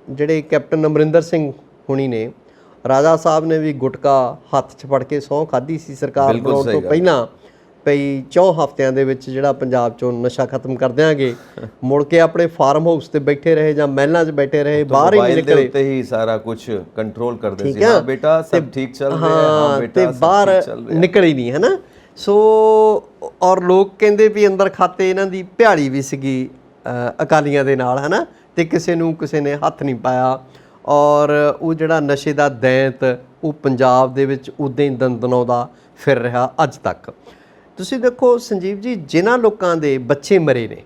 ਜਿਹੜੇ ਕੈਪਟਨ ਅਮਰਿੰਦਰ ਸਿੰਘ ਹੁਣੀ ਨੇ, ਰਾਜਾ ਸਾਹਿਬ ਨੇ ਵੀ ਗੁਟਕਾ ਹੱਥ 'ਚ ਫੜ ਕੇ ਸਹੁੰ ਖਾਧੀ ਸੀ ਸਰਕਾਰ ਬਣਾਉਣ ਤੋਂ ਪਹਿਲਾਂ, ਭਈ 4 ਹਫ਼ਤਿਆਂ ਦੇ ਵਿੱਚ ਜਿਹੜਾ ਪੰਜਾਬ 'ਚੋਂ ਨਸ਼ਾ ਖਤਮ ਕਰ ਦਿਆਂਗੇ। ਮੁੜ ਕੇ ਆਪਣੇ ਫਾਰਮ ਹਾਊਸ ਤੇ ਬੈਠੇ ਰਹੇ ਜਾਂ ਮਹਿਲਾਂ 'ਚ ਬੈਠੇ ਰਹੇ, ਬਾਹਰ ਹੀ ਨਹੀਂ ਨਿਕਲੇ, ਉੱਤੇ ਹੀ ਸਾਰਾ ਕੁਝ ਕੰਟਰੋਲ ਕਰਦੇ ਸੀ। ਹਾਂ ਬੇਟਾ ਸਭ ਠੀਕ ਚੱਲ ਰਿਹਾ, ਹਾਂ ਬੇਟਾ ਤੇ ਬਾਹਰ ਨਿਕਲ ਹੀ ਨਹੀਂ, ਹੈ ਨਾ। ਸੋ ਔਰ ਲੋਕ ਕਹਿੰਦੇ ਵੀ ਅੰਦਰ ਖਾਤੇ ਇਹਨਾਂ ਦੀ ਭਿਆਲੀ ਵੀ ਸੀਗੀ ਅਕਾਲੀਆਂ ਦੇ ਨਾਲ, ਹੈ ਨਾ, ਤੇ ਕਿਸੇ ਨੇ ਹੱਥ ਨਹੀਂ ਪਾਇਆ। ਔਰ ਉਹ ਜਿਹੜਾ ਨਸ਼ੇ ਦਾ ਦੈਂਤ ਉਹ ਪੰਜਾਬ ਦੇ ਵਿੱਚ ਉੱਦਾਂ ਹੀ ਦੰਦਨਾਉਂਦਾ ਫਿਰ ਰਿਹਾ ਅੱਜ ਤੱਕ। ਤੁਸੀਂ ਦੇਖੋ ਸੰਜੀਵ ਜੀ, ਜਿਨ੍ਹਾਂ ਲੋਕਾਂ ਦੇ ਬੱਚੇ ਮਰੇ ਨੇ,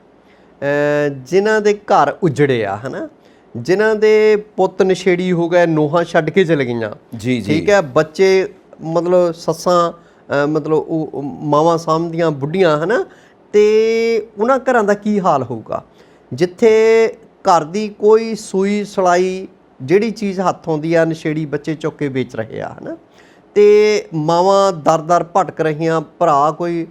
ਜਿਨ੍ਹਾਂ ਦੇ ਘਰ ਉਜੜੇ ਆ, ਹੈ ਨਾ, ਜਿਨ੍ਹਾਂ ਦੇ ਪੁੱਤ ਨਸ਼ੇੜੀ ਹੋ ਗਏ, ਨੋਹਾਂ ਛੱਡ ਕੇ ਚਲੇ ਗਈਆਂ, ਜੀ ਠੀਕ ਹੈ, ਬੱਚੇ ਮਤਲਬ ਸੱਸਾਂ ਮਤਲਬ ਉਹ ਮਾਵਾਂ ਸਾਂਭਦੀਆਂ ਬੁੱਢੀਆਂ, ਹੈ ਨਾ, ਤੇ ਉਹਨਾਂ ਘਰਾਂ ਦਾ ਕੀ ਹਾਲ ਹੋਊਗਾ ਜਿੱਥੇ ਘਰ ਦੀ ਕੋਈ ਸੂਈ ਸਲਾਈ ਜਿਹੜੀ ਚੀਜ਼ ਹੱਥ ਆਉਂਦੀ ਆ ਨਸ਼ੇੜੀ ਬੱਚੇ ਚੁੱਕ ਕੇ ਵੇਚ ਰਹੇ ਆ, ਹੈ ਨਾ। ਤੇ ਮਾਵਾਂ ਦਰ ਭਟਕ ਰਹੀਆਂ, ਭਰਾ ਕੋਈ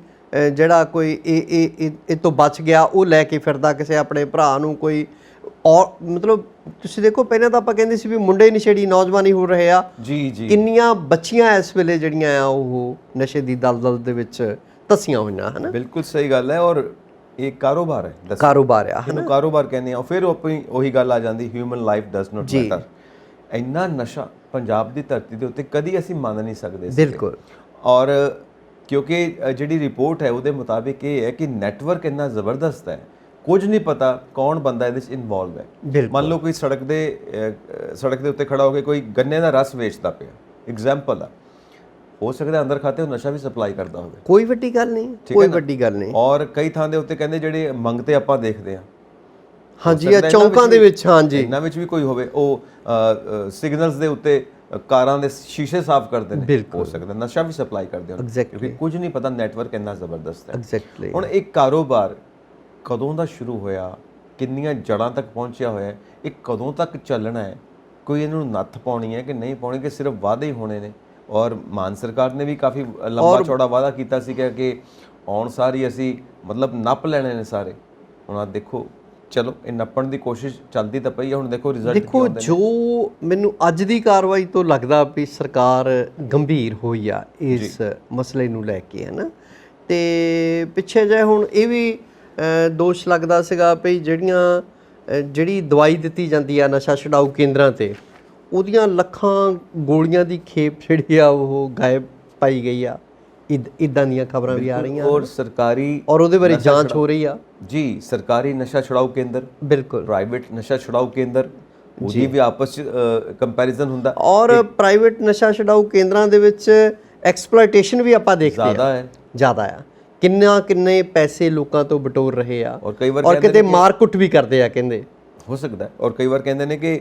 ਜਿਹੜਾ ਕੋਈ ਇਹ ਤੋਂ ਬਚ ਗਿਆ ਉਹ ਲੈ ਕੇ ਫਿਰਦਾ ਕਿਸੇ ਆਪਣੇ ਭਰਾ ਨੂੰ, ਕੋਈ ਔਰ ਮਤਲਬ ਤੁਸੀਂ ਦੇਖੋ ਪਹਿਲਾਂ ਤਾਂ ਆਪਾਂ ਕਹਿੰਦੇ ਸੀ ਵੀ ਮੁੰਡੇ ਨਸ਼ੇੜੀ ਨੌਜਵਾਨ ਹੀ ਹੋ ਰਹੇ ਆ, ਜੀ ਜੀ, ਕਿੰਨੀਆਂ ਬੱਚੀਆਂ ਇਸ ਵੇਲੇ ਜਿਹੜੀਆਂ ਆ ਉਹ ਨਸ਼ੇ ਦੀ ਦਲਦਲ ਦੇ ਵਿੱਚ ਧਸੀਆਂ ਹੋਈਆਂ, ਹੈ ਨਾ। ਬਿਲਕੁਲ ਸਹੀ ਗੱਲ ਹੈ। ਔਰ ਇਹ ਕਾਰੋਬਾਰ ਹੈ, ਕਾਰੋਬਾਰ ਆ, ਇਹਨੂੰ ਕਾਰੋਬਾਰ ਕਹਿੰਦੇ ਆ। ਫਿਰ ਆਪਣੀ ਉਹੀ ਗੱਲ ਆ ਜਾਂਦੀ, human life does not matter. ਇੰਨਾ ਨਸ਼ਾ ਪੰਜਾਬ ਦੀ ਧਰਤੀ ਦੇ ਉੱਤੇ ਕਦੀ ਅਸੀਂ ਮੰਨ ਨਹੀਂ ਸਕਦੇ ਸੀ। ਬਿਲਕੁਲ। ਔਰ ਕਿਉਂਕਿ ਜਿਹੜੀ ਰਿਪੋਰਟ ਹੈ ਉਹਦੇ ਮੁਤਾਬਿਕ ਇਹ ਹੈ ਕਿ ਨੈਟਵਰਕ ਇੰਨਾ ਜ਼ਬਰਦਸਤ ਹੈ, ਕੁਝ ਨਹੀਂ ਪਤਾ ਕੌਣ ਬੰਦਾ ਇਹਦੇ 'ਚ ਇਨਵੋਲਵ ਹੈ। ਮੰਨ ਲਓ ਕੋਈ ਸੜਕ ਦੇ ਉੱਤੇ ਖੜਾ ਹੋ ਕੇ ਕੋਈ ਗੰਨੇ ਦਾ ਰਸ ਵੇਚਦਾ ਪਿਆ, ਐਗਜ਼ਾਮਪਲ ਆ, ਹੋ ਸਕਦਾ ਅੰਦਰ ਖਾਤੇ ਉਹ ਨਸ਼ਾ ਵੀ ਸਪਲਾਈ ਕਰਦਾ ਹੋਵੇ, ਕੋਈ ਵੱਡੀ ਗੱਲ ਨਹੀਂ, ਕੋਈ ਵੱਡੀ ਗੱਲ ਨਹੀਂ। ਔਰ ਕਈ ਥਾਂ ਦੇ ਉੱਤੇ ਕਹਿੰਦੇ ਜਿਹੜੇ ਮੰਗਤੇ ਆਪਾਂ ਦੇਖਦੇ ਆ, ਹਾਂਜੀ, ਆ ਚੌਂਕਾਂ ਦੇ ਵਿੱਚ, ਹਾਂਜੀ, ਇਹਨਾਂ ਵਿੱਚ ਵੀ ਕੋਈ ਹੋਵੇ, ਉਹ ਸਿਗਨਲਸ ਦੇ ਉੱਤੇ ਕਾਰਾਂ ਦੇ ਸ਼ੀਸ਼ੇ ਸਾਫ਼ ਕਰਦੇ ਨੇ, ਹੋ ਸਕਦਾ ਨਸ਼ਾ ਵੀ ਸਪਲਾਈ ਕਰਦੇ ਹੋਣ, ਕਿਉਂਕਿ ਕੁਝ ਨਹੀਂ ਪਤਾ, ਨੈਟਵਰਕ ਇੰਨਾ ਜ਼ਬਰਦਸਤ ਹੈ। ਹੁਣ ਇਹ ਕਾਰੋਬਾਰ ਕਦੋਂ ਦਾ ਸ਼ੁਰੂ ਹੋਇਆ, ਕਿੰਨੀਆਂ ਜੜ੍ਹਾਂ ਤੱਕ ਪਹੁੰਚਿਆ ਹੋਇਆ, ਇਹ ਕਦੋਂ ਤੱਕ ਚੱਲਣਾ ਹੈ, ਕੋਈ ਇਹਨੂੰ ਨੱਥ ਪਾਉਣੀ ਹੈ ਕਿ ਨਹੀਂ ਪਾਉਣੀ, ਕਿ ਸਿਰਫ ਵਾਅਦੇ ਹੀ ਹੋਣੇ ਨੇ। ਔਰ ਮਾਨ ਸਰਕਾਰ ਨੇ ਵੀ ਕਾਫੀ ਲੰਬਾ ਚੌੜਾ ਵਾਅਦਾ ਕੀਤਾ ਸੀ ਕਿ ਆਉਣ ਸਾਰੀ ਅਸੀਂ ਮਤਲਬ ਨੱਪ ਲੈਣੇ ਨੇ ਸਾਰੇ। ਹੁਣ ਆ ਦੇਖੋ, ਚਲੋ ਇਹ ਨੱਪਣ ਦੀ ਕੋਸ਼ਿਸ਼ ਚੱਲਦੀ ਤਾਂ ਪਈ ਹੈ, ਹੁਣ ਦੇਖੋ ਰਿਜ਼ਲਟ ਕੀ ਆਉਂਦੇ ਨੇ। ਜੋ ਮੈਨੂੰ ਅੱਜ ਦੀ ਕਾਰਵਾਈ ਤੋਂ ਲੱਗਦਾ ਵੀ ਸਰਕਾਰ ਗੰਭੀਰ ਹੋਈ ਆ ਇਸ ਮਸਲੇ ਨੂੰ ਲੈ ਕੇ, ਹੈ ਨਾ। ਤੇ ਪਿੱਛੇ ਜੇ ਹੁਣ ਇਹ ਵੀ ਦੋਸ਼ ਲੱਗਦਾ ਸੀਗਾ ਵੀ ਜਿਹੜੀ ਦਵਾਈ ਦਿੱਤੀ ਜਾਂਦੀ ਆ ਨਸ਼ਾ ਛਡਾਊ ਕੇਂਦਰਾਂ ਤੇ, ਉਹਦੀਆਂ ਲੱਖਾਂ ਗੋਲੀਆਂ ਦੀ ਖੇਪ ਜਿਹੜੀ ਆ ਉਹ ਗਾਇਬ ਪਾਈ ਗਈ ਆ, ਇੱਦਾਂ ਦੀਆਂ ਖਬਰਾਂ ਵੀ ਆ ਰਹੀਆਂ। ਔਰ ਸਰਕਾਰੀ, ਔਰ ਉਹਦੇ ਬਾਰੇ ਜਾਂਚ ਹੋ ਰਹੀ ਆ ਜੀ। ਸਰਕਾਰੀ ਨਸ਼ਾ ਛੁਡਾਊ ਕੇਂਦਰ, ਬਿਲਕੁਲ, ਪ੍ਰਾਈਵੇਟ ਨਸ਼ਾ ਛੁਡਾਊ ਕੇਂਦਰ, ਉਹਦੀ ਵੀ ਆਪਸ ਚ ਕੰਪੈਰੀਜ਼ਨ ਹੁੰਦਾ। ਔਰ ਪ੍ਰਾਈਵੇਟ ਨਸ਼ਾ ਛੁਡਾਊ ਕੇਂਦਰਾਂ ਦੇ ਵਿੱਚ ਐਕਸਪਲੋਇਟੇਸ਼ਨ ਵੀ ਆਪਾਂ ਦੇਖਦੇ ਆ, ਜ਼ਿਆਦਾ ਆ। ਕਿੰਨੇ ਪੈਸੇ ਲੋਕਾਂ ਤੋਂ ਬਟੋਰ ਰਹੇ ਆ, ਔਰ ਕਿਤੇ ਮਾਰਕੁੱਟ ਵੀ ਕਰਦੇ ਆ, ਕਹਿੰਦੇ ਹੋ ਸਕਦਾ। ਔਰ ਕਈ ਵਾਰ ਕਹਿੰਦੇ ਨੇ ਕਿ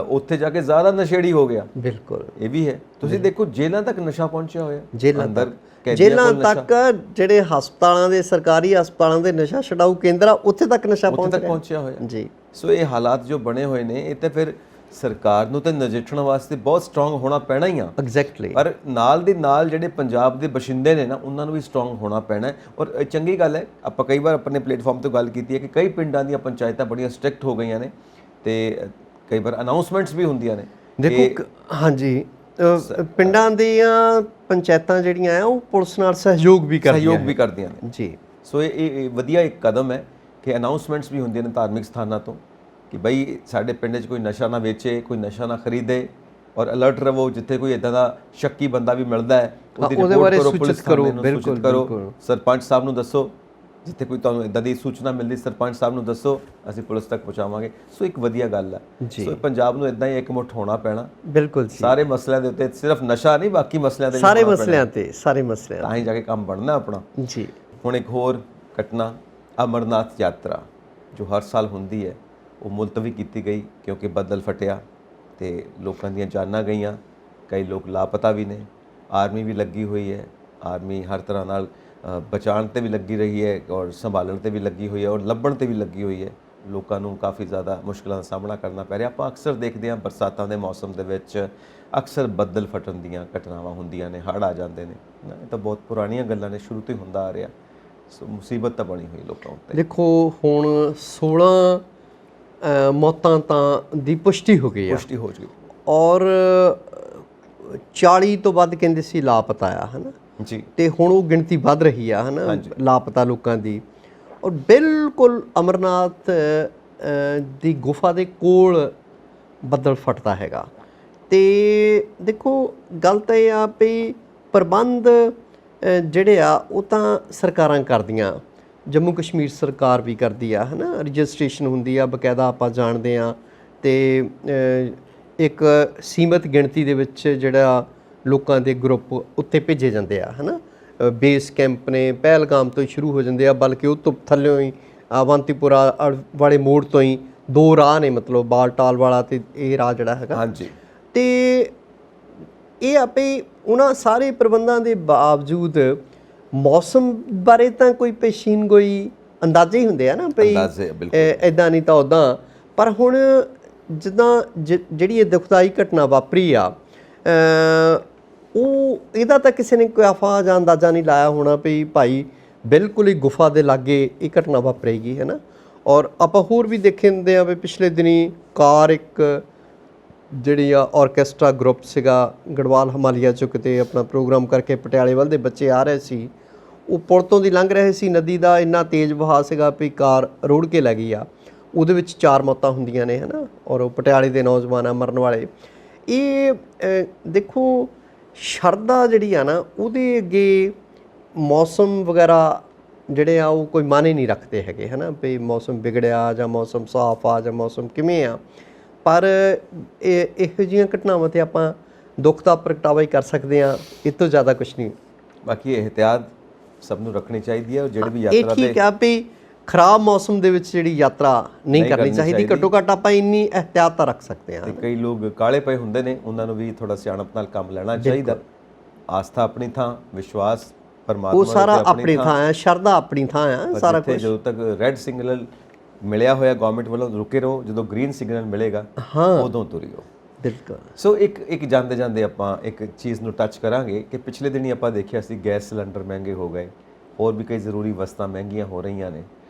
ਉੱਥੇ ਜਾ ਕੇ ਜ਼ਿਆਦਾ ਨਸ਼ੇੜੀ ਹੋ ਗਿਆ। ਬਿਲਕੁਲ, ਇਹ ਵੀ ਹੈ। ਤੁਸੀਂ ਦੇਖੋ ਜੇਲ੍ਹਾਂ ਤੱਕ ਨਸ਼ਾ ਪਹੁੰਚਿਆ ਹੋਇਆ, ਜੇਲ੍ਹਾਂ ਤੱਕ ਜਿਹੜੇ ਹਸਪਤਾਲਾਂ ਦੇ, ਸਰਕਾਰੀ ਹਸਪਤਾਲਾਂ ਦੇ ਨਸ਼ਾ ਛਡਾਊ ਕੇਂਦਰ ਆ, ਉੱਥੇ ਤੱਕ ਨਸ਼ਾ ਪਹੁੰਚਿਆ ਹੋਇਆ ਜੀ। ਸੋ ਇਹ ਹਾਲਾਤ ਜੋ ਬਣੇ ਹੋਏ ਨੇ, ਇਹ ਤੇ ਫਿਰ ਸਰਕਾਰ ਨੂੰ ਤੇ ਨਜਿੱਠਣ ਵਾਸਤੇ ਬਹੁਤ ਸਟਰੋਂਗ ਹੋਣਾ ਪੈਣਾ ਹੀ ਆ। ਐਗਜ਼ੈਕਟਲੀ। ਪਰ ਨਾਲ ਦੀ ਨਾਲ ਜਿਹੜੇ ਪੰਜਾਬ ਦੇ ਬਸ਼ਿੰਦੇ ਨੇ ਨਾ, ਉਹਨਾਂ ਨੂੰ ਵੀ ਸਟਰੋਂਗ ਹੋਣਾ ਪੈਣਾ। ਔਰ ਚੰਗੀ ਗੱਲ ਹੈ, ਆਪਾਂ ਕਈ ਵਾਰ ਆਪਣੇ ਪਲੇਟਫਾਰਮ ਤੋਂ ਗੱਲ ਕੀਤੀ ਹੈ ਕਿ ਕਈ ਪਿੰਡਾਂ ਦੀਆਂ ਪੰਚਾਇਤਾਂ ਬੜੀਆਂ ਸਟ੍ਰਿਕਟ ਹੋ ਗਈਆਂ ਨੇ, ਤੇ ਕਈ ਵਾਰ ਅਨਾਉਂਸਮੈਂਟਸ ਵੀ ਹੁੰਦੀਆਂ ਨੇ। ਦੇਖੋ ਹਾਂਜੀ, ਪਿੰਡਾਂ ਦੀਆਂ ਪੰਚਾਇਤਾਂ ਜਿਹੜੀਆਂ ਆ ਉਹ ਪੁਲਿਸ ਨਾਲ ਸਹਿਯੋਗ ਵੀ ਕਰਦੀਆਂ ਨੇ ਜੀ। ਸੋ ਇਹ ਵਧੀਆ ਇੱਕ ਕਦਮ ਹੈ ਕਿ ਅਨਾਉਂਸਮੈਂਟਸ ਵੀ ਹੁੰਦੀਆਂ ਨੇ ਧਾਰਮਿਕ ਸਥਾਨਾਂ ਤੋਂ ਕਿ ਬਈ ਸਾਡੇ ਪਿੰਡ 'ਚ ਕੋਈ ਨਸ਼ਾ ਨਾ ਵੇਚੇ, ਕੋਈ ਨਸ਼ਾ ਨਾ ਖਰੀਦੇ, ਔਰ ਅਲਰਟ ਰਹੋ। ਜਿੱਥੇ ਕੋਈ ਇਦਾਂ ਦਾ ਸ਼ੱਕੀ ਬੰਦਾ ਵੀ ਮਿਲਦਾ ਹੈ ਉਹਦੀ ਰਿਪੋਰਟ ਕਰੋ, ਪੁਲਿਸ ਥਾਣੇ ਨੂੰ ਸੂਚਿਤ ਕਰੋ, ਸਰਪੰਚ ਸਾਹਿਬ ਨੂੰ ਦੱਸੋ। ਜਿੱਥੇ ਕੋਈ ਤੁਹਾਨੂੰ ਇਦਾਂ ਦੀ ਸੂਚਨਾ ਮਿਲਦੀ ਸਰਪੰਚ ਸਾਹਿਬ ਨੂੰ ਦੱਸੋ, ਅਸੀਂ ਪੁਲਿਸ ਤੱਕ ਪਹੁੰਚਾਵਾਂਗੇ। ਸੋ ਇੱਕ ਵਧੀਆ ਗੱਲ ਹੈ। ਸੋ ਪੰਜਾਬ ਨੂੰ ਇਦਾਂ ਹੀ ਇੱਕਮੁੱਠ ਹੋਣਾ ਪੈਣਾ, ਬਿਲਕੁਲ ਜੀ, ਸਾਰੇ ਮਸਲਿਆਂ ਦੇ ਉੱਤੇ, ਸਿਰਫ ਨਸ਼ਾ ਨਹੀਂ ਬਾਕੀ ਮਸਲਿਆਂ ਦੇ, ਸਾਰੇ ਮਸਲਿਆਂ ਤਾਂ ਹੀ ਜਾ ਕੇ ਕੰਮ ਬਣਨਾ ਆਪਣਾ ਜੀ। ਹੁਣ ਇੱਕ ਹੋਰ ਘਟਨਾ, ਅਮਰਨਾਥ ਯਾਤਰਾ ਜੋ ਹਰ ਸਾਲ ਹੁੰਦੀ ਹੈ ਉਹ ਮੁਲਤਵੀ ਕੀਤੀ ਗਈ ਕਿਉਂਕਿ ਬੱਦਲ ਫਟਿਆ ਤੇ ਲੋਕਾਂ ਦੀਆਂ ਜਾਨਾਂ ਗਈਆਂ, ਕਈ ਲੋਕ ਲਾਪਤਾ ਵੀ ਨੇ। ਆਰਮੀ ਵੀ ਲੱਗੀ ਹੋਈ ਹੈ, ਆਰਮੀ ਹਰ ਤਰ੍ਹਾਂ ਨਾਲ ਬਚਾਉਣ ਤੇ ਵੀ ਲੱਗੀ ਰਹੀ ਹੈ ਔਰ ਸੰਭਾਲਣ ਤੇ ਵੀ ਲੱਗੀ ਹੋਈ ਹੈ ਔਰ ਲੱਭਣ ਤੇ ਵੀ ਲੱਗੀ ਹੋਈ ਹੈ। ਲੋਕਾਂ ਨੂੰ ਕਾਫੀ ਜ਼ਿਆਦਾ ਮੁਸ਼ਕਲਾਂ ਦਾ ਸਾਹਮਣਾ ਕਰਨਾ ਪੈ ਰਿਹਾ। ਆਪਾਂ ਅਕਸਰ ਦੇਖਦੇ ਹਾਂ ਬਰਸਾਤਾਂ ਦੇ ਮੌਸਮ ਦੇ ਵਿੱਚ ਅਕਸਰ ਬੱਦਲ ਫਟਣ ਦੀਆਂ ਘਟਨਾਵਾਂ ਹੁੰਦੀਆਂ ਨੇ, ਹੜ੍ਹ ਆ ਜਾਂਦੇ ਨੇ। ਇਹ ਤਾਂ ਬਹੁਤ ਪੁਰਾਣੀਆਂ ਗੱਲਾਂ ਨੇ, ਸ਼ੁਰੂ ਤੋਂ ਹੀ ਹੁੰਦਾ ਆ ਰਿਹਾ। ਸੋ ਮੁਸੀਬਤ ਤਾਂ ਬਣੀ ਹੋਈ ਲੋਕਾਂ ਉੱਤੇ। ਦੇਖੋ ਹੁਣ 16 ਮੌਤਾਂ ਤਾਂ ਦੀ ਪੁਸ਼ਟੀ ਹੋ ਗਈ ਔਰ 40 ਤੋਂ ਵੱਧ ਕਹਿੰਦੇ ਸੀ ਲਾਪਤਾ ਆ, ਹੈ ਨਾ ਜੀ। ਤੇ ਹੁਣ ਉਹ ਗਿਣਤੀ ਵੱਧ ਰਹੀ ਆ, ਹੈ ਨਾ, ਲਾਪਤਾ ਲੋਕਾਂ ਦੀ। ਔਰ ਬਿਲਕੁਲ ਅਮਰਨਾਥ ਦੀ ਗੁਫਾ ਦੇ ਕੋਲ ਬੱਦਲ ਫਟਦਾ ਹੈਗਾ। ਤੇ ਦੇਖੋ ਗੱਲ ਤਾਂ ਇਹ ਆ ਵੀ ਪ੍ਰਬੰਧ ਜਿਹੜੇ ਆ ਉਹ ਤਾਂ ਸਰਕਾਰਾਂ ਕਰਦੀਆਂ, ਜੰਮੂ ਕਸ਼ਮੀਰ ਸਰਕਾਰ ਵੀ ਕਰਦੀ ਆ, ਹੈ ਨਾ, ਰਜਿਸਟ੍ਰੇਸ਼ਨ ਹੁੰਦੀ ਆ ਬਕਾਇਦਾ, ਆਪਾਂ ਜਾਣਦੇ ਹਾਂ। ਤੇ ਇੱਕ ਸੀਮਤ ਗਿਣਤੀ ਦੇ ਵਿੱਚ ਜਿਹੜਾ ਲੋਕਾਂ ਦੇ ਗਰੁੱਪ ਉੱਤੇ ਭੇਜੇ ਜਾਂਦੇ ਆ, ਹੈ ਨਾ। ਬੇਸ ਕੈਂਪ ਨੇ ਪਹਿਲਗਾਮ ਤੋਂ ਹੀ ਸ਼ੁਰੂ ਹੋ ਜਾਂਦੇ ਆ, ਬਲਕਿ ਉਹ ਤੋਂ ਥੱਲਿਓਂ ਹੀ ਅਵੰਤੀਪੁਰਾ ਵਾਲੇ ਮੋੜ ਤੋਂ ਹੀ 2 ਰਾਹ ਨੇ, ਮਤਲਬ ਬਾਲਟਾਲ ਵਾਲਾ ਤੇ ਇਹ ਰਾਹ ਜਿਹੜਾ ਹੈਗਾ। ਹਾਂਜੀ। ਤੇ ਇਹ ਆਪੇ ਉਹਨਾਂ ਸਾਰੇ ਪ੍ਰਬੰਧਾਂ ਦੇ ਬਾਵਜੂਦ ਮੌਸਮ ਬਾਰੇ ਤਾਂ ਕੋਈ ਪੇਸ਼ੀਨਗੋਈ ਅੰਦਾਜ਼ੇ ਹੀ ਹੁੰਦੇ ਆ ਨਾ, ਵੀ ਇੱਦਾਂ ਨਹੀਂ ਤਾਂ ਉੱਦਾਂ। ਪਰ ਹੁਣ ਜਿੱਦਾਂ ਜਿਹੜੀ ਇਹ ਦੁਖਦਾਈ ਘਟਨਾ ਵਾਪਰੀ ਆ, ਉਹ ਇਹਦਾ ਤਾਂ ਕਿਸੇ ਨੇ ਕੋਈ ਆਫਾ ਜਾਂ ਅੰਦਾਜ਼ਾ ਨਹੀਂ ਲਾਇਆ ਹੋਣਾ ਵੀ ਭਾਈ ਬਿਲਕੁਲ ਹੀ ਗੁਫਾ ਦੇ ਲਾਗੇ ਇਹ ਘਟਨਾ ਵਾਪਰੇਗੀ, ਹੈ ਨਾ। ਔਰ ਆਪਾਂ ਹੋਰ ਵੀ ਦੇਖੇ ਹੁੰਦੇ ਆ ਵੀ ਪਿਛਲੇ ਦਿਨੀ ਕਾਰ ਇੱਕ ਜਿਹੜੀ ਆ ਆਰਕੈਸਟਰਾ ਗਰੁੱਪ ਸੀਗਾ ਗੜਵਾਲ ਹਿਮਾਲਿਆ 'ਚੋਂ ਕਿਤੇ ਆਪਣਾ ਪ੍ਰੋਗਰਾਮ ਕਰਕੇ ਪਟਿਆਲੇ ਵੱਲ ਦੇ ਬੱਚੇ ਆ ਰਹੇ ਸੀ, ਉਹ ਪੁਲ ਤੋਂ ਦੀ ਲੰਘ ਰਹੇ ਸੀ। ਨਦੀ ਦਾ ਇੰਨਾ ਤੇਜ਼ ਵਹਾਅ ਸੀਗਾ ਵੀ ਕਾਰ ਰੁੜ ਕੇ ਲੈ ਗਈ ਆ। ਉਹਦੇ ਵਿੱਚ 4 ਮੌਤਾਂ ਹੁੰਦੀਆਂ ਨੇ, ਹੈ ਨਾ, ਔਰ ਉਹ ਪਟਿਆਲੇ ਦੇ ਨੌਜਵਾਨ ਆ ਮਰਨ ਵਾਲੇ। ਇਹ ਦੇਖੋ ਸ਼ਰਧਾ ਜਿਹੜੀ ਆ ਨਾ ਉਹਦੇ ਅੱਗੇ ਮੌਸਮ ਵਗੈਰਾ ਜਿਹੜੇ ਆ ਉਹ ਕੋਈ ਮਾਨੇ ਨਹੀਂ ਰੱਖਦੇ ਹੈਗੇ, ਹੈ ਨਾ, ਵੀ ਮੌਸਮ ਵਿਗੜਿਆ ਜਾਂ ਮੌਸਮ ਸਾਫ਼ ਆ ਜਾਂ ਮੌਸਮ ਕਿਵੇਂ ਆ। ਪਰ ਇਹੋ ਜਿਹੀਆਂ ਘਟਨਾਵਾਂ 'ਤੇ ਆਪਾਂ ਦੁੱਖ ਦਾ ਪ੍ਰਗਟਾਵਾ ਹੀ ਕਰ ਸਕਦੇ ਹਾਂ, ਇਹ ਤੋਂ ਜ਼ਿਆਦਾ ਕੁਛ ਨਹੀਂ। ਬਾਕੀ ਇਹਤਿਆਤ ਸਭ ਨੂੰ ਰੱਖਣੀ ਚਾਹੀਦੀ ਹੈ। ਜਿਹੜੇ ਵੀ ਯਾਤਰਾ ਤੇ ਠੀਕ ਆ ਵੀ ਖਰਾਬ ਮੌਸਮ ਦੇ ਵਿੱਚ ਜਿਹੜੀ ਯਾਤਰਾ ਨਹੀਂ ਕਰਨੀ ਚਾਹੀਦੀ, ਘੱਟੋ ਘੱਟ ਆਪਾਂ ਇੰਨੀ ਇਹਤਿਆਤ ਤਾਂ ਰੱਖ ਸਕਦੇ ਹਾਂ। ਤੇ ਕਈ ਲੋਕ ਕਾਲੇ ਪਏ ਹੁੰਦੇ ਨੇ, ਉਹਨਾਂ ਨੂੰ ਵੀ ਥੋੜਾ ਸਿਆਣਪ ਨਾਲ ਕੰਮ ਲੈਣਾ ਚਾਹੀਦਾ। ਆਸਥਾ ਆਪਣੀ ਥਾਂ, ਵਿਸ਼ਵਾਸ ਪਰਮਾਤਮਾ ਉਹ ਸਾਰਾ ਆਪਣੀ ਥਾਂ ਹੈ, ਸ਼ਰਧਾ ਆਪਣੀ ਥਾਂ ਹੈ, ਸਾਰਾ ਕੁਝ। ਜਦੋਂ ਤੱਕ ਰੈੱਡ ਸਿਗਨਲ ਮਿਲਿਆ ਹੋਇਆ ਗਵਰਨਮੈਂਟ ਵੱਲੋਂ ਰੁਕੇ ਰਹੋ, ਜਦੋਂ ਗ੍ਰੀਨ ਸਿਗਨਲ ਮਿਲੇਗਾ ਉਦੋਂ ਤੁਰਿਓ। ਬਿਲਕੁਲ। ਸੋ ਇੱਕ ਜਾਂਦੇ ਜਾਂਦੇ ਆਪਾਂ ਇੱਕ ਚੀਜ਼ ਨੂੰ ਟੱਚ ਕਰਾਂਗੇ ਕਿ ਪਿਛਲੇ ਦਿਨੀ ਆਪਾਂ ਦੇਖਿਆ ਸੀ ਗੈਸ ਸਿਲੰਡਰ ਮਹਿੰਗੇ ਹੋ ਗਏ, ਹੋਰ ਵੀ ਕਈ ਜ਼ਰੂਰੀ ਵਸਤਾਂ ਮਹਿੰਗੀਆਂ ਹੋ ਰਹੀਆਂ ਨੇ।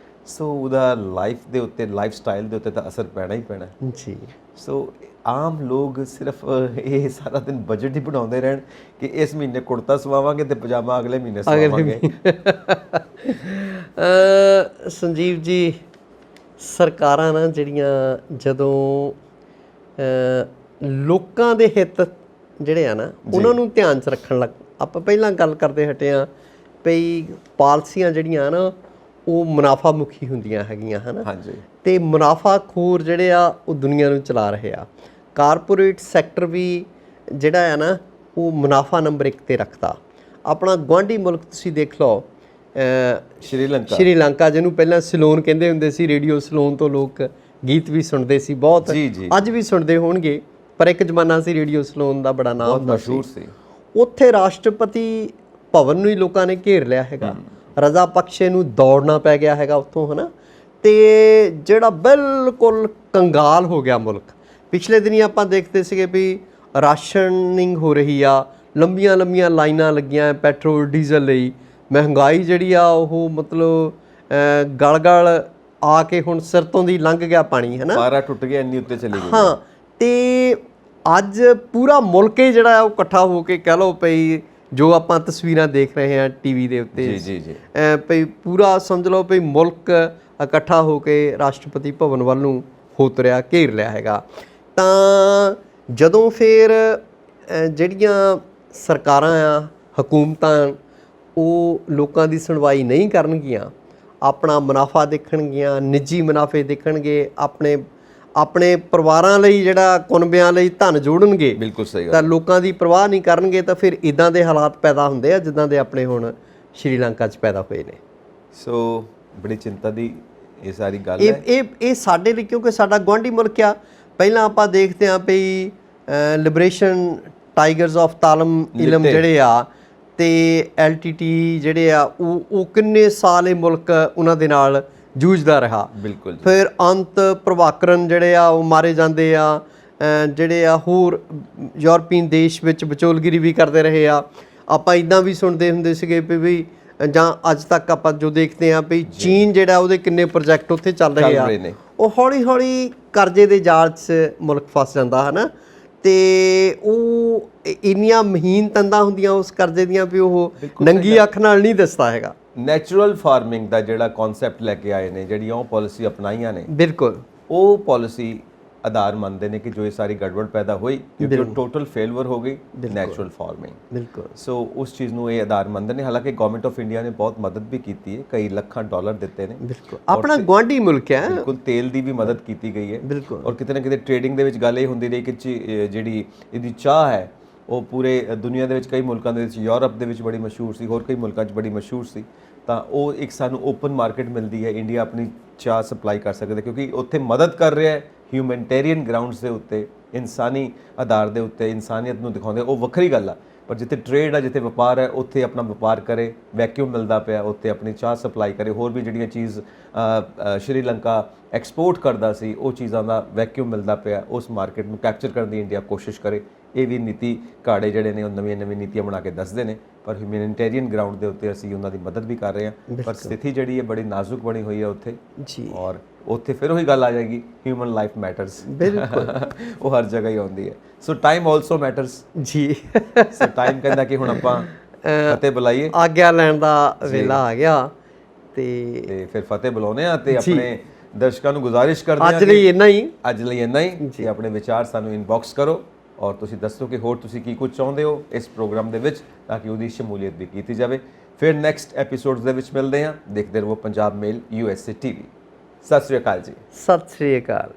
ਸੋ ਉਹਦਾ ਲਾਈਫ ਦੇ ਉੱਤੇ, ਲਾਈਫ ਸਟਾਈਲ ਦੇ ਉੱਤੇ ਤਾਂ ਅਸਰ ਪੈਣਾ ਹੀ ਪੈਣਾ ਜੀ। ਸੋ ਆਮ ਲੋਕ ਸਿਰਫ ਇਹ ਸਾਰਾ ਦਿਨ ਬਜਟ ਹੀ ਬਣਾਉਂਦੇ ਰਹਿਣ ਕਿ ਇਸ ਮਹੀਨੇ ਕੁੜਤਾ ਸਵਾਵਾਂਗੇ ਤੇ ਪਜਾਮਾ ਅਗਲੇ ਮਹੀਨੇ ਸਵਾਵਾਂਗੇ। ਸੰਜੀਵ ਜੀ, ਸਰਕਾਰਾਂ ਨਾ ਜਿਹੜੀਆਂ ਜਦੋਂ ਲੋਕਾਂ ਦੇ ਹਿੱਤ ਜਿਹੜੇ ਆ ਨਾ ਉਹਨਾਂ ਨੂੰ ਧਿਆਨ 'ਚ ਰੱਖਣ ਲੱਗ, ਆਪਾਂ ਪਹਿਲਾਂ ਗੱਲ ਕਰਦੇ ਹਟੇ ਹਾਂ ਵੀ ਪਾਲਸੀਆਂ ਜਿਹੜੀਆਂ ਨਾ ਉਹ ਮੁਨਾਫਾ ਮੁਖੀ ਹੁੰਦੀਆਂ ਹੈਗੀਆਂ, ਹੈ ਨਾ। ਹਾਂਜੀ। ਤੇ ਮੁਨਾਫਾਖੋਰ ਜਿਹੜੇ ਆ ਉਹ ਦੁਨੀਆ ਨੂੰ ਚਲਾ ਰਹੇ ਆ। ਕਾਰਪੋਰੇਟ ਸੈਕਟਰ ਵੀ ਜਿਹੜਾ ਆ ਨਾ ਉਹ ਮੁਨਾਫਾ ਨੰਬਰ 1 ਤੇ ਰੱਖਦਾ। ਆਪਣਾ ਗੁਆਂਢੀ ਮੁਲਕ ਤੁਸੀਂ ਦੇਖ ਲਓ, ਸ਼੍ਰੀਲੰਕਾ, ਜਿਹਨੂੰ ਪਹਿਲਾਂ ਸਿਲੋਨ ਕਹਿੰਦੇ ਹੁੰਦੇ ਸੀ। ਰੇਡੀਓ ਸਿਲੋਨ ਤੋਂ ਲੋਕ ਗੀਤ ਵੀ ਸੁਣਦੇ ਸੀ ਬਹੁਤ, ਅੱਜ ਵੀ ਸੁਣਦੇ ਹੋਣਗੇ, ਪਰ ਇੱਕ ਜ਼ਮਾਨਾ ਸੀ ਰੇਡੀਓ ਸਿਲੋਨ ਦਾ ਬੜਾ ਨਾਮ ਮਸ਼ਹੂਰ ਸੀ। ਉੱਥੇ ਰਾਸ਼ਟਰਪਤੀ ਭਵਨ ਨੂੰ ਹੀ ਲੋਕਾਂ ਨੇ ਘੇਰ ਲਿਆ ਹੈਗਾ, ਰਜ਼ਾ ਪਕਸ਼ੇ ਨੂੰ ਦੌੜਨਾ ਪੈ ਗਿਆ ਹੈਗਾ ਉੱਥੋਂ, ਹੈ ਨਾ। ਤੇ ਜਿਹੜਾ ਬਿਲਕੁਲ ਕੰਗਾਲ ਹੋ ਗਿਆ ਮੁਲਕ। ਪਿਛਲੇ ਦਿਨੀ ਆਪਾਂ ਦੇਖਦੇ ਸੀਗੇ ਵੀ ਰਾਸ਼ਨਿੰਗ ਹੋ ਰਹੀ ਆ, ਲੰਬੀਆਂ ਲੰਬੀਆਂ ਲਾਈਨਾਂ ਲੱਗੀਆਂ ਪੈਟਰੋਲ ਡੀਜ਼ਲ ਲਈ। ਮਹਿੰਗਾਈ ਜਿਹੜੀ ਆ ਉਹ ਮਤਲਬ ਗਲ ਆ ਕੇ ਹੁਣ ਸਿਰ ਤੋਂ ਦੀ ਲੰਘ ਗਿਆ ਪਾਣੀ ਹੈ ਨਾ। ਪਾਰਾ ਟੁੱਟ ਗਿਆ, ਇੰਨੀ ਉੱਤੇ ਚਲੀ ਗਈ। ਹਾਂ, ਤੇ ਅੱਜ ਪੂਰਾ ਮੁਲਕ ਹੀ ਜਿਹੜਾ ਆ ਉਹ ਇਕੱਠਾ ਹੋ ਕੇ ਕਹਿ ਲਓ ਪਈ, ਜੋ ਆਪਾਂ ਤਸਵੀਰਾਂ ਦੇਖ ਰਹੇ ਹਾਂ ਟੀਵੀ ਦੇ ਉੱਤੇ, ਜੀ ਜੀ ਜੀ, ਪਈ ਪੂਰਾ ਸਮਝ ਲਓ ਪਈ ਮੁਲਕ ਇਕੱਠਾ ਹੋ ਕੇ ਰਾਸ਼ਟਰਪਤੀ ਭਵਨ ਵੱਲ ਨੂੰ ਹੋ ਤੁਰਿਆ, ਘੇਰ ਲਿਆ ਹੈਗਾ। ਤਾਂ ਜਦੋਂ ਫਿਰ ਜਿਹੜੀਆਂ ਸਰਕਾਰਾਂ ਆ, ਹਕੂਮਤਾਂ, ਉਹ ਲੋਕਾਂ ਦੀ ਸੁਣਵਾਈ ਨਹੀਂ ਕਰਨਗੀਆਂ, ਆਪਣਾ ਮੁਨਾਫਾ ਦੇਖਣਗੀਆਂ, ਨਿੱਜੀ ਮੁਨਾਫੇ ਦੇਖਣਗੇ, ਆਪਣੇ ਪਰਿਵਾਰਾਂ ਲਈ ਜਿਹੜਾ ਕੁਨਬਿਆਂ ਲਈ ਧਨ ਜੋੜਨਗੇ, ਬਿਲਕੁਲ ਸਹੀ ਗੱਲ। ਤਾਂ ਲੋਕਾਂ ਦੀ ਪਰਵਾਹ ਨਹੀਂ ਕਰਨਗੇ, ਤਾਂ ਫਿਰ ਇਦਾਂ ਦੇ ਹਾਲਾਤ ਪੈਦਾ ਹੁੰਦੇ ਆ ਜਿੱਦਾਂ ਦੇ ਆਪਣੇ ਹੁਣ ਸ਼੍ਰੀਲੰਕਾ 'ਚ ਪੈਦਾ ਹੋਏ ਨੇ। ਸੋ ਬੜੀ ਚਿੰਤਾ ਦੀ ਇਹ ਸਾਰੀ ਗੱਲ ਹੈ। ਇਹ ਸਾਡੇ ਲਈ, ਕਿਉਂਕਿ ਸਾਡਾ ਗੁਆਂਢੀ ਮੁਲਕ ਆ। ਪਹਿਲਾਂ ਆਪਾਂ ਦੇਖਦੇ ਹਾਂ ਵੀ ਲਿਬਰੇਸ਼ਨ ਟਾਈਗਰਸ ਆਫ ਤਾਲਮ ਇਲਮ ਜਿਹੜੇ ਆ, ਤੇ LTT ਜਿਹੜੇ ਆ, ਉਹ ਕਿੰਨੇ ਸਾਲ ਇਹ ਮੁਲਕ ਉਹਨਾਂ ਦੇ ਨਾਲ ਜੂਝਦਾ ਰਿਹਾ। ਬਿਲਕੁਲ। ਫਿਰ ਅੰਤ ਪ੍ਰਭਾਕਰਨ ਜਿਹੜੇ ਆ ਉਹ ਮਾਰੇ ਜਾਂਦੇ ਆ, ਜਿਹੜੇ ਆ ਹੋਰ ਯੂਰਪੀਅਨ ਦੇਸ਼ ਵਿੱਚ ਵਿਚੋਲਗਿਰੀ ਵੀ ਕਰਦੇ ਰਹੇ ਆ। ਆਪਾਂ ਇਦਾਂ ਵੀ ਸੁਣਦੇ ਹੁੰਦੇ ਸੀਗੇ ਵੀ ਜਾਂ ਅੱਜ ਤੱਕ ਆਪਾਂ ਜੋ ਦੇਖਦੇ ਆ ਵੀ ਚੀਨ ਜਿਹੜਾ ਉਹਦੇ ਕਿੰਨੇ ਪ੍ਰੋਜੈਕਟ ਉੱਥੇ ਚੱਲ ਰਹੇ ਆ, ਉਹ ਹੌਲੀ ਹੌਲੀ ਕਰਜ਼ੇ ਦੇ ਜਾਲ 'ਚ ਮੁਲਕ ਫਸ ਜਾਂਦਾ ਹੈ ਨਾ। ਤੇ ਉਹ ਇੰਨੀਆਂ ਮਹੀਨ ਤੰਦਾਂ ਹੁੰਦੀਆਂ ਉਸ ਕਰਜ਼ੇ ਦੀਆਂ ਵੀ ਉਹ ਨੰਗੀ ਅੱਖ ਨਾਲ ਨਹੀਂ ਦਿਸਦਾ ਹੈਗਾ। ਨੈਚੁਰਲ ਫਾਰਮਿੰਗ ਦਾ ਜਿਹੜਾ ਕਨਸੈਪਟ ਲੈ ਕੇ ਆਏ ਨੇ, ਜਿਹੜੀਆਂ ਉਹ ਪਾਲਿਸੀ ਅਪਣਾਈਆਂ ਨੇ, ਬਿਲਕੁਲ ਉਹ ਪਾਲਿਸੀ ਆਧਾਰ ਮੰਨਦੇ ਨੇ ਕਿ ਜੋ ਇਹ ਸਾਰੀ ਗੜਬੜ ਪੈਦਾ ਹੋਈ ਕਿਉਂਕਿ ਉਹ ਟੋਟਲ ਫੇਲਰ ਹੋ ਗਈ ਨੈਚੁਰਲ ਫਾਰਮਿੰਗ। ਬਿਲਕੁਲ। ਸੋ ਉਸ ਚੀਜ਼ ਨੂੰ ਇਹ ਆਧਾਰ ਮੰਨਦੇ ਨੇ। ਹਾਲਾਂਕਿ ਗਵਰਨਮੈਂਟ ਆਫ ਇੰਡੀਆ ਨੇ ਬਹੁਤ ਮਦਦ ਵੀ ਕੀਤੀ ਹੈ, ਕਈ ਲੱਖਾਂ ਡਾਲਰ ਦਿੱਤੇ ਨੇ। ਬਿਲਕੁਲ, ਆਪਣਾ ਗੁਆਂਢੀ ਮੁਲਕ ਹੈ। ਬਿਲਕੁਲ, ਤੇਲ ਦੀ ਵੀ ਮਦਦ ਕੀਤੀ ਗਈ ਹੈ। ਬਿਲਕੁਲ। ਔਰ ਕਿਤੇ ਨਾ ਕਿਤੇ ਟ੍ਰੇਡਿੰਗ ਦੇ ਵਿੱਚ ਗੱਲ ਇਹ ਹੁੰਦੀ ਰਹੀ ਕਿ ਜਿਹੜੀ ਇਹਦੀ ਚਾਹ ਹੈ ਉਹ ਪੂਰੇ ਦੁਨੀਆ ਦੇ ਵਿੱਚ ਕਈ ਮੁਲਕਾਂ ਦੇ ਵਿੱਚ, ਯੂਰਪ ਦੇ ਵਿੱਚ ਬੜੀ ਮਸ਼ਹੂਰ ਸੀ, ਹੋਰ ਕਈ ਮੁਲਕਾਂ 'ਚ ਬੜੀ ਮਸ਼ਹੂਰ ਸੀ। ਤਾਂ ਉਹ ਇੱਕ ਸਾਨੂੰ ਓਪਨ ਮਾਰਕੀਟ ਮਿਲਦੀ ਹੈ, ਇੰਡੀਆ ਆਪਣੀ ਚਾਹ ਸਪਲਾਈ ਕਰ ਸਕਦਾ ਕਿਉਂਕਿ ਉੱਥੇ ਮਦਦ ਕਰ ਰਿਹਾ ਹੈ ਹਿਊਮੈਨਿਟੇਰੀਅਨ ਗਰਾਊਂਡਸ ਦੇ ਉੱਤੇ, ਇਨਸਾਨੀ ਆਧਾਰ ਦੇ ਉੱਤੇ, ਇਨਸਾਨੀਅਤ ਨੂੰ ਦਿਖਾਉਂਦੇ। ਉਹ ਵੱਖਰੀ ਗੱਲ ਆ, ਪਰ ਜਿੱਥੇ ਟ੍ਰੇਡ ਆ, ਜਿੱਥੇ ਵਪਾਰ ਹੈ, ਉੱਥੇ ਆਪਣਾ ਵਪਾਰ ਕਰੇ। ਵੈਕਿਊਮ ਮਿਲਦਾ ਪਿਆ, ਉੱਥੇ ਆਪਣੀ ਚਾਹ ਸਪਲਾਈ ਕਰੇ। ਹੋਰ ਵੀ ਜਿਹੜੀਆਂ ਚੀਜ਼ ਸ਼੍ਰੀਲੰਕਾ ਐਕਸਪੋਰਟ ਕਰਦਾ ਸੀ, ਉਹ ਚੀਜ਼ਾਂ ਦਾ ਵੈਕਿਊਮ ਮਿਲਦਾ ਪਿਆ, ਉਸ ਮਾਰਕੀਟ ਨੂੰ ਕੈਪਚਰ ਕਰਨ ਦੀ ਇੰਡੀਆ ਕੋਸ਼ਿਸ਼ ਕਰੇ। ਇਹ ਵੀ ਨੀਤੀ ਘਾੜੇ ਜਿਹੜੇ ਨੇ ਉਹ ਨਵੀਆਂ ਨੀਤੀਆਂ ਬਣਾ ਕੇ ਦੱਸਦੇ ਨੇ, ਪਰ ਹਿਊਮੈਨਿਟੇਰੀਅਨ ਗਰਾਊਂਡ ਦੇ ਉੱਤੇ ਅਸੀਂ ਉਹਨਾਂ ਦੀ ਮਦਦ ਵੀ ਕਰ ਰਹੇ ਹਾਂ। ਪਰ ਸਥਿਤੀ ਜਿਹੜੀ ਹੈ ਬੜੀ ਨਾਜ਼ੁਕ ਬਣੀ ਹੋਈ ਹੈ ਉੱਥੇ ਜੀ। ਔਰ ਉੱਥੇ ਫਿਰ ਉਹੀ ਗੱਲ ਆ ਜਾਏਗੀ, ਹਿਊਮਨ ਲਾਈਫ ਮੈਟਰਸ। ਬਿਲਕੁਲ। ਉਹ ਹਰ ਜਗ੍ਹਾ ਹੀ ਆਉਂਦੀ ਹੈ। ਸੋ ਟਾਈਮ ਆਲਸੋ ਮੈਟਰਸ ਜੀ। ਸੋ ਟਾਈਮ ਕਹਿੰਦਾ ਕਿ ਹੁਣ ਆਪਾਂ ਫਤਿਹ ਬੁਲਾਈਏ, ਆਗਿਆ ਲੈਣ ਦਾ ਵੇਲਾ ਆ ਗਿਆ, ਤੇ ਫਿਰ ਫਤਿਹ ਬੁਲਾਉਨੇ ਆ। ਤੇ ਆਪਣੇ ਦਰਸ਼ਕਾਂ ਨੂੰ ਗੁਜ਼ਾਰਿਸ਼ ਕਰਦੇ ਹਾਂ ਅੱਜ ਲਈ ਇੰਨਾ ਹੀ ਕਿ ਆਪਣੇ ਵਿਚਾਰ ਸਾਨੂੰ ਇਨਬਾਕਸ ਕਰੋ ਔਰ ਤੁਸੀਂ ਦੱਸੋ ਕਿ ਹੋਰ ਤੁਸੀਂ ਕੀ ਕੁਝ ਚਾਹੁੰਦੇ ਹੋ ਇਸ ਪ੍ਰੋਗਰਾਮ ਦੇ ਵਿੱਚ, ਤਾਂ ਕਿ ਉਹਦੀ ਸ਼ਮੂਲੀਅਤ ਵੀ ਕੀਤੀ ਜਾਵੇ। ਫਿਰ ਨੈਕਸਟ ਐਪੀਸੋਡਸ ਦੇ ਵਿੱਚ ਮਿਲਦੇ ਹਾਂ। ਦੇਖਦੇ ਰਹੋ ਪੰਜਾਬ ਮੇਲ USA TV। ਸਤਿ ਸ੍ਰੀ ਅਕਾਲ ਜੀ। ਸਤਿ ਸ੍ਰੀ ਅਕਾਲ।